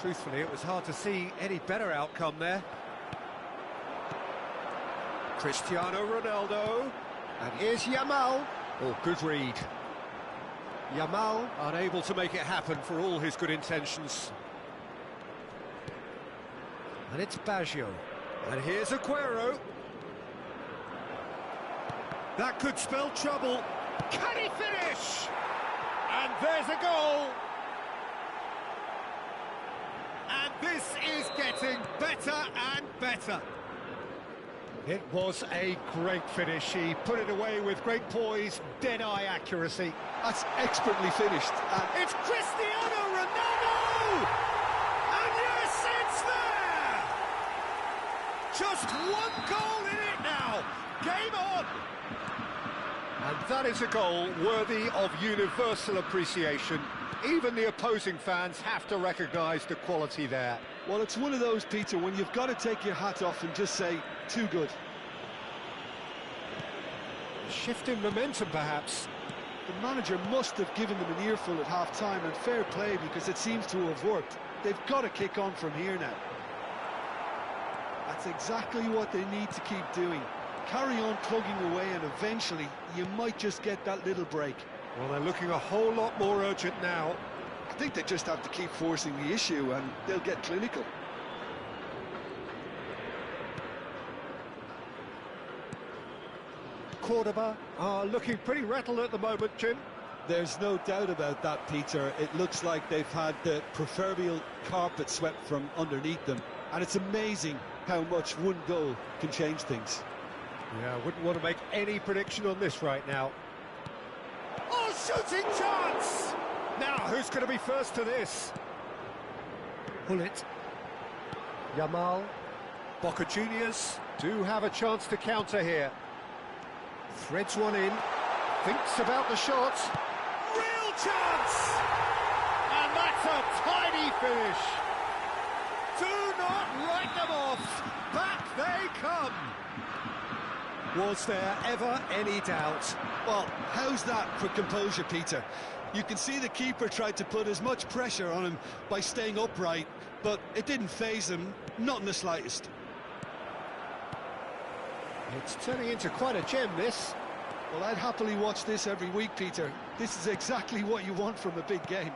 Truthfully, it was hard to see any better outcome there. Cristiano Ronaldo. And here's Yamal. Oh, good read. Yamal unable to make it happen for all his good intentions. And it's Baggio. And here's Aguero. That could spell trouble. Can he finish? And there's a goal. And this is getting better and better. It was a great finish. He put it away with great poise, dead-eye accuracy. That's expertly finished. And it's Cristiano Ronaldo! And yes, it's there! Just one goal in it now. Game on! And that is a goal worthy of universal appreciation. Even the opposing fans have to recognise the quality there. Well, it's one of those, Peter, when you've got to take your hat off and just say, too good. A shift in momentum, perhaps. The manager must have given them an earful at half-time, and fair play, because it seems to have worked. They've got to kick on from here now. That's exactly what they need to keep doing. Carry on plugging away, and eventually you might just get that little break. Well, they're looking a whole lot more urgent now. I think they just have to keep forcing the issue and they'll get clinical. Cordoba are looking pretty rattled at the moment, Jim. There's no doubt about that, Peter. It looks like they've had the proverbial carpet swept from underneath them. And it's amazing how much one goal can change things. Yeah, I wouldn't want to make any prediction on this right now. Oh, shooting chance! Now, who's going to be first to this? Hullet. Yamal. Boca Juniors do have a chance to counter here. Threads one in. Thinks about the shot. Real chance! And that's a tiny finish. Do not write them off. Back they come. Was there ever any doubt? Well, how's that for composure, Peter? You can see the keeper tried to put as much pressure on him by staying upright, but it didn't faze him, not in the slightest. It's turning into quite a gem, this. Well, I'd happily watch this every week, Peter. This is exactly what you want from a big game.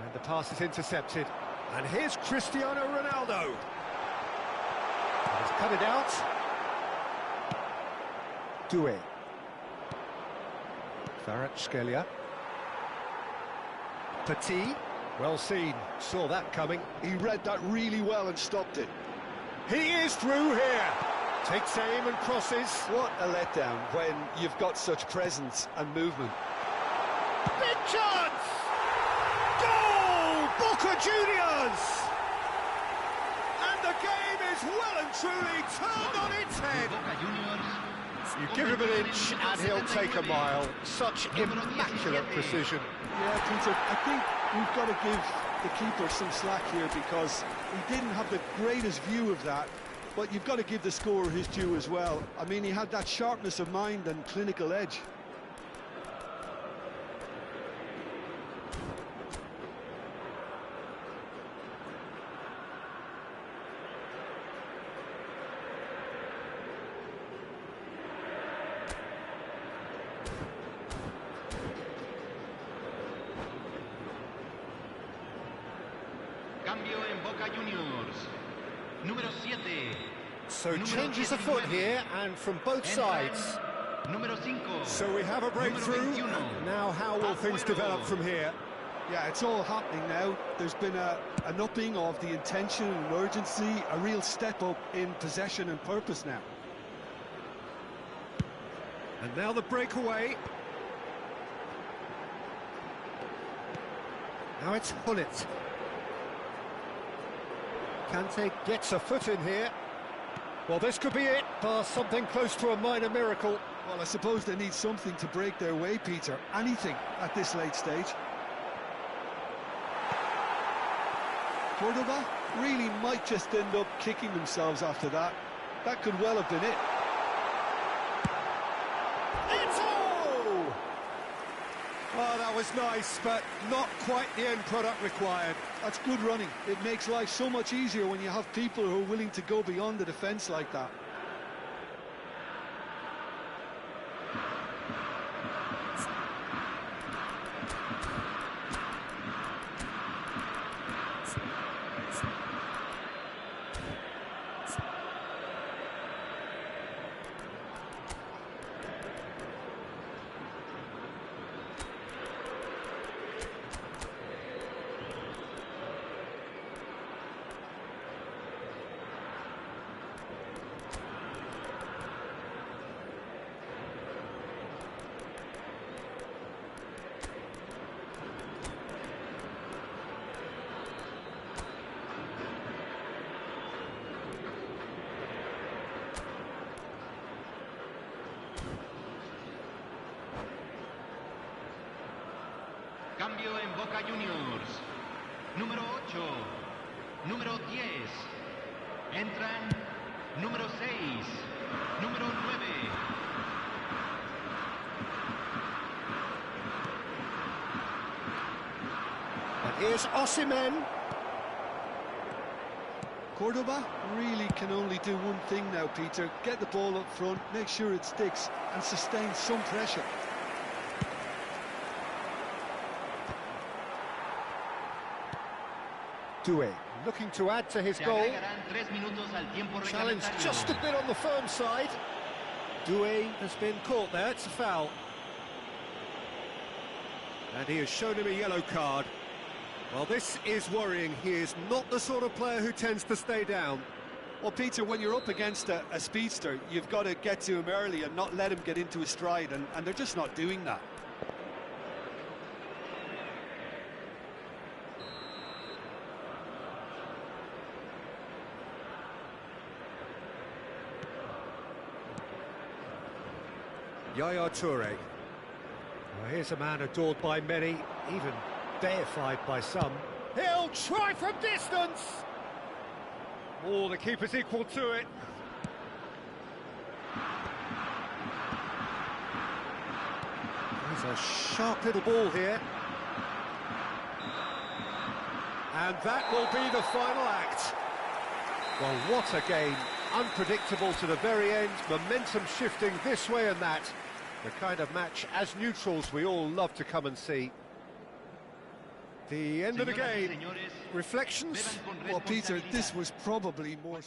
And the pass is intercepted. And here's Cristiano Ronaldo. He's cut it out. Deux. Kvaratskhelia. Petit. Well seen, saw that coming. He read that really well and stopped it. He is through here. Takes aim and crosses. What a letdown when you've got such presence and movement. Big chance! Goal! Boca Juniors! And the game is well and truly turned on its head. You give him an inch and he'll take a mile. Such immaculate precision. Yeah, Peter, I think we've got to give the keeper some slack here because he didn't have the greatest view of that, but you've got to give the scorer his due as well. I mean, he had that sharpness of mind and clinical edge. Cambio en Boca Juniors. Número 7. So changes afoot here and from both sides. Número 5. So we have a breakthrough. Now how will things develop from here? Yeah, it's all happening now. There's been an upping of the intention and urgency, a real step up in possession and purpose now. And now the breakaway. Now it's Hullet. Kante gets a foot in here. Well, this could be it, bar something close to a minor miracle. Well, I suppose they need something to break their way, Peter. Anything at this late stage. Cordoba really might just end up kicking themselves after that. That could well have been it. Oh, that was nice, but not quite the end product required. That's good running. It makes life so much easier when you have people who are willing to go beyond the defence like that. Cambio en Boca Juniors. Número 8. Número 10. Entran número 6. Número 9. And here's Osimhen. Cordoba really can only do one thing now, Peter. Get the ball up front, make sure it sticks, and sustain some pressure. Deux, looking to add to his goal. Challenge just a bit on the firm side. Deux has been caught there, it's a foul. And he has shown him a yellow card. Well, this is worrying. He is not the sort of player who tends to stay down. Well, Peter, when you're up against a speedster, you've got to get to him early and not let him get into his stride, and they're just not doing that. Yaya Toure. Well, here's a man adored by many, even deified by some. He'll try from distance! Oh, the keeper's equal to it. There's a sharp little ball here. And that will be the final act. Well, what a game. Unpredictable to the very end, momentum shifting this way and that. The kind of match, as neutrals, we all love to come and see. The end of the game. Reflections? Well, Peter, this was probably more...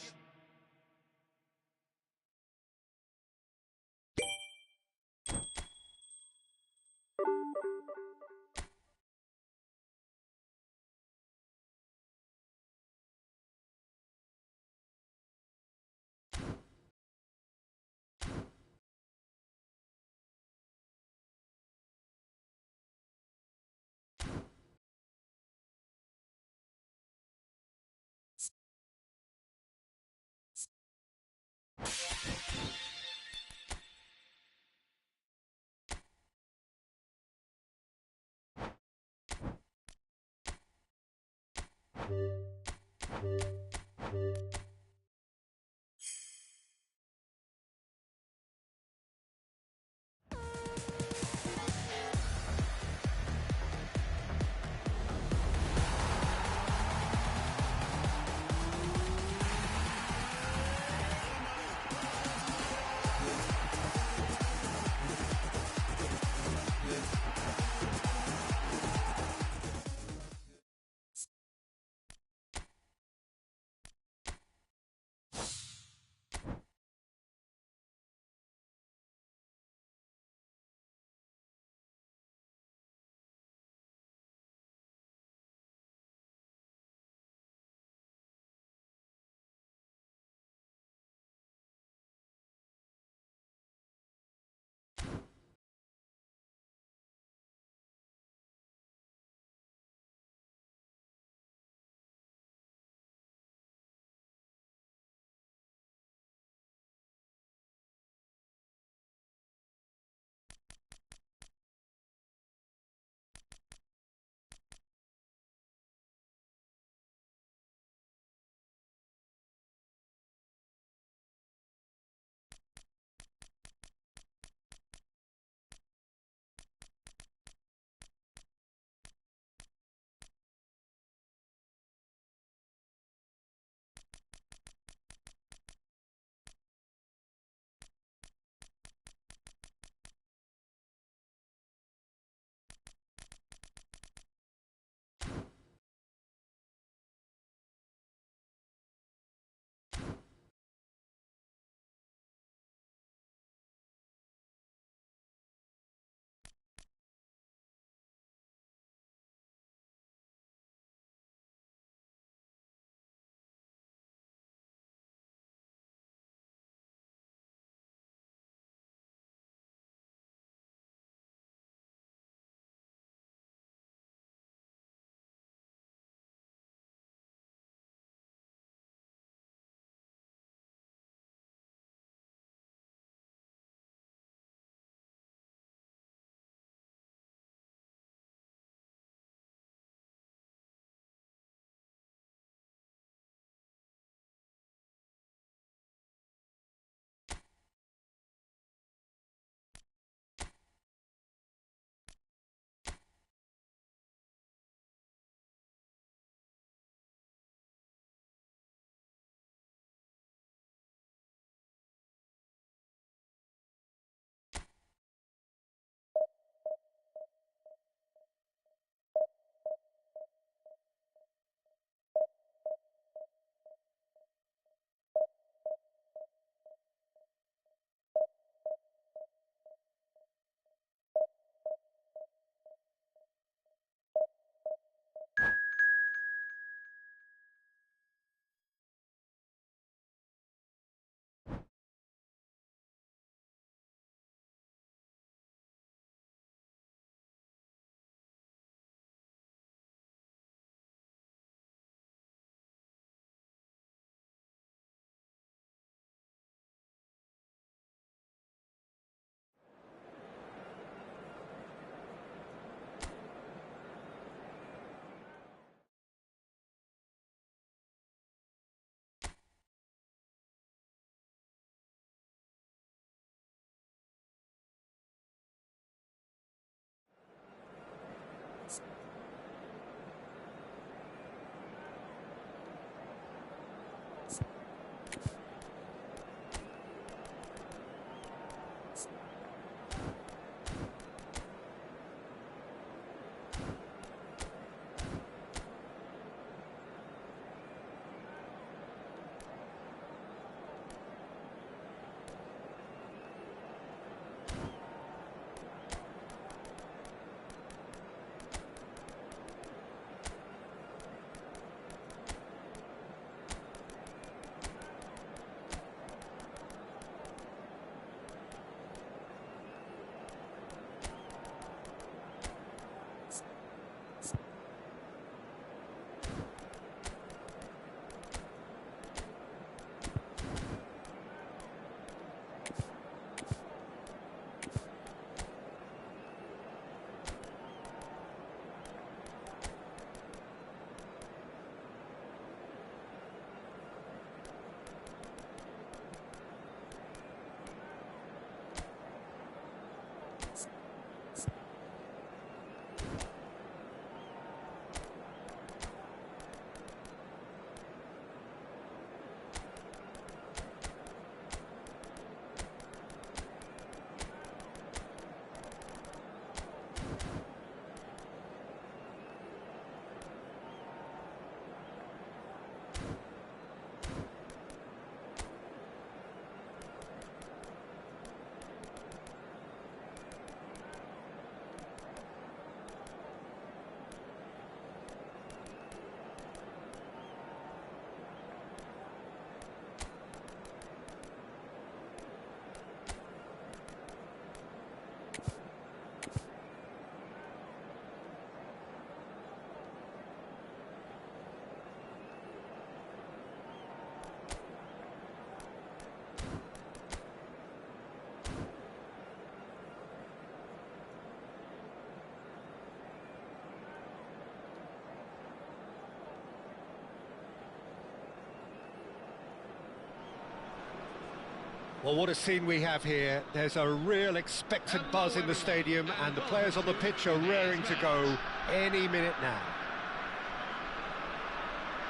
Well, what a scene we have here. There's a real expectant buzz in the stadium, and the players on the pitch are raring to go any minute now.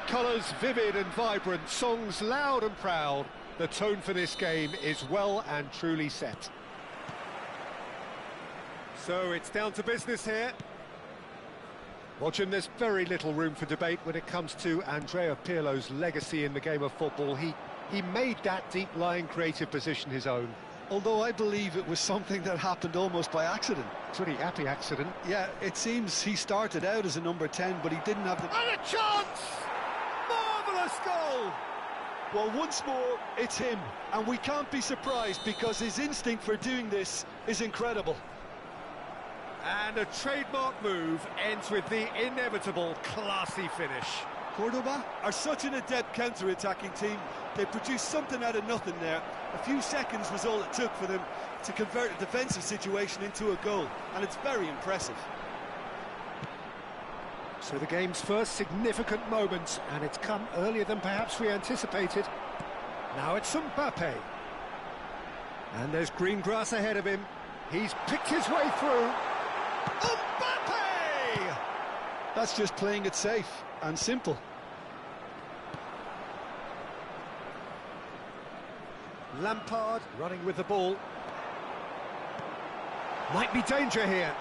Colours vivid and vibrant, songs loud and proud. The tone for this game is well and truly set. So it's down to business here. Watching, there's very little room for debate when it comes to Andrea Pirlo's legacy in the game of football. He made that deep-lying creative position his own. Although I believe it was something that happened almost by accident. Pretty happy accident. Yeah, it seems he started out as a number 10, but he didn't have the... And a chance! Marvellous goal! Well, once more, it's him. And we can't be surprised because his instinct for doing this is incredible. And a trademark move ends with the inevitable classy finish. Cordoba are such an adept counter-attacking team. They produced something out of nothing there. A few seconds was all it took for them to convert a defensive situation into a goal, and it's very impressive. So the game's first significant moment, and it's come earlier than perhaps we anticipated. Now it's Mbappe. And there's green grass ahead of him. He's picked his way through. Mbappe! That's just playing it safe and simple. Lampard running with the ball. Might be danger here.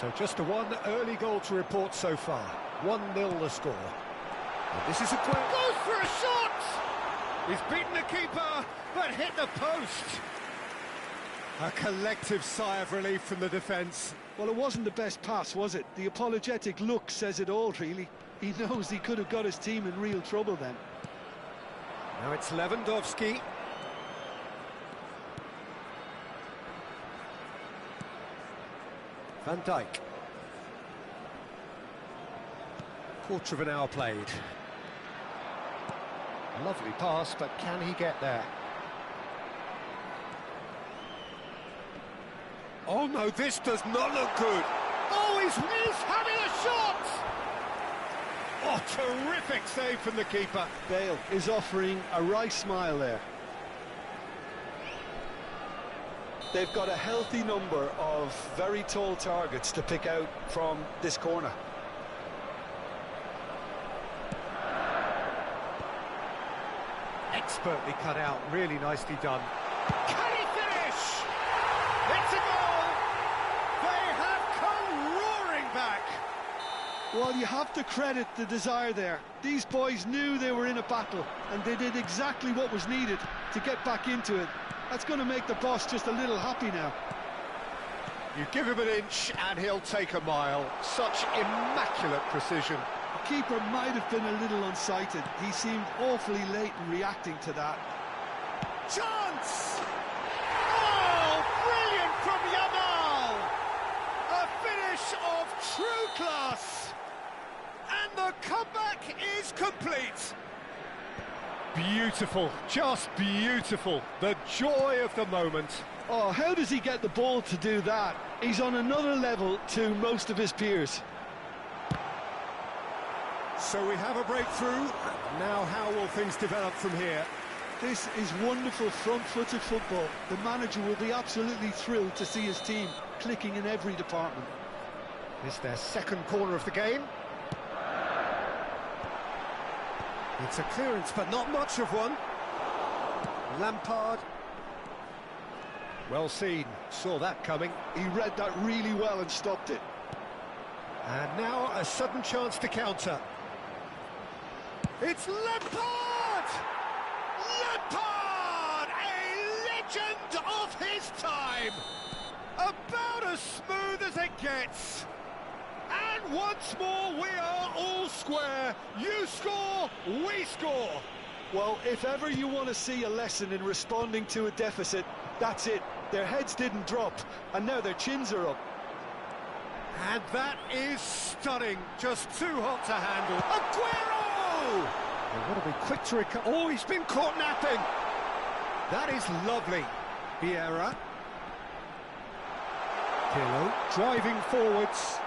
So just a one early goal to report so far. 1-0 the score. And this is a great... Goes for a shot! He's beaten the keeper, but hit the post. A collective sigh of relief from the defence. Well, it wasn't the best pass, was it? The apologetic look says it all, really. He knows he could have got his team in real trouble then. Now it's Lewandowski. Van Dijk. Quarter of an hour played. Lovely pass, but can he get there? Oh no, this does not look good. Oh, he's having a shot! Oh, terrific save from the keeper. Bale is offering a wry smile there. They've got a healthy number of very tall targets to pick out from this corner. Expertly cut out, really nicely done. Can he finish? It's a goal! They have come roaring back! Well, you have to credit the desire there. These boys knew they were in a battle, and they did exactly what was needed to get back into it. That's going to make the boss just a little happy now. You give him an inch and he'll take a mile. Such immaculate precision. The keeper might have been a little unsighted. He seemed awfully late in reacting to that. Chance! Oh, brilliant from Yamal! A finish of true class! And the comeback is complete! Beautiful, just beautiful. The joy of the moment. Oh, how does he get the ball to do that? He's on another level to most of his peers. So we have a breakthrough. Now how will things develop from here? This is wonderful front-footed football. The manager will be absolutely thrilled to see his team clicking in every department. It's their second corner of the game. It's a clearance, but not much of one. Lampard. Well seen, saw that coming. He read that really well and stopped it. And now a sudden chance to counter. It's Lampard! Lampard! A legend of his time! About as smooth as it gets. And once more we are all square. You score, we score. Well, if ever you want to see a lesson in responding to a deficit, that's it. Their heads didn't drop, and now their chins are up. And that is stunning. Just too hot to handle. Aguero! They've got to be quick to recover. Oh, he's been caught napping. That is lovely. Vieira. Pirlo driving forwards.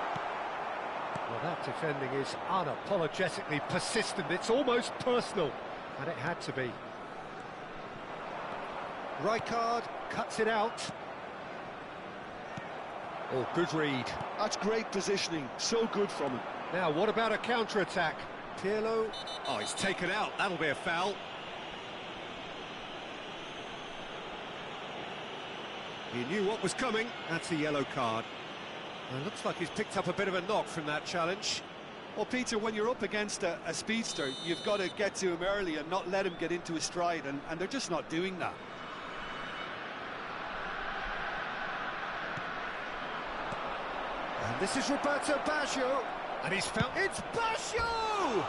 Well, that defending is unapologetically persistent. It's almost personal. And it had to be. Rijkaard cuts it out. Oh, good read. That's great positioning, so good from him. Now, what about a counter-attack? Pirlo. Oh, he's taken out. That'll be a foul. He knew what was coming. That's a yellow card. And looks like he's picked up a bit of a knock from that challenge. Well, Peter, when you're up against a speedster, you've got to get to him early and not let him get into his stride, and they're just not doing that. And this is Roberto Baggio. And he's found... It's Baggio!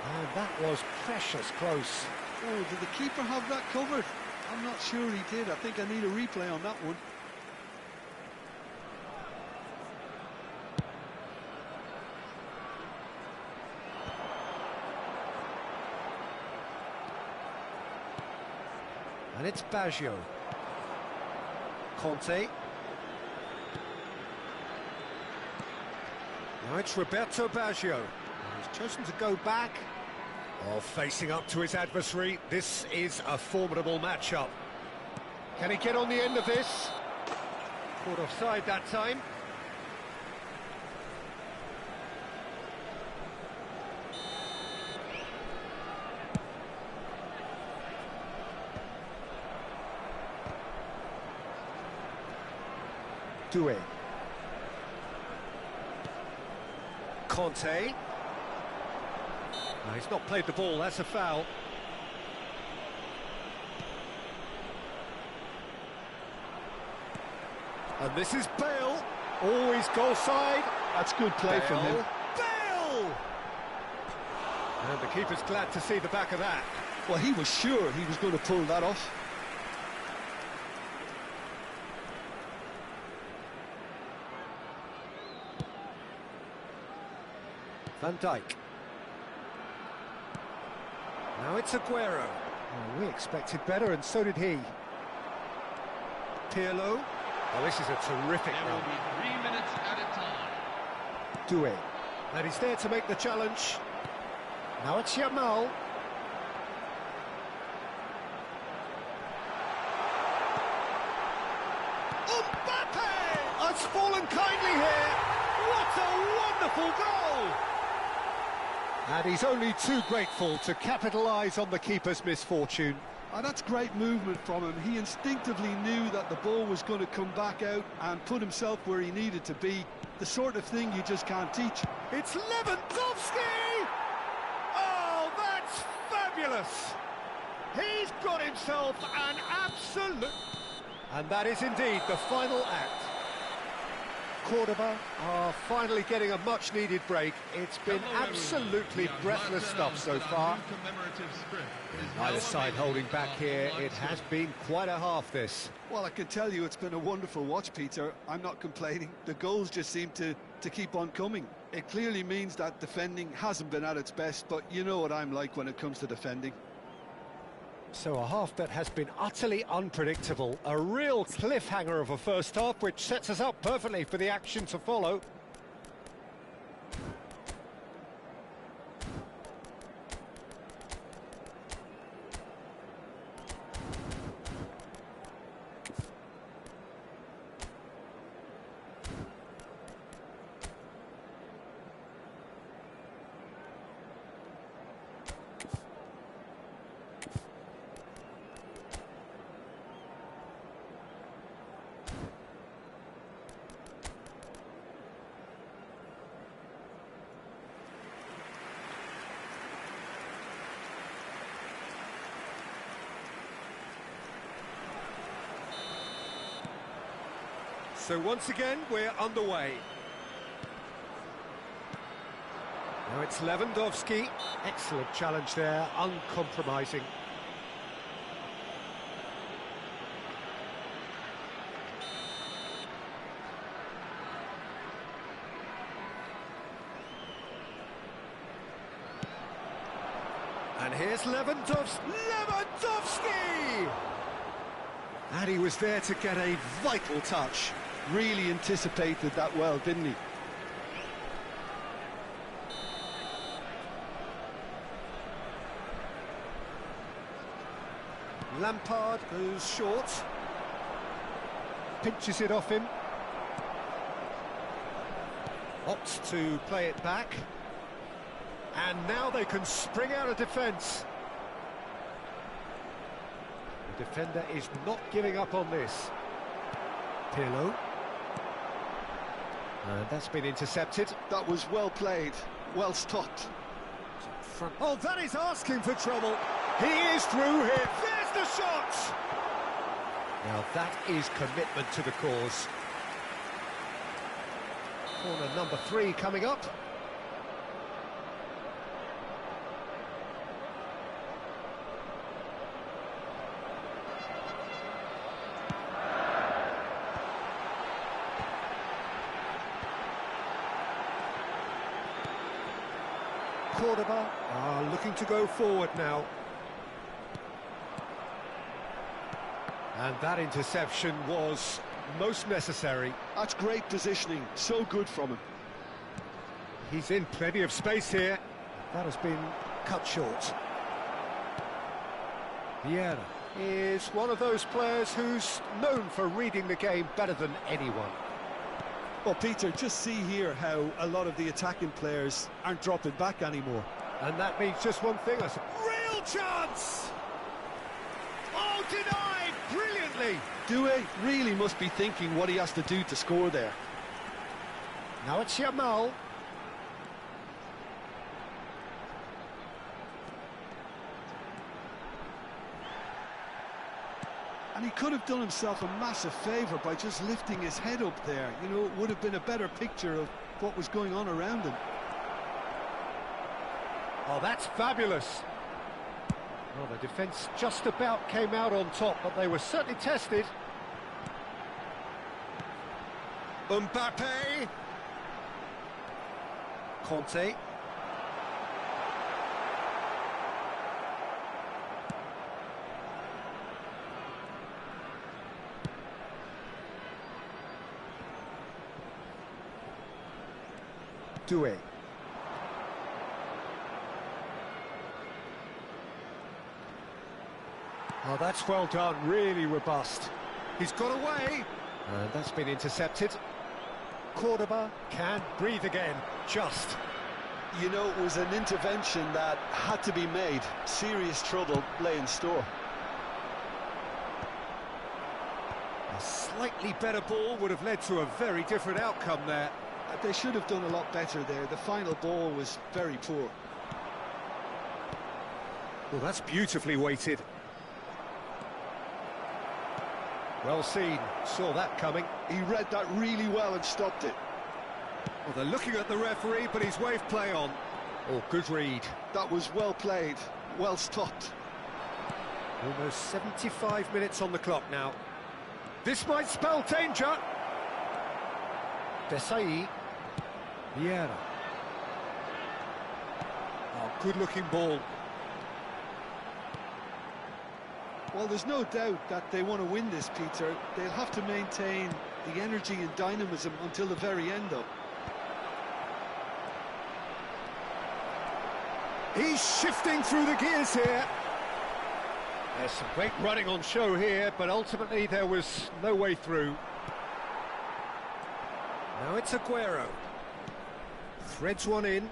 And that was precious close. Oh, did the keeper have that covered? I'm not sure he did. I think I need a replay on that one. And it's Baggio. Conte. Now it's Roberto Baggio. He's chosen to go back. Oh, facing up to his adversary. This is a formidable matchup. Can he get on the end of this? Caught offside that time. Deux. Conte. No, he's not played the ball, that's a foul. And this is Bale. Always goal side. That's good play from him. Bale! And the keeper's glad to see the back of that. Well, he was sure he was going to pull that off. Van Dijk. Now it's Aguero. Oh, we expected better, and so did he. Pirlo. Oh, this is a terrific There will run. be 3 minutes at a time. Deux. And he's there to make the challenge. Now it's Yamal. Mbappe! Has fallen kindly here. What a wonderful goal! And he's only too grateful to capitalise on the keeper's misfortune. Oh, that's great movement from him. He instinctively knew that the ball was going to come back out and put himself where he needed to be. The sort of thing you just can't teach. It's Lewandowski! Oh, that's fabulous! He's got himself an absolute... And that is indeed the final act. Cordoba are finally getting a much-needed break. It's been absolutely breathless stuff so far. Neither side holding back here. It has been quite a half, this. Well, I can tell you it's been a wonderful watch, Peter. I'm not complaining. The goals just seem to keep on coming. It clearly means that defending hasn't been at its best, but you know what I'm like when it comes to defending. So a half that has been utterly unpredictable. A real cliffhanger of a first half, which sets us up perfectly for the action to follow. So once again, we're underway. Now it's Lewandowski. Excellent challenge there, uncompromising. And here's Lewandowski. And he was there to get a vital touch. Really anticipated that well, didn't he? Lampard goes short. Pinches it off him. Opts to play it back. And now they can spring out of defence. The defender is not giving up on this. Pirlo. And that's been intercepted. That was well played, well stopped. Front. Oh, that is asking for trouble. He is through here. There's the shot! Now that is commitment to the cause. Corner number 3 coming up. Cordoba are looking to go forward now. And that interception was most necessary. That's great positioning, so good from him. He's in plenty of space here. That has been cut short. Vieira is one of those players who's known for reading the game better than anyone. Well, Peter, just see here how a lot of the attacking players aren't dropping back anymore. And that means just one thing, I suppose. Real chance! Oh, denied brilliantly! Deux really must be thinking what he has to do to score there. Now it's Yamal. And he could have done himself a massive favour by just lifting his head up there. You know, it would have been a better picture of what was going on around him. Oh, that's fabulous. Well, the defence just about came out on top, but they were certainly tested. Mbappe. Conte. Deux. Oh, that's well done, really robust. He's got away. And that's been intercepted. Cordoba can breathe again, just. You know, it was an intervention that had to be made. Serious trouble lay in store. A slightly better ball would have led to a very different outcome there. They should have done a lot better there. The final ball was very poor. Well, that's beautifully weighted. Well seen, saw that coming. He read that really well and stopped it. Well, they're looking at the referee, but he's waved play on. Oh, good read. That was well played, well stopped. Almost 75 minutes on the clock now. This might spell danger. Desai. Vieira. Oh, good-looking ball. Well, there's no doubt that they want to win this, Peter. They'll have to maintain the energy and dynamism until the very end, though. He's shifting through the gears here. There's some great running on show here, but ultimately there was no way through. Now it's Aguero. Threads one in.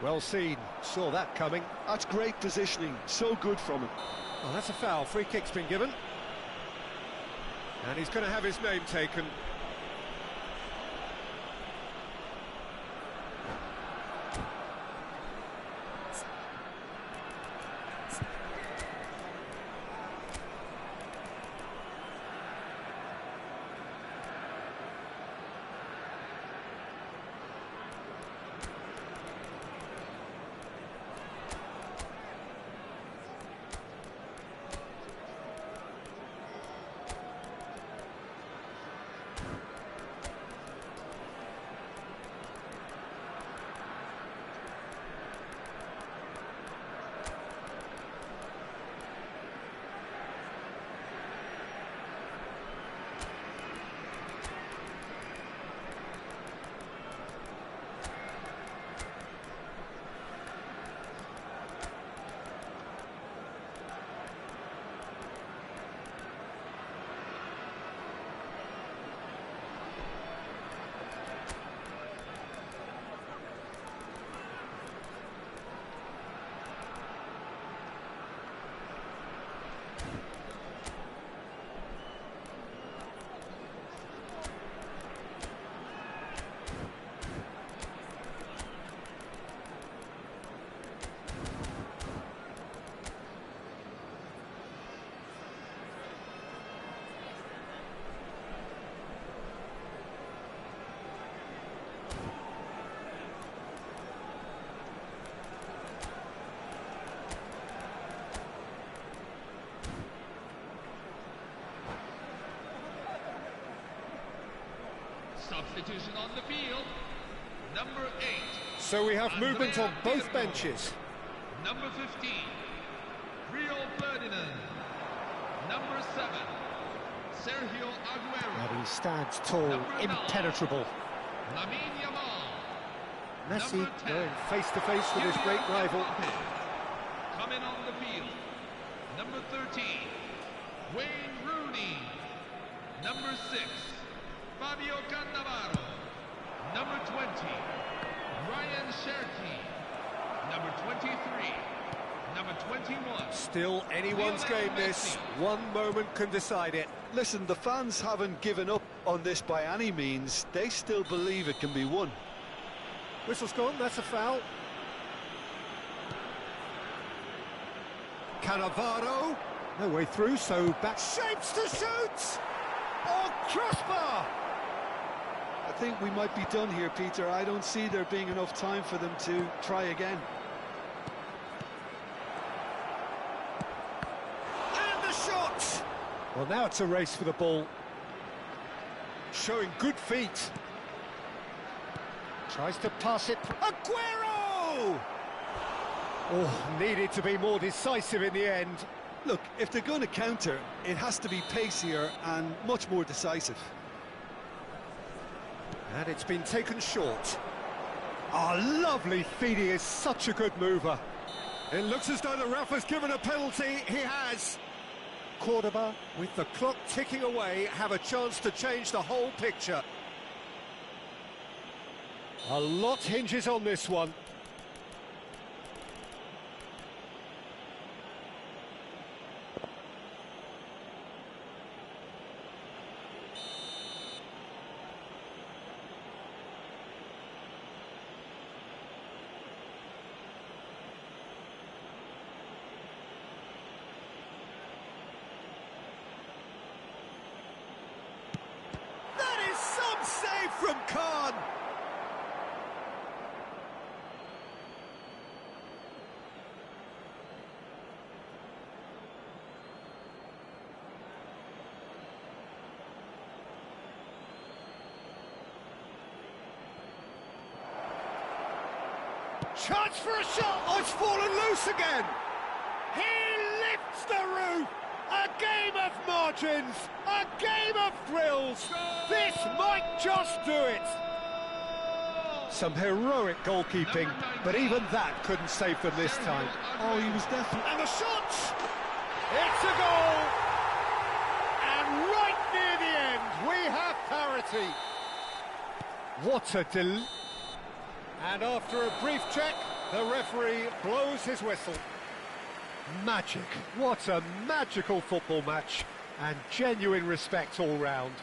Well seen, saw that coming. That's great positioning, so good from him. Oh, that's a foul, free kick's been given. And he's going to have his name taken. Substitution on the field. Number 8. So we have movement on Andrea both Pirlo. benches. Number 15. Rio Ferdinand. Number 7. Sergio Aguero. And he stands tall, Number 9. impenetrable. Lamine Yamal. Messi Number 10. going face-to-face with his great Kylian rival. Mbappe. Coming on the field. Number 13. Wayne Rooney. Number 6. Fabio Cannavaro. Number 20. Ryan Cherki. Number 23. Number 21. Still anyone's Lionel game this. Messi. One moment can decide it. Listen, the fans haven't given up on this by any means. They still believe it can be won. Whistle's gone, that's a foul. Cannavaro. No way through, so back shapes to shoot! Oh, crossbar! I think we might be done here, Peter. I don't see there being enough time for them to try again. And the shot! Well, now it's a race for the ball. Showing good feet. Tries to pass it. Aguero! Oh, needed to be more decisive in the end. Look, if they're going to counter, it has to be pacier and much more decisive. And it's been taken short. Oh, lovely feed. He is such a good mover. It looks as though the ref has given a penalty. He has. Cordoba, with the clock ticking away, have a chance to change the whole picture. A lot hinges on this one. That is some save from Khan. Chance for a shot. Oh, it's fallen loose again. He lifts the roof. A game of margins. A game of thrills. This might just do it. Some heroic goalkeeping, but even that couldn't save them this time. Oh, he was definitely... And the shot. It's a goal. And right near the end, we have parity. What a And after a brief check, the referee blows his whistle. Magic. What a magical football match. And genuine respect all round.